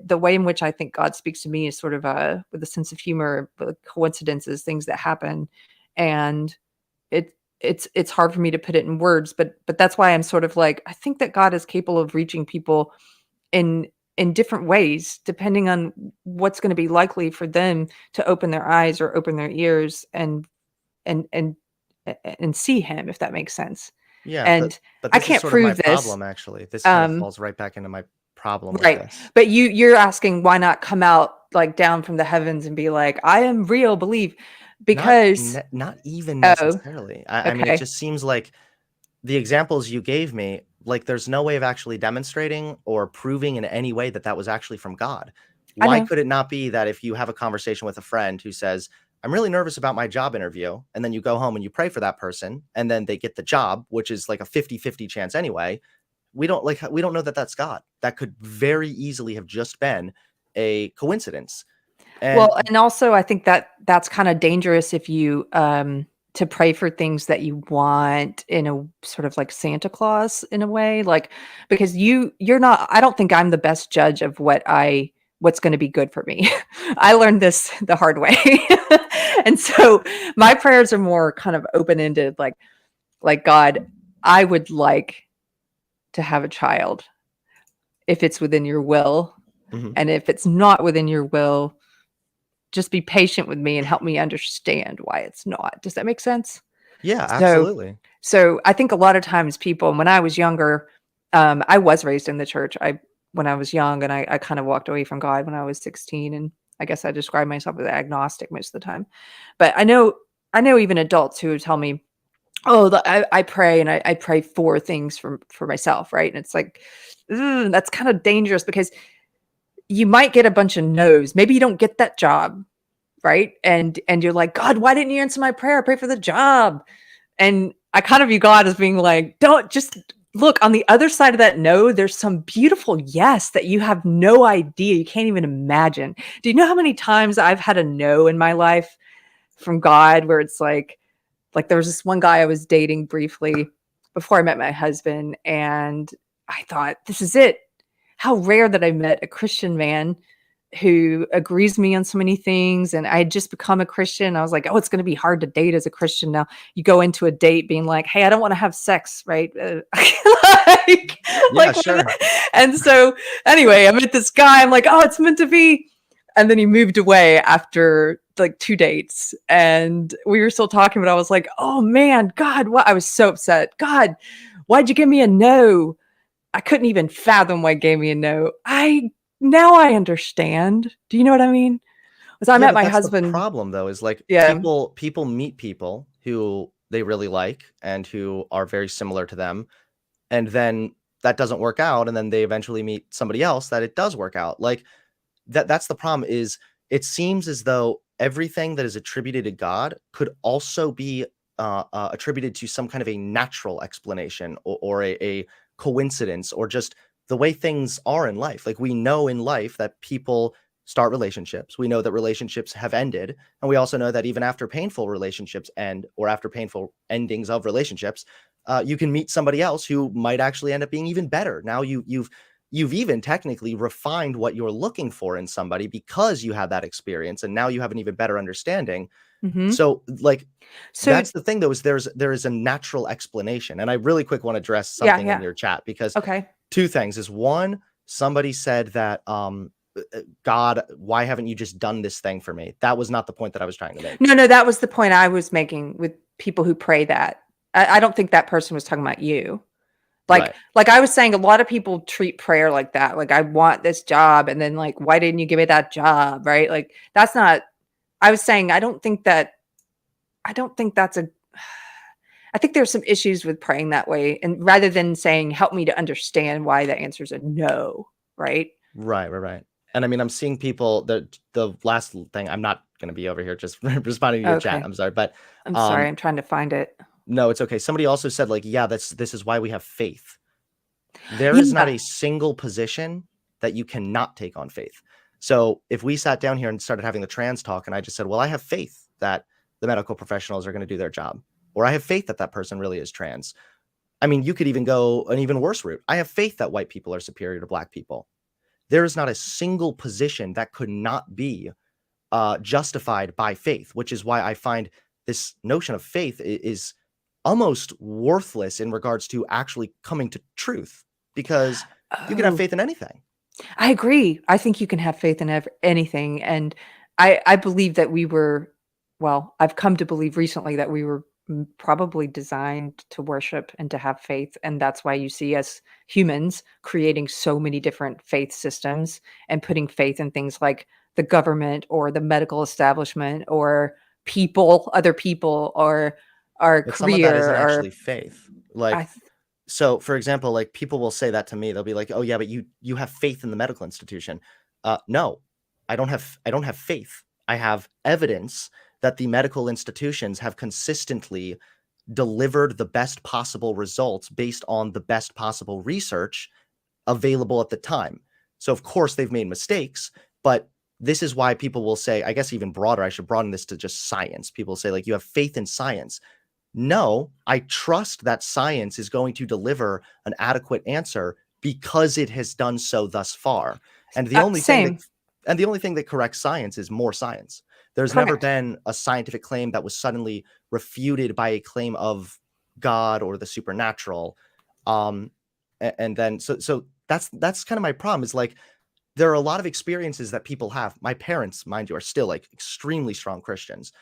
the way in which I think God speaks to me is sort of with a sense of humor, with coincidences, things that happen, and it's hard for me to put it in words. But that's why I'm sort of like, I think that God is capable of reaching people in different ways, depending on what's going to be likely for them to open their eyes or open their ears and and and see Him, if that makes sense. Yeah, And but I this is can't sort of my prove this. problem, actually. This kind of falls right back into my problem with Right. this. But you're asking why not come out like down from the heavens and be like, I am real, believe. Because Not even oh, necessarily. I mean, it okay. just seems like the examples you gave me, like there's no way of actually demonstrating or proving in any way that that was actually from God. I Why know. could it not be that if you have a conversation with a friend who says, I'm really nervous about my job interview, and then you go home and you pray for that person, and then they get the job, which is like a 50-50 chance anyway. We don't know that that's God. That could very easily have just been a coincidence. And Well, and also I think that that's kind of dangerous if you to pray for things that you want in a sort of like Santa Claus in a way, like because you're not, I don't think I'm the best judge of what's going to be good for me. I learned this the hard way. And so my prayers are more kind of open-ended, like God, I would like to have a child if it's within your will. mhm. And if it's not within your will, just be patient with me and help me understand why it's not. Does that make sense? Yeah, So, absolutely. so I think a lot of times people, when I was younger, I was raised in the church. When I was young, and I kind of walked away from God when I was 16, and I guess I describe myself as agnostic most of the time. But I know even adults who tell me, "Oh, I pray and I pray for things for myself," right? And it's like, that's kind of dangerous because you might get a bunch of no's. Maybe you don't get that job, right? And you're like, God, why didn't you answer my prayer? I pray for the job. And I kind of view God as being like, don't just look on the other side of that no, there's some beautiful yes that you have no idea. You can't even imagine. Do you know how many times I've had a no in my life from God where it's like there was this one guy I was dating briefly before I met my husband, and I thought, this is it. How rare that I met a Christian man who agrees with me on so many things. And I had just become a Christian. I was like, oh, it's going to be hard to date as a Christian now. You go into a date being like, hey, I don't want to have sex, right? like, Yeah, sure. and so anyway, I met this guy. I'm like, oh, it's meant to be. And then he moved away after like 2 dates. And we were still talking, but I was like, oh man, God, what? I was so upset. God, why'd you give me a no? I couldn't even fathom why he gave me a no. Now I understand. Do you know what I mean? Because I Yeah, met but my that's the husband. problem though, is like Yeah. people meet people who they really like and who are very similar to them, and then that doesn't work out, and then they eventually meet somebody else that it does work out. Like that's the problem, is it seems as though everything that is attributed to God could also be attributed to some kind of a natural explanation, or a coincidence, or just the way things are in life. Like we know in life that people start relationships. We know that relationships have ended. And we also know that even after painful relationships end, or after painful endings of relationships, you can meet somebody else who might actually end up being even better. Now you've even technically refined what you're looking for in somebody because you had that experience, and now you have an even better understanding. Hmm. So like So that's the thing though, is there is a natural explanation. And I really quick want to address yeah, something in yeah. your chat, because Okay. two things is, one, somebody said that God, why haven't you just done this thing for me? That was not the point that I was trying to make. No, that was the point I was making with people who pray that. I don't think that person was talking about you. Right. Like I was saying, a lot of people treat prayer like that. Like, I want this job, and then like, why didn't you give me that job? Right? Like, that's not. I was saying, I don't think that's a. I think there's some issues with praying that way, and rather than saying, "Help me to understand why the answer is a no," right? Right. And I mean, I'm seeing people, the last thing, I'm not going to be over here just responding to your chat. Okay, I'm sorry, but I'm sorry. um I'm trying to find it. no, it's okay. Somebody also said like, yeah, this is why we have faith. There is not Yeah. a single position that you cannot take on faith. So if we sat down here and started having the trans talk and I just said, well, I have faith that the medical professionals are going to do their job, or I have faith that that person really is trans. I mean, you could even go an even worse route. I have faith that white people are superior to black people. There is not a single position that could not be justified by faith, which is why I find this notion of faith is almost worthless in regards to actually coming to truth, because you can have Oh, faith in anything. I agree. I think you can have faith in anything. And I believe that I've come to believe recently that we were probably designed to worship and to have faith. And that's why you see us humans creating so many different faith systems and putting faith in things like the government or the medical establishment or other people, or our But some of that career, isn't actually or faith. I, Like, so for example, like people will say that to me. They'll be like, "Oh yeah, but you have faith in the medical institution." No, I don't have faith. I have evidence that the medical institutions have consistently delivered the best possible results based on the best possible research available at the time. So of course they've made mistakes, but this is why people will say, I guess even broader, I should broaden this to just science. People say like, you have faith in science. No, I trust that science is going to deliver an adequate answer because it has done so thus far. And the only thing that same. and the only thing that corrects science is more science. There's never Correct. been a scientific claim that was suddenly refuted by a claim of God or the supernatural. And then so that's kind of my problem, is like there are a lot of experiences that people have. My parents, mind you, are still like extremely strong Christians,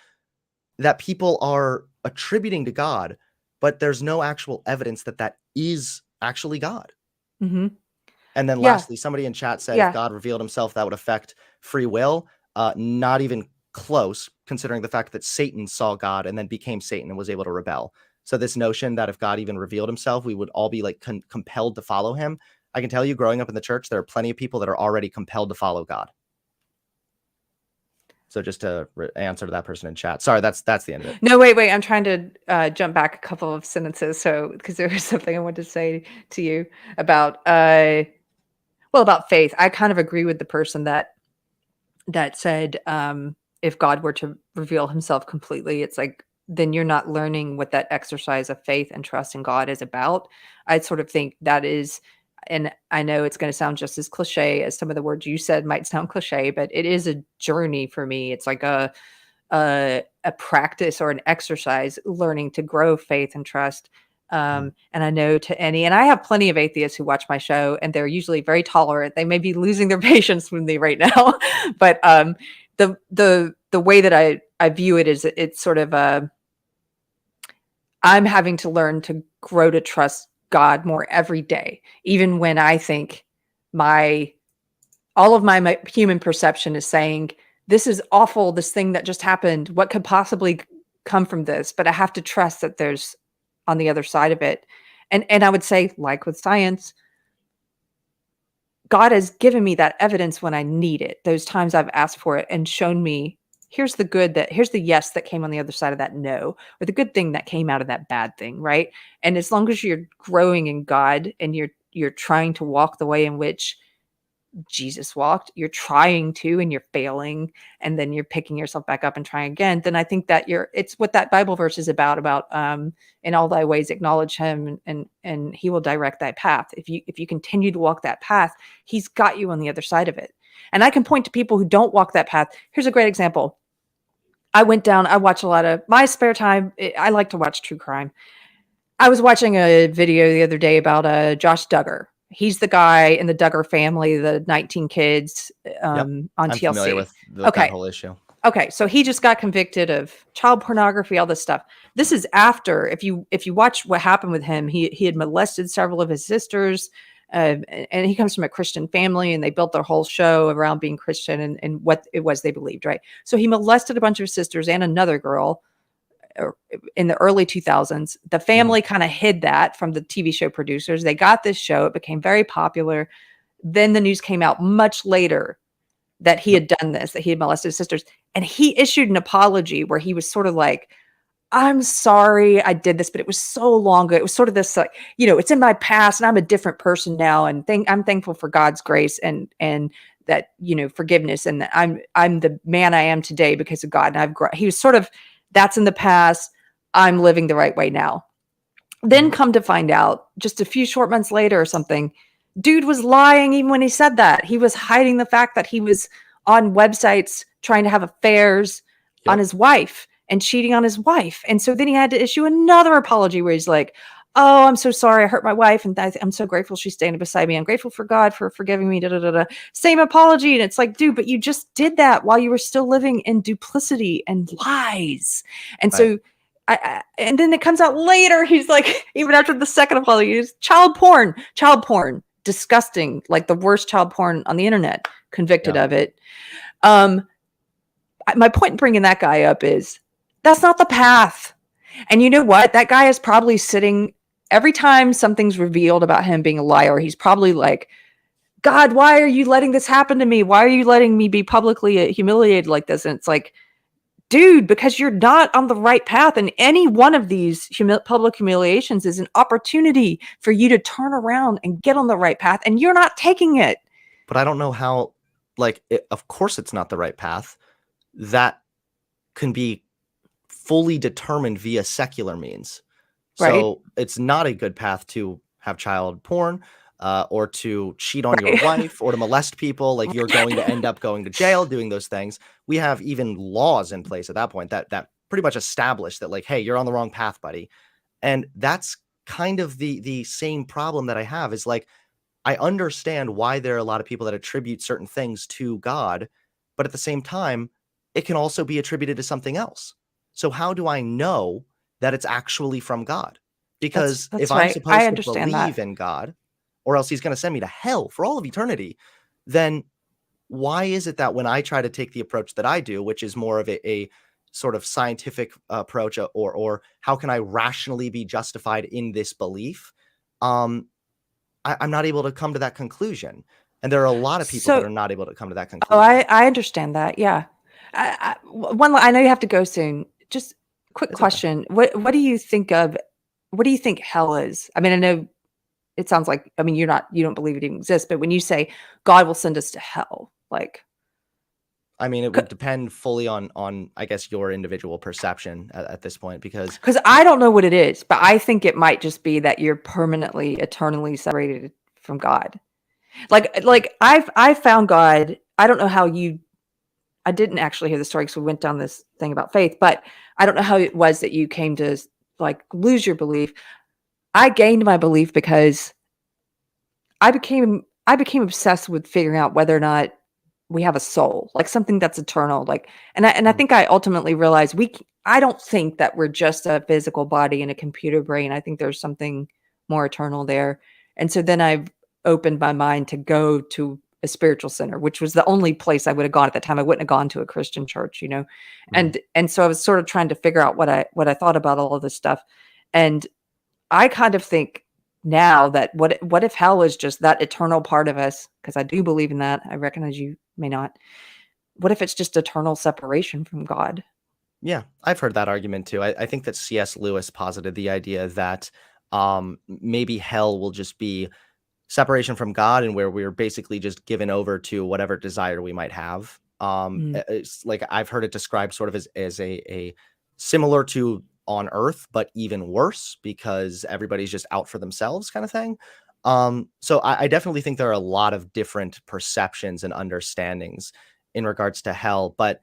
that people are attributing to God, but there's no actual evidence that that is actually God. Hmm. And then Yeah. lastly, somebody in chat said if Yeah. God revealed himself, that would affect free will. Not even close, considering the fact that Satan saw God and then became Satan and was able to rebel. So this notion that if God even revealed himself, we would all be like compelled to follow him. I can tell you, growing up in the church, there are plenty of people that are already compelled to follow God. So just to answer to that person in chat. Sorry, that's the end of it. No, wait. I'm trying to jump back a couple of sentences. So, because there was something I wanted to say to you about, about faith. I kind of agree with the person that said, if God were to reveal himself completely, it's like, then you're not learning what that exercise of faith and trust in God is about. I sort of think that is, and I know it's going to sound just as cliche as some of the words you said might sound cliche, but it is a journey for me. It's like a practice or an exercise learning to grow faith and trust. And I know and I have plenty of atheists who watch my show, and they're usually very tolerant. They may be losing their patience with me right now, but the way that I view it is it's sort of I'm having to learn to grow to trust God more every day, even when I think all of my human perception is saying, this is awful, this thing that just happened. What could possibly come from this? But I have to trust that there's on the other side of it. And I would say, like with science, God has given me that evidence when I need it. Those times I've asked for it and shown me, here's the yes that came on the other side of that no, or the good thing that came out of that bad thing, right? And as long as you're growing in God and you're trying to walk the way in which Jesus walked, you're trying to and you're failing, and then you're picking yourself back up and trying again, then I think that it's what that Bible verse is about in all thy ways acknowledge him, and he will direct thy path. If you continue to walk that path, he's got you on the other side of it. And I can point to people who don't walk that path. Here's a great example. I watch a lot of my spare time. I like to watch true crime. I was watching a video the other day about Josh Duggar. He's the guy in the Duggar family, the 19 kids Yep, on I'm TLC. familiar with that Okay. whole issue. Okay, so he just got convicted of child pornography, all this stuff. This is after, if you watch what happened with him, he had molested several of his sisters, and he comes from a Christian family, and they built their whole show around being Christian and what it was they believed, right? So he molested a bunch of sisters and another girl in the early 2000s. The family kind of hid that from the TV show producers. They got this show. It became very popular. Then the news came out much later that he had done this, that he had molested his sisters. And he issued an apology where he was sort of like, I'm sorry I did this, but it was so long ago. It was sort of this, like, it's in my past and I'm a different person now. And I'm thankful for God's grace and that, forgiveness. And that I'm the man I am today because of God. And he was sort of, that's in the past. I'm living the right way now. Then come to find out just a few short months later or something, dude was lying even when he said that. He was hiding the fact that he was on websites trying to have affairs on his wife and cheating on his wife. And so then he had to issue another apology where he's like, oh, I'm so sorry. I hurt my wife. And I'm so grateful she's standing beside me. I'm grateful for God for forgiving me. Da, da, da, da. Same apology. And it's like, dude, but you just did that while you were still living in duplicity and lies. And so and then it comes out later. He's like, even after the second apology, he's child porn, disgusting, like the worst child porn on the internet, convicted of it. My point in bringing that guy up is that's not the path. And you know what? That guy is probably sitting every time something's revealed about him being a liar. He's probably like, God, why are you letting this happen to me? Why are you letting me be publicly humiliated like this? And it's like, dude, because you're not on the right path. And any one of these public humiliations is an opportunity for you to turn around and get on the right path. And you're not taking it. But I don't know how, of course it's not the right path. That can be fully determined via secular means. So it's not a good path to have child porn or to cheat on your wife or to molest people. Like, you're going to end up going to jail doing those things. We have even laws in place at that point that pretty much establish that, like, hey, you're on the wrong path, buddy. And that's kind of the same problem that I have is, like, I understand why there are a lot of people that attribute certain things to God, but at the same time, it can also be attributed to something else. So how do I know that it's actually from God? Because that's if right. I'm supposed to believe in God, or else he's going to send me to hell for all of eternity, then why is it that when I try to take the approach that I do, which is more of a sort of scientific approach, or how can I rationally be justified in this belief, I'm not able to come to that conclusion. And there are a lot of people that are not able to come to that conclusion. Oh, I understand that. Yeah. I know you have to go soon. Just quick question. Okay. What do you think hell is? I mean, I know it sounds like, I mean, you don't believe it even exists, but when you say God will send us to hell, like, I mean, it would depend fully on I guess your individual perception at this point, because I don't know what it is, but I think it might just be that you're permanently, eternally separated from God. Like I've found God. I don't know how I didn't actually hear the story because we went down this thing about faith, but I don't know how it was that you came to, like, lose your belief. I gained my belief because I became obsessed with figuring out whether or not we have a soul, like something that's eternal. Like, and I think I ultimately realized I don't think that we're just a physical body and a computer brain. I think there's something more eternal there. And so then I've opened my mind to go to a spiritual center, which was the only place I would have gone at the time. I wouldn't have gone to a Christian church, and so I was sort of trying to figure out what I thought about all of this stuff. And I kind of think now that what if hell is just that eternal part of us? Because I do believe in that. I recognize you may not. What if it's just eternal separation from God? Yeah, I've heard that argument too. I think that C.S. Lewis posited the idea that maybe hell will just be separation from God, and where we're basically just given over to whatever desire we might have. It's like, I've heard it described sort of as a similar to on Earth, but even worse, because everybody's just out for themselves kind of thing. So I definitely think there are a lot of different perceptions and understandings in regards to hell, but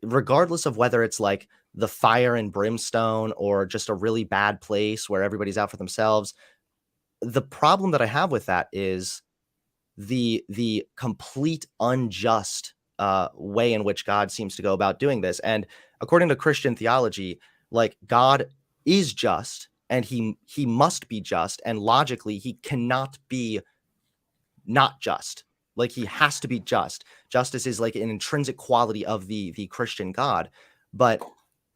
regardless of whether it's like the fire and brimstone or just a really bad place where everybody's out for themselves. The problem that I have with that is the complete unjust way in which God seems to go about doing this. And according to Christian theology, like, God is just, and he must be just, and logically he cannot be not just. Like, he has to be just. Justice is like an intrinsic quality of the Christian God. But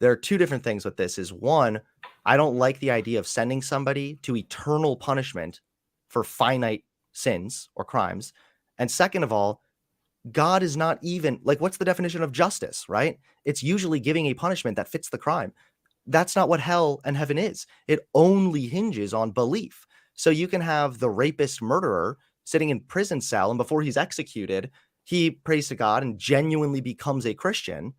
there are two different things with this. Is one, I don't like the idea of sending somebody to eternal punishment for finite sins or crimes. And second of all, God is not even, like, what's the definition of justice, right? It's usually giving a punishment that fits the crime. that's not what hell and heaven is. It only hinges on belief. So you can have the rapist murderer sitting in prison cell, and before he's executed, he prays to God and genuinely becomes a Christian.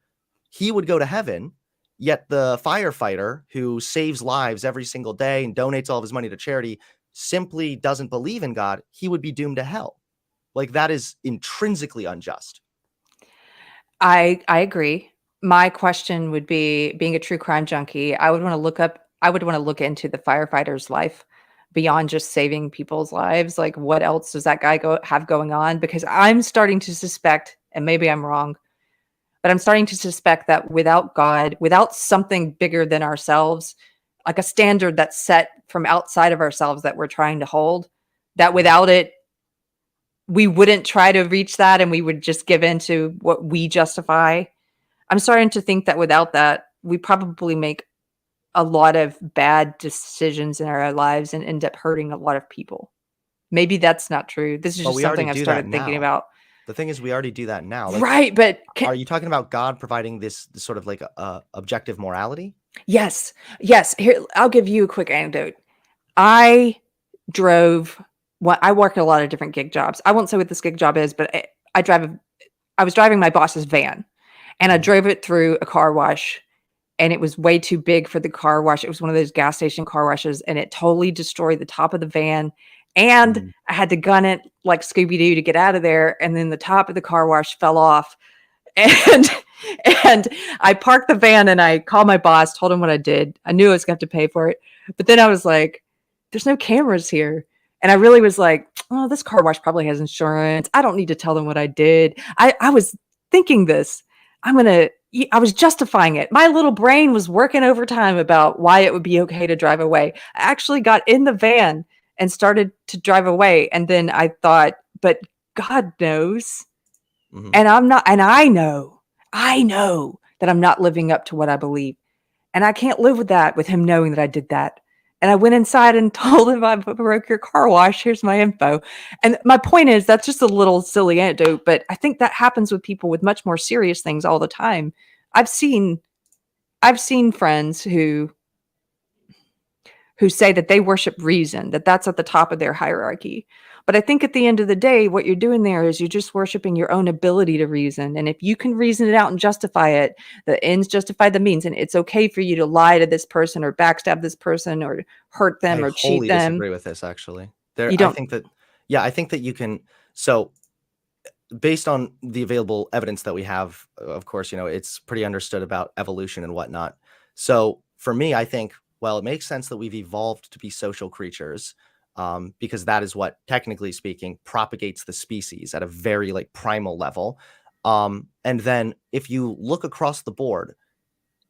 He would go to heaven, yet the firefighter who saves lives every single day and donates all of his money to charity simply doesn't believe in God. He would be doomed to hell. Like, that is intrinsically unjust. I agree. My question would be, being a true crime junkie, I would want to look into the firefighter's life beyond just saving people's lives. Like, what else does that guy have going on? Because I'm starting to suspect, and maybe I'm wrong, but I'm starting to suspect that without God, without something bigger than ourselves, like a standard that's set from outside of ourselves that we're trying to hold, that without it, we wouldn't try to reach that and we would just give in to what we justify. I'm starting to think that without that, we probably make a lot of bad decisions in our lives and end up hurting a lot of people. Maybe that's not true. This is But just we already something I've do that started thinking now. about. The thing is, we already do that now. Like, Right, but are you talking about God providing this sort of like objective morality? yes. Here, I'll give you a quick anecdote. I work at a lot of different gig jobs. I won't say what this gig job is, but I was driving my boss's van, and I drove it through a car wash, and it was way too big for the car wash. It was one of those gas station car washes, and it totally destroyed the top of the van. And I had to gun it like Scooby-Doo to get out of there. And then the top of the car wash fell off. And and I parked the van and I called my boss, told him what I did. I knew I was going to have to pay for it. But then I was like, there's no cameras here. And I really was like, oh, this car wash probably has insurance. I don't need to tell them what I did. I was thinking this. I was justifying it. My little brain was working overtime about why it would be okay to drive away. I actually got in the van and started to drive away. And then I thought, but God knows. And I know that I'm not living up to what I believe. And I can't live with that, with him knowing that I did that. And I went inside and told him, I broke your car wash. Here's my info. And my point is, that's just a little silly anecdote, but I think that happens with people with much more serious things all the time. I've seen friends who say that they worship reason, that that's at the top of their hierarchy. But I think at the end of the day, what you're doing there is you're just worshiping your own ability to reason. And if you can reason it out and justify it, the ends justify the means. And it's okay for you to lie to this person or backstab this person or hurt them or cheat them. I wholly disagree with this, actually. You don't? I think that you can. So based on the available evidence that we have, of course, it's pretty understood about evolution and whatnot. So for me, I think, well, it makes sense that we've evolved to be social creatures, because that is what, technically speaking, propagates the species at a very like primal level. And then if you look across the board,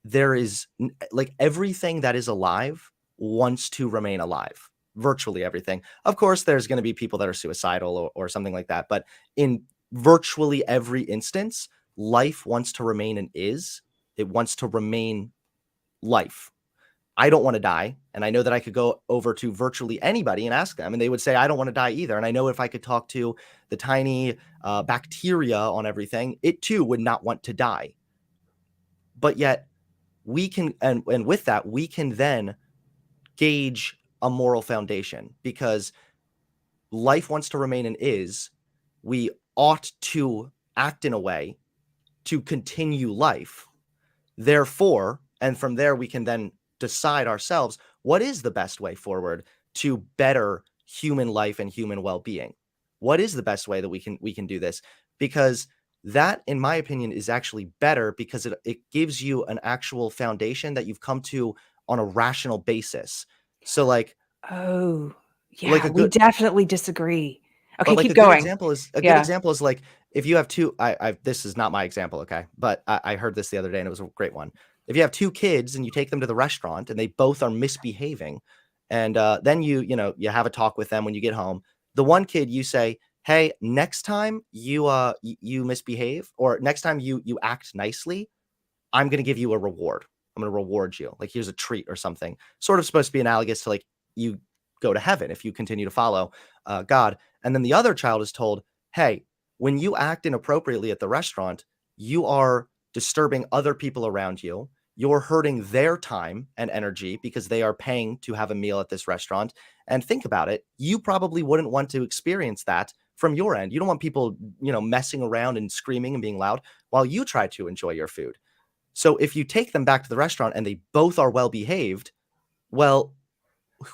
there is like everything that is alive wants to remain alive. Virtually everything. Of course, there's going to be people that are suicidal or something like that. But in virtually every instance, life wants to remain it wants to remain life. I don't want to die. And I know that I could go over to virtually anybody and ask them, and they would say, I don't want to die either. And I know if I could talk to the tiny bacteria on everything, it too would not want to die. But yet we can, and with that, we can then gauge a moral foundation, because life wants to remain we ought to act in a way to continue life. Therefore, and from there, we can then decide ourselves what is the best way forward to better human life and human well-being. What is the best way that we can do this? Because that, in my opinion, is actually better, because it gives you an actual foundation that you've come to on a rational basis. So like, oh yeah, we definitely disagree. Okay, like keep a going. good example is like, if you have two, this is not my example, okay, but I heard this the other day and it was a great one. If you have two kids and you take them to the restaurant and they both are misbehaving, and then you have a talk with them when you get home, the one kid, you say, hey, next time you misbehave, or next time you act nicely, I'm going to give you a reward. I'm going to reward you. Like, here's a treat or something. Sort of supposed to be analogous to like, you go to heaven if you continue to follow God. And then the other child is told, hey, when you act inappropriately at the restaurant, you are disturbing other people around you. you're hurting their time and energy because they are paying to have a meal at this restaurant. And think about it, you probably wouldn't want to experience that from your end. You don't want people, messing around and screaming and being loud while you try to enjoy your food. So if you take them back to the restaurant and they both are well behaved, well,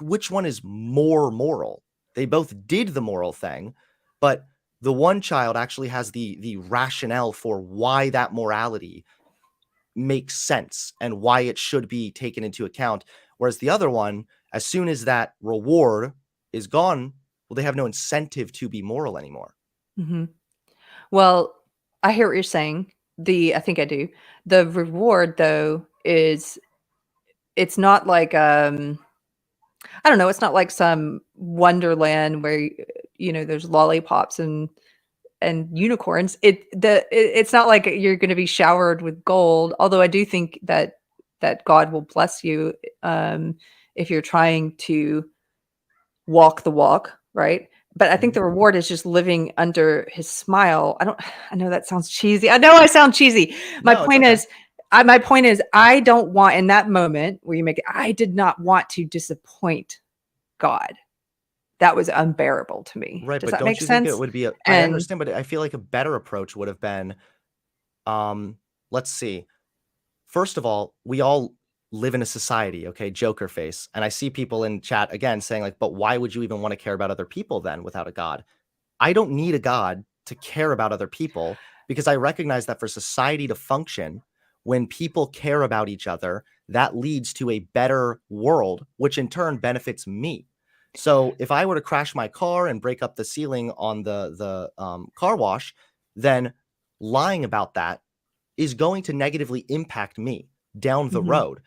which one is more moral? They both did the moral thing, but the one child actually has the rationale for why that morality makes sense and why it should be taken into account. Whereas the other one, as soon as that reward is gone, well, they have no incentive to be moral anymore. Mm-hmm. Well, I hear what you're saying. I think I do. The reward, though, it's not like I don't know. It's not like some wonderland where there's lollipops and unicorns. It's not like you're going to be showered with gold. Although I do think that God will bless you if you're trying to walk the walk, right? But I think the reward is just living under his smile. I know that sounds cheesy. I know I sound cheesy. My point is, I don't want, in that moment where you make it, I did not want to disappoint God. That was unbearable to me. Right. Does But that don't make you sense? think it would be, I understand, but I feel like a better approach would have been, let's see. First of all, we all live in a society, okay, Joker face. And I see people in chat again saying like, but why would you even want to care about other people then without a God? I don't need a God to care about other people because I recognize that for society to function, when people care about each other, that leads to a better world, which in turn benefits me. So if I were to crash my car and break up the ceiling on the car wash, then lying about that is going to negatively impact me down the road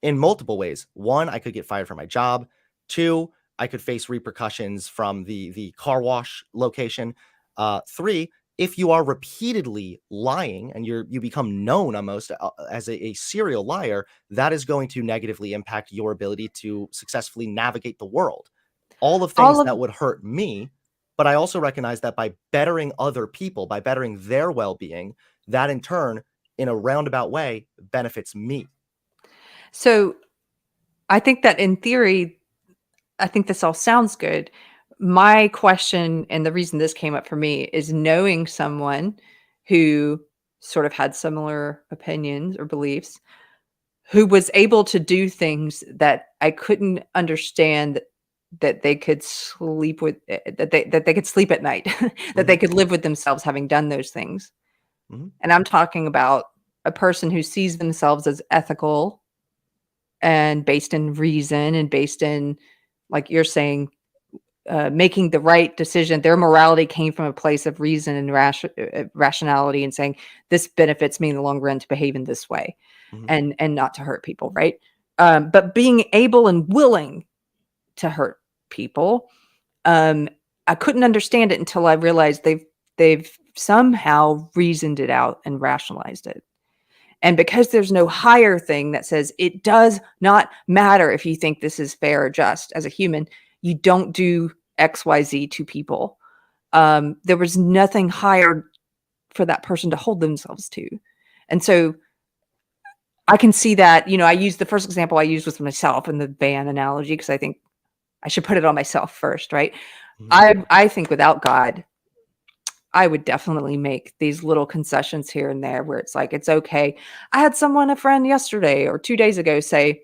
in multiple ways. One, I could get fired from my job. Two, I could face repercussions from the car wash location. Three, if you are repeatedly lying and you become known almost as a serial liar, that is going to negatively impact your ability to successfully navigate the world. All of things that would hurt me. But I also recognize that by bettering other people, by bettering their well-being, that in turn, in a roundabout way, benefits me. So I think that in theory, I think this all sounds good. My question, and the reason this came up for me, is knowing someone who sort of had similar opinions or beliefs, who was able to do things that I couldn't understand that they could sleep with, that they could sleep at night, that they could live with themselves having done those things. And I'm talking about a person who sees themselves as ethical and based in reason and based in, like you're saying, making the right decision. Their morality came from a place of reason and rationality, and saying this benefits me in the long run to behave in this way and not to hurt people, right? But being able and willing to hurt people, I couldn't understand it until I realized they've somehow reasoned it out and rationalized it. And because there's no higher thing that says it does not matter if you think this is fair or just, as a human, you don't do XYZ to people. There was nothing higher for that person to hold themselves to. And so I can see that, I used the first example I used was myself in the van analogy, because I think I should put it on myself first, right? I think without God, I would definitely make these little concessions here and there where it's like, it's okay. I had a friend yesterday or 2 days ago say,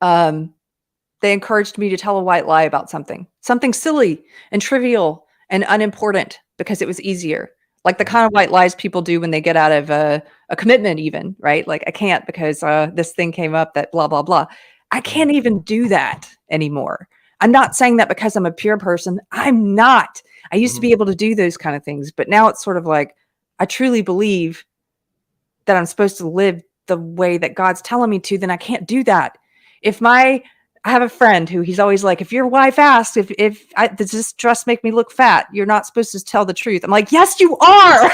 they encouraged me to tell a white lie about something silly and trivial and unimportant because it was easier. Like the kind of white lies people do when they get out of a commitment even, right? Like, I can't because this thing came up that blah, blah, blah. I can't even do that anymore. I'm not saying that because I'm a pure person. I'm not. I used to be able to do those kind of things, but now it's sort of like, I truly believe that I'm supposed to live the way that God's telling me to, then I can't do that. I have a friend who he's always like, if your wife asks, does this dress make me look fat? You're not supposed to tell the truth. I'm like, yes, you are.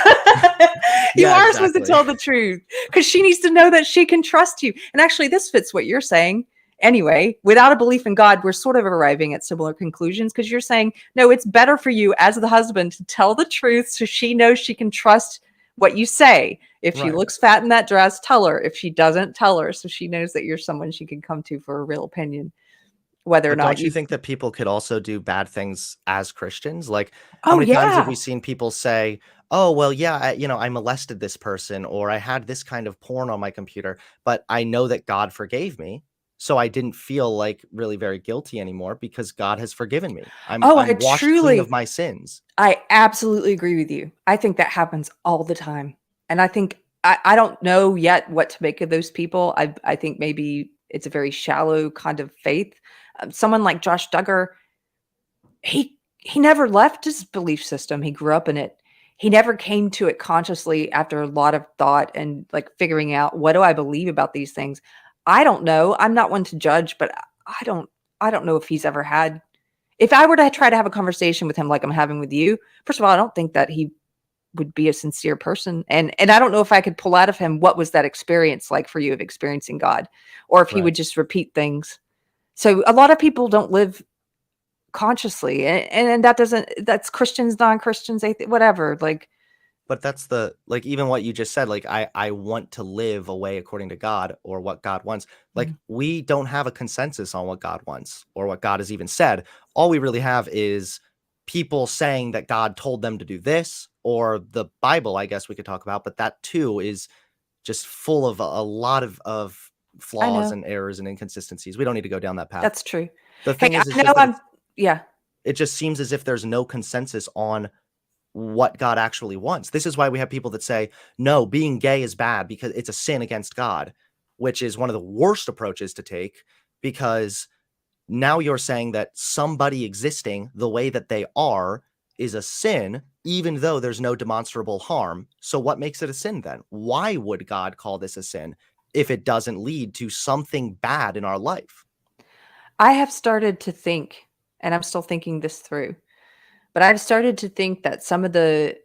You are supposed to tell the truth because she needs to know that she can trust you. And actually, this fits what you're saying. Anyway, without a belief in God, we're sort of arriving at similar conclusions, because you're saying, no, it's better for you as the husband to tell the truth so she knows she can trust what you say. If she Right. looks fat in that dress, tell her. If she doesn't, tell her, so she knows that you're someone she can come to for a real opinion, whether or But not don't you you. think that people could also do bad things as Christians? Like, how Oh many times have we yeah. seen people say, "Oh, well, yeah, I molested this person, or I had this kind of porn on my computer, but I know that God forgave me, so I didn't feel like really very guilty anymore because God has forgiven me. I'm Oh, I'm washed clean of my sins." I absolutely agree with you. I think that happens all the time. And I think I don't know yet what to make of those people. I think maybe it's a very shallow kind of faith. Someone like Josh Duggar, he never left his belief system. He grew up in it. He never came to it consciously after a lot of thought and like figuring out, what do I believe about these things? I don't know. I'm not one to judge, but I don't I don't know if he's ever had, if I were to try to have a conversation with him like I'm having with you, first of all, I don't think that he would be a sincere person. And I don't know if I could pull out of him what was that experience like for you of experiencing God, or if he Right. would just repeat things. So a lot of people don't live consciously, and that doesn't, that's Christians, non-Christians, whatever. Like, But that's even what you just said, like, I want to live a way according to God or what God wants. Like, mm, we don't have a consensus on what God wants or what God has even said. All we really have is people saying that God told them to do this, or the Bible, I guess we could talk about, but that too is just full of a lot of I flaws know and errors and inconsistencies. We don't need to go down that path. that's true. The Hey, thing I is know just that I'm, yeah. it just seems as if there's no consensus on what God actually wants. This is why we have people that say, no, being gay is bad because it's a sin against God, which is one of the worst approaches to take, because now you're saying that somebody existing the way that they are is a sin, even though there's no demonstrable harm. So what makes it a sin then? Why would God call this a sin if it doesn't lead to something bad in our life? I have started to think, and I'm still thinking this through, but I've started to think that some of the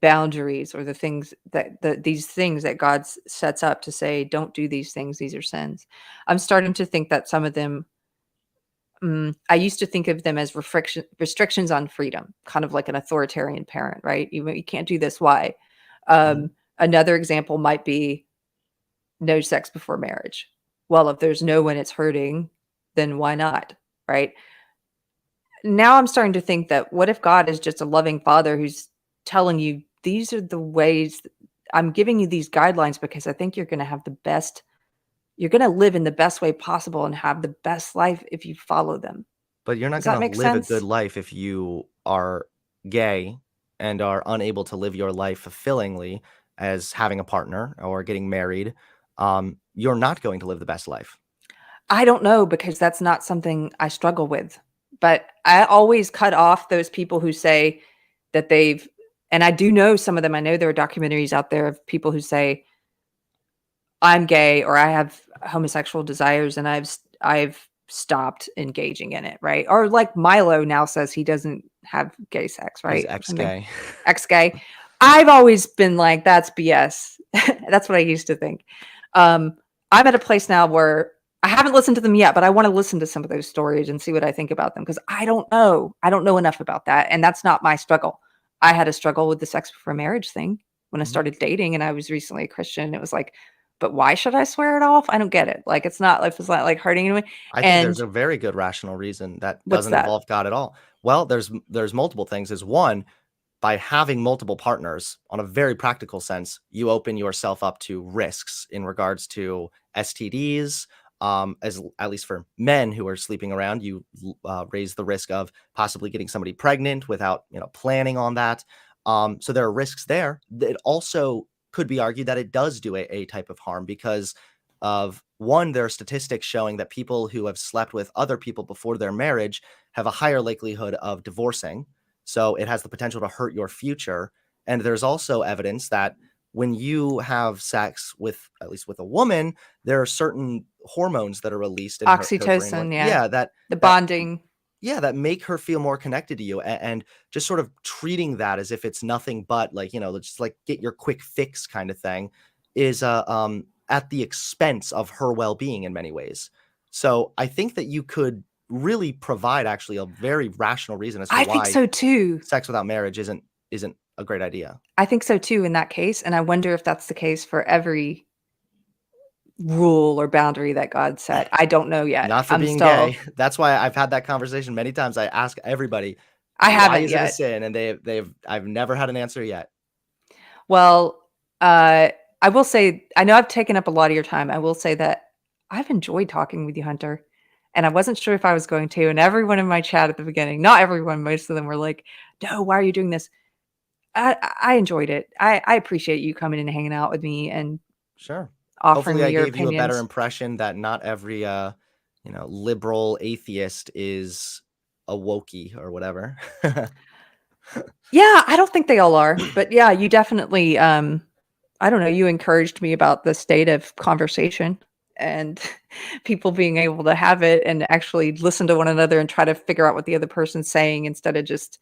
boundaries, or the things that these things that God sets up to say, don't do these things, these are sins. I'm starting to think that some of them, I used to think of them as restrictions on freedom, kind of like an authoritarian parent, right? You can't do this. Why? Mhm. Another example might be no sex before marriage. Well, if there's no one it's hurting, then why not? Right? Now I'm starting to think that, what if God is just a loving father who's telling you, these are the ways, I'm giving you these guidelines because I think you're going to have the best, you're going to live in the best way possible and have the best life if you follow them. But you're not Does that gonna make live a good sense? life if you are gay and are unable to live your life fulfillingly as having a partner or getting married. You're not going to live the best life. I don't know, because that's not something I struggle with. But I always cut off those people who say that they've, and I do know some of them. I know there are documentaries out there of people who say, I'm gay, or I have homosexual desires, and I've stopped engaging in it, right? Or like Milo now says he doesn't have gay sex, He's right? Or something. ex-gay. Ex-gay. I've always been like, that's BS. That's what I used to think. Um, I'm at a place now where I haven't listened to them yet, but I want to listen to some of those stories and see what I think about them, because I don't know. I don't know enough about that, and that's not my struggle. I had a struggle with the sex before marriage thing when I Mhm. started dating, and I was recently a Christian. It was like, but why should I swear it off? I don't get it. Like, it's not like hurting anyone. I think there's And a very good rational reason that what's doesn't that? involve God at all. Well, there's multiple things. Is one, by having multiple partners, on a very practical sense, you open yourself up to risks in regards to STDs. As at least for men who are sleeping around, you raise the risk of possibly getting somebody pregnant without planning on that. So there are risks there. It also could be argued that it does do a type of harm because of one, there are statistics showing that people who have slept with other people before their marriage have a higher likelihood of divorcing, so it has the potential to hurt your future. And there's also evidence that when you have sex with, at least with a woman, there are certain hormones that are released in her brain. Oxytocin, yeah. Yeah, that The that bonding. yeah, that make her feel more connected to you, and just sort of treating that as if it's nothing but like, just like get your quick fix kind of thing is at the expense of her well-being in many ways. So I think that you could really provide actually a very rational reason as to I think why so too. sex without marriage isn't a great idea. I think so too in that case, and I wonder if that's the case for every rule or boundary that God set. I don't know yet. Not for I'm being still gay. That's why I've had that conversation many times. I ask everybody, I why haven't is it a yet. sin? And I've never had an answer yet. Well, I will say, I know I've taken up a lot of your time. I will say that I've enjoyed talking with you, Hunter, and I wasn't sure if I was going to. And everyone in my chat at the beginning, not everyone, most of them were like, "No, why are you doing this?" I enjoyed it. I appreciate you coming and hanging out with me and Sure. offering Hopefully me I your gave you a better opinions. impression that not every liberal atheist is a wokey or whatever. Yeah, I don't think they all are, but yeah, you definitely, I don't know, you encouraged me about the state of conversation and people being able to have it and actually listen to one another and try to figure out what the other person's saying instead of just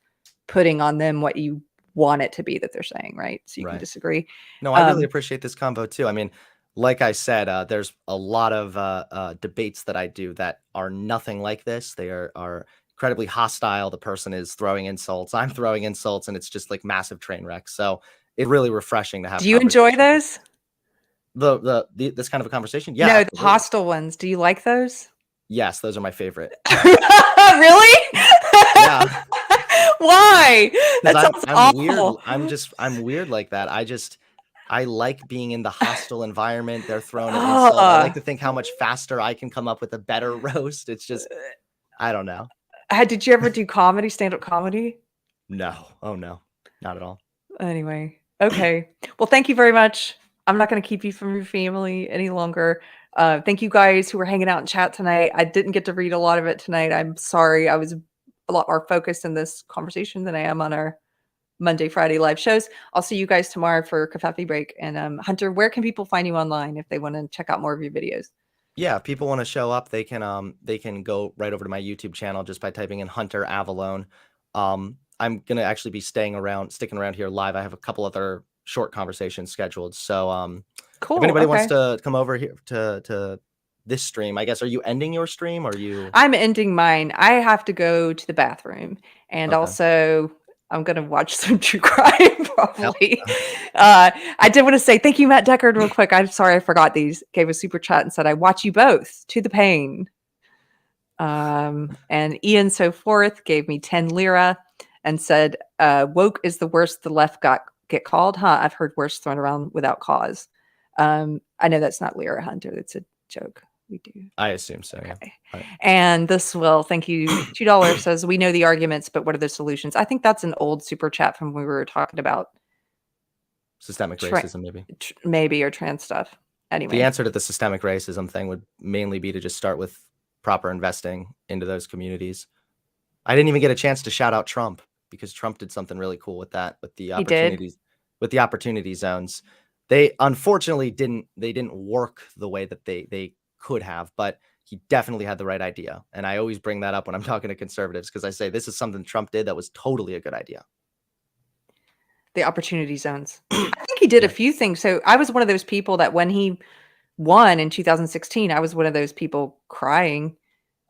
putting on them what you want it to be that they're saying, right? So you can Right. disagree. No, I really appreciate this convo too. I mean, like I said, there's a lot of debates that I do that are nothing like this. They are incredibly hostile. The person is throwing insults. I'm throwing insults, and it's just like massive train wrecks. So it's really refreshing to have Do you enjoy conversations. those? This kind of a conversation. Yeah, No, the absolutely. hostile ones. Do you like those? Yes, those are my favorite. Really? Yeah, Why? because That sounds I'm weird. awful. I'm weird like that. I like being in the hostile environment. They're throwing an insult. I like Ah. to think how much faster I can come up with a better roast. It's just, I don't know. Did you ever do comedy, stand-up comedy? No. Oh no, not at all. Anyway, okay. Well, thank you very much. I'm not gonna keep you from your family any longer. Thank you guys who were hanging out in chat tonight. I didn't get to read a lot of it tonight. I'm sorry. I was a lot more focused in this conversation than I am on our Monday, Friday live shows. I'll see you guys tomorrow for Coffee Break. And Hunter, where can people find you online if they want to check out more of your videos? Yeah, if people want to show up, they can go right over to my YouTube channel just by typing in Hunter Avallone. I'm gonna actually be sticking around here live. I have a couple other short conversations scheduled. So if Cool. anybody wants Okay. to come over here to this stream, I guess, are you ending your stream or are you I'm ending mine. I have to go to the bathroom, and okay? also I'm gonna watch some true crime Hell probably. yeah. I did want to say thank you, Matt Deckard, real quick. I'm sorry I forgot these. Gave a super chat and said I watch you both to the pain. And Ian so forth gave me 10 lira and said, woke is the worst the left get called. Huh? I've heard worse thrown around without cause. I know that's not lira, Hunter. That's a joke. We do. I assume so. Yeah. Okay. Right. And this will, thank you. $2 says, we know the arguments, but what are the solutions? I think that's an old super chat from when we were talking about Systemic racism, maybe. maybe, or trans stuff. Anyway. The answer to the systemic racism thing would mainly be to just start with proper investing into those communities. I didn't even get a chance to shout out Trump because Trump did something really cool with that, with the opportunities, with the opportunity zones. They unfortunately didn't work the way that they could have, but he definitely had the right idea. And I always bring that up when I'm talking to conservatives because I say this is something Trump did that was totally a good idea. The opportunity zones. I think he did a few things. So I was one of those people that when he won in 2016, I was one of those people crying.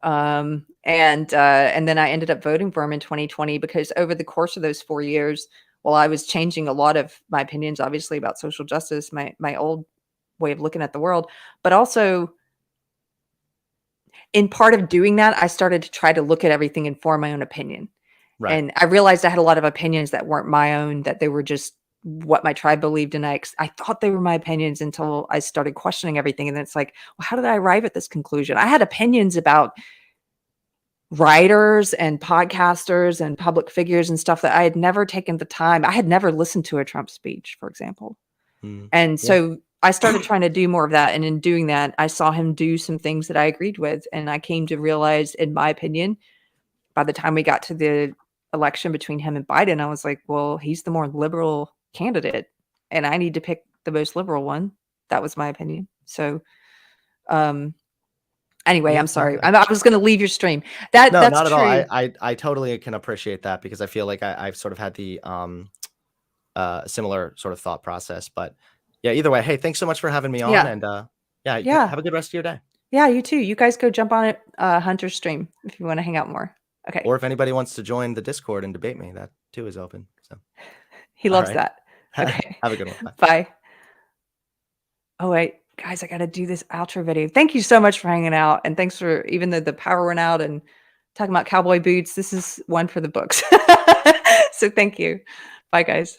And then I ended up voting for him in 2020 because over the course of those 4 years, while I was changing a lot of my opinions, obviously about social justice, my old way of looking at the world, but also in part of doing that, I started to try to look at everything and form my own opinion. Right. And I realized I had a lot of opinions that weren't my own, that they were just what my tribe believed in. I thought they were my opinions until I started questioning everything. And then it's like, well, how did I arrive at this conclusion? I had opinions about writers and podcasters and public figures and stuff that I had never taken the time. I had never listened to a Trump speech, for example. And so I started trying to do more of that. And in doing that, I saw him do some things that I agreed with. And I came to realize, in my opinion, by the time we got to the election between him and Biden, I was like, well, he's the more liberal candidate and I need to pick the most liberal one. That was my opinion. So, anyway, I'm sorry. I was going to leave your stream. No, That's not at true. all. I totally can appreciate that because I feel like I've sort of had the similar sort of thought process. But yeah, either way, hey, thanks so much for having me on. Yeah. And Yeah. have a good rest of your day. Yeah, you too. You guys go jump on it, Hunter's stream if you want to hang out more. Okay. Or if anybody wants to join the Discord and debate me, that too is open. So He All loves right. that. Okay. Have a good one. Bye. Bye. Oh, wait. Guys, I got to do this outro video. Thank you so much for hanging out. And thanks for, even though the power went out and talking about cowboy boots, this is one for the books. So thank you. Bye, guys.